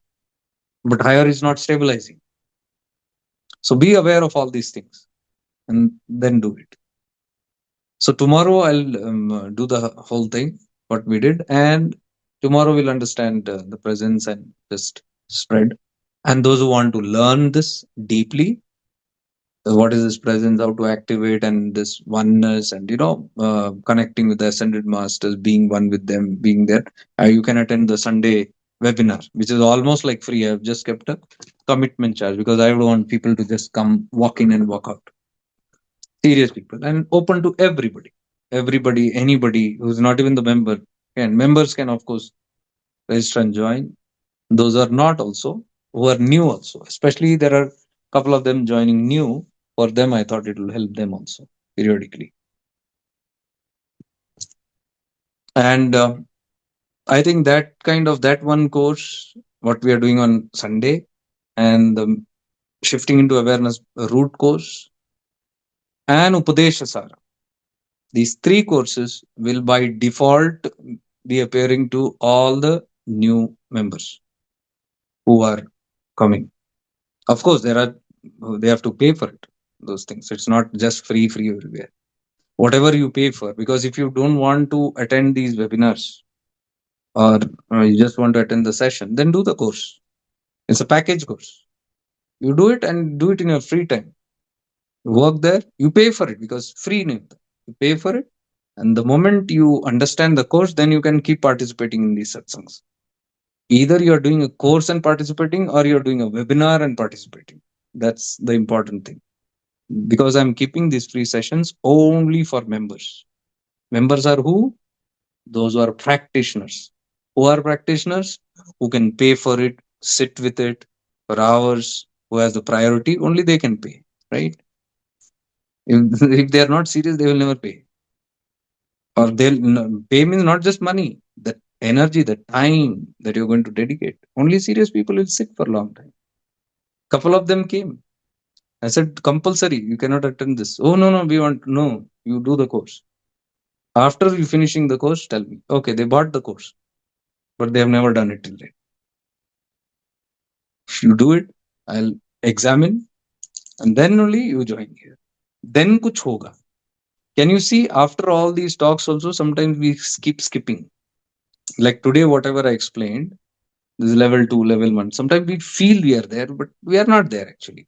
But higher is not stabilizing. So be aware of all these things and then do it. So tomorrow I'll do the whole thing, what we did. And tomorrow we'll understand the presence and just spread. And those who want to learn this deeply, what is this presence, how to activate, and this oneness, and connecting with the ascended masters, being one with them, being there, you can attend the Sunday webinar, which is almost like free. I've just kept a commitment charge because I don't want people to just come, walk in and walk out. Serious people, and open to everybody, anybody who's not even the member. And members can of course register and join. Those are not also, who are new also, especially there are a couple of them joining new. For them I thought it will help them also periodically. And I think that kind of that one course, what we are doing on Sunday, and the shifting into awareness root course, and Upadesha Sara, these three courses will by default be appearing to all the new members who are coming. Of course there are, they have to pay for it, those things. It's not just free everywhere. Whatever you pay for, because if you don't want to attend these webinars, or you just want to attend the session, then do the course. It's a package course. You do it and do it in your free time. Work there, you pay for it because free nahi hota. You pay for it, and the moment you understand the course, then you can keep participating in these satsangs. Either you're doing a course and participating, or you're doing a webinar and participating. That's the important thing, because I'm keeping these free sessions only for members. Members are who? Those who are practitioners. Who are practitioners? Who can pay for it, sit with it for hours, who has the priority, only they can pay, right? If they are not serious, they will never pay. Or they'll pay means not just money, the energy, the time that you're going to dedicate. Only serious people will sit for a long time. Couple of them came. I said, compulsory. You cannot attend this. Oh, no, no, we want, no, you do the course. After you finishing the course, tell me. Okay, they bought the course, but they have never done it till date. If you do it, I'll examine and then only you join here. Then kuch hoga. Can you see after all these talks also, sometimes we keep skipping. Like today, whatever I explained, this is level 2, level 1. Sometimes we feel we are there, but we are not there actually.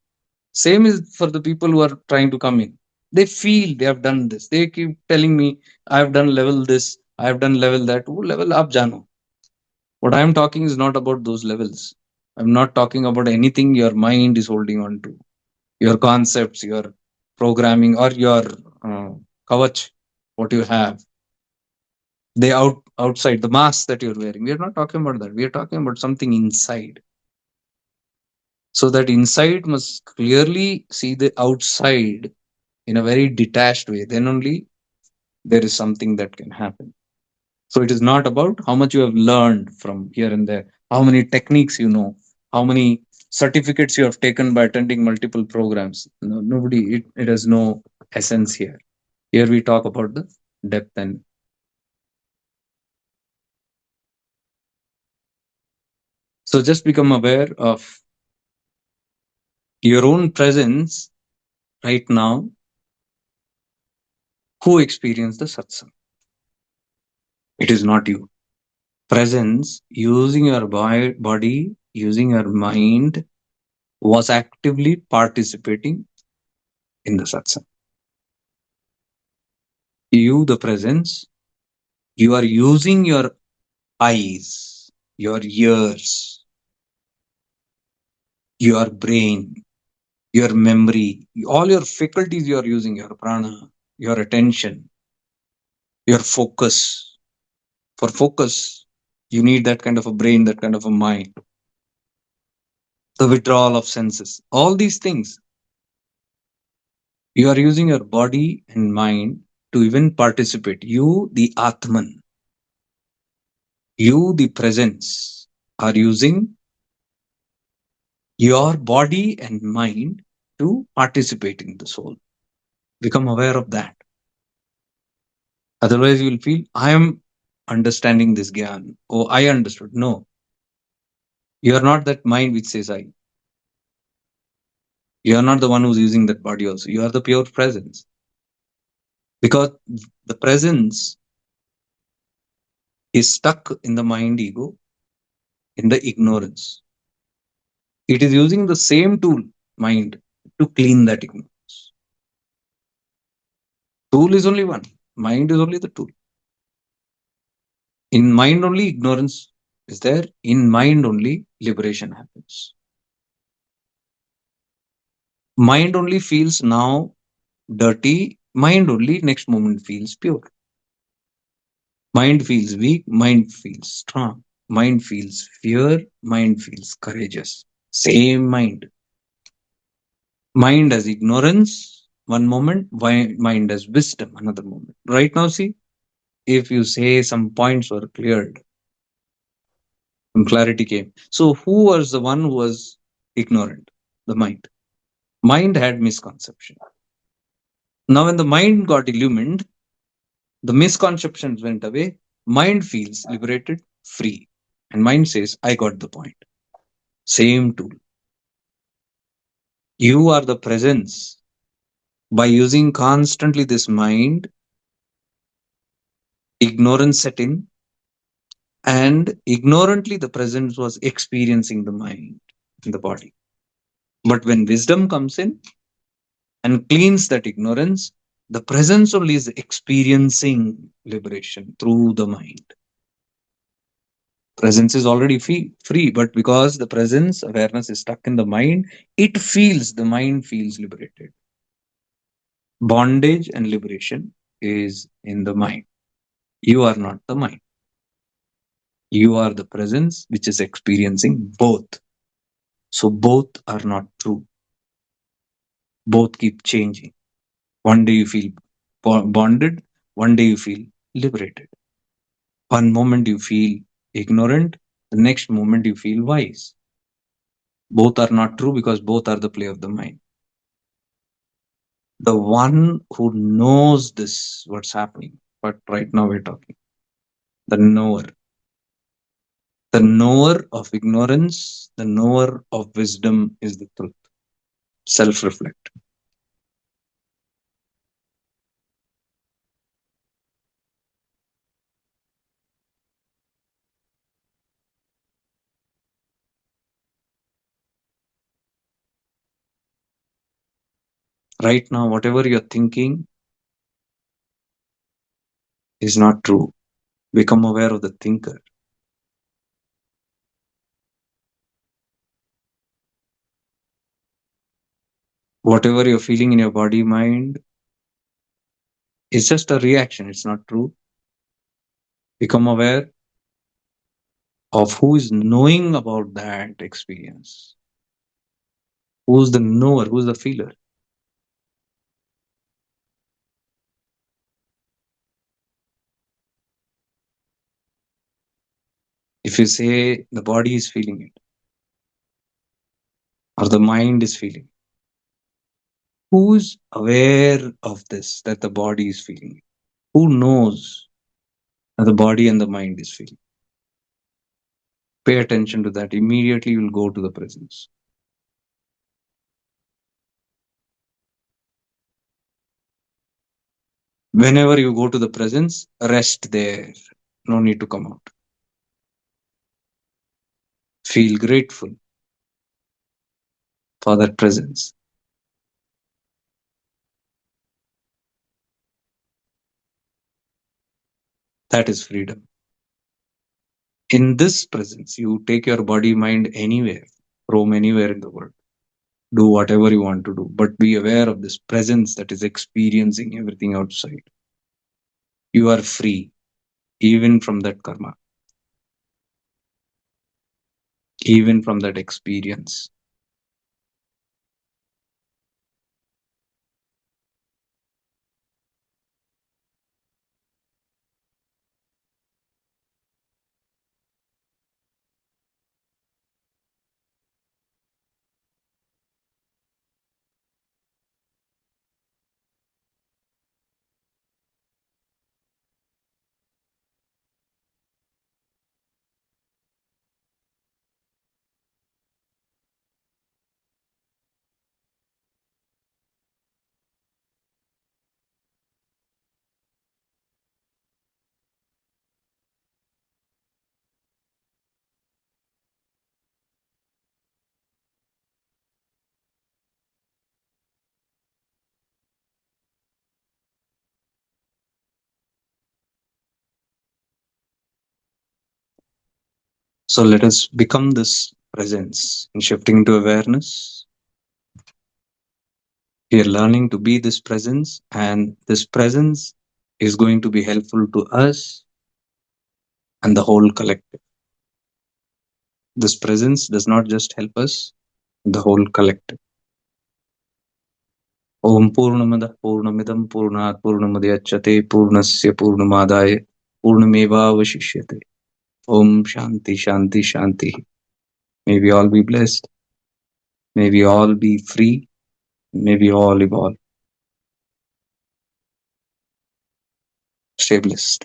Same is for the people who are trying to come in. They feel they have done this. They keep telling me, I have done level this, I have done level that. Oh, level up jano. What I am talking is not about those levels. I'm not talking about anything your mind is holding on to. Your concepts, your programming, or your kavach, what you have. They outside the mask that you're wearing. We are not talking about that. We are talking about something inside. So that inside must clearly see the outside in a very detached way. Then only there is something that can happen. So it is not about how much you have learned from here and there, how many techniques you know, how many certificates you have taken by attending multiple programs. No, nobody, it has no essence here. Here we talk about the depth. And so just become aware of your own presence right now. Who experienced the satsang? It is not you. Presence, using your body, using your mind, was actively participating in the satsang. You, the presence, you are using your eyes, your ears, your brain, your memory, all your faculties you are using, your prana, your attention, your focus. For focus, you need that kind of a brain, that kind of a mind, the withdrawal of senses, all these things. You are using your body and mind to even participate. You, the Atman, you, the presence, are using your body and mind to participate in the soul. Become aware of that. Otherwise, you will feel, I am understanding this Gyan. Oh, I understood. No, you are not that mind which says I. You are not the one who's using that body also. You are the pure presence. Because the presence is stuck in the mind ego, in the ignorance. It is using the same tool, mind, to clean that ignorance. Tool is only one. Mind is only the tool. In mind only ignorance is there. In mind only liberation happens. Mind only feels now dirty. Mind only next moment feels pure. Mind feels weak. Mind feels strong. Mind feels fear. Mind feels courageous. Same mind. Mind as ignorance one moment. Mind as wisdom another moment. Right now, see, if you say some points were cleared, some clarity came. So who was the one who was ignorant? The mind. Mind had misconception. Now when the mind got illumined, the misconceptions went away. Mind feels liberated, free. And mind says, I got the point. Same tool. You are the presence. By using constantly this mind, ignorance set in, and ignorantly the presence was experiencing the mind in the body. But when wisdom comes in and cleans that ignorance, the presence only is experiencing liberation through the mind. Presence is already free, but because the presence awareness is stuck in the mind, the mind feels liberated. Bondage and liberation is in the mind. You are not the mind. You are the presence which is experiencing both. So both are not true. Both keep changing. One day you feel bonded, one day you feel liberated. One moment you feel ignorant, the next moment you feel wise. Both are not true because both are the play of the mind. The one who knows this, what's happening. But right now we're talking. The knower. The knower of ignorance, the knower of wisdom is the truth. Self reflect. Right now, whatever you're thinking is not true. Become aware of the thinker. Whatever you're feeling in your body, mind is just a reaction. It's not true. Become aware of who is knowing about that experience. Who's the knower? Who's the feeler? If you say the body is feeling it or the mind is feeling it, who's aware of this, that the body is feeling it? Who knows that the body and the mind is feeling? Pay attention to that. Immediately you'll go to the presence. Whenever you go to the presence, rest there. No need to come out. Feel grateful for that presence. That is freedom. In this presence, you take your body, mind anywhere, roam anywhere in the world, do whatever you want to do, but be aware of this presence that is experiencing everything outside. You are free, even from that karma, even from that experience. So let us become this presence in shifting into awareness. We are learning to be this presence, and this presence is going to be helpful to us and the whole collective. This presence does not just help us, the whole collective. Om Purnamada Purnamidam Purnat Purnamadhyachyate Purnasya Purnamadaya Purnamevavashishyate. Om Shanti Shanti Shanti. May we all be blessed. May we all be free. May we all evolve. Stay blessed.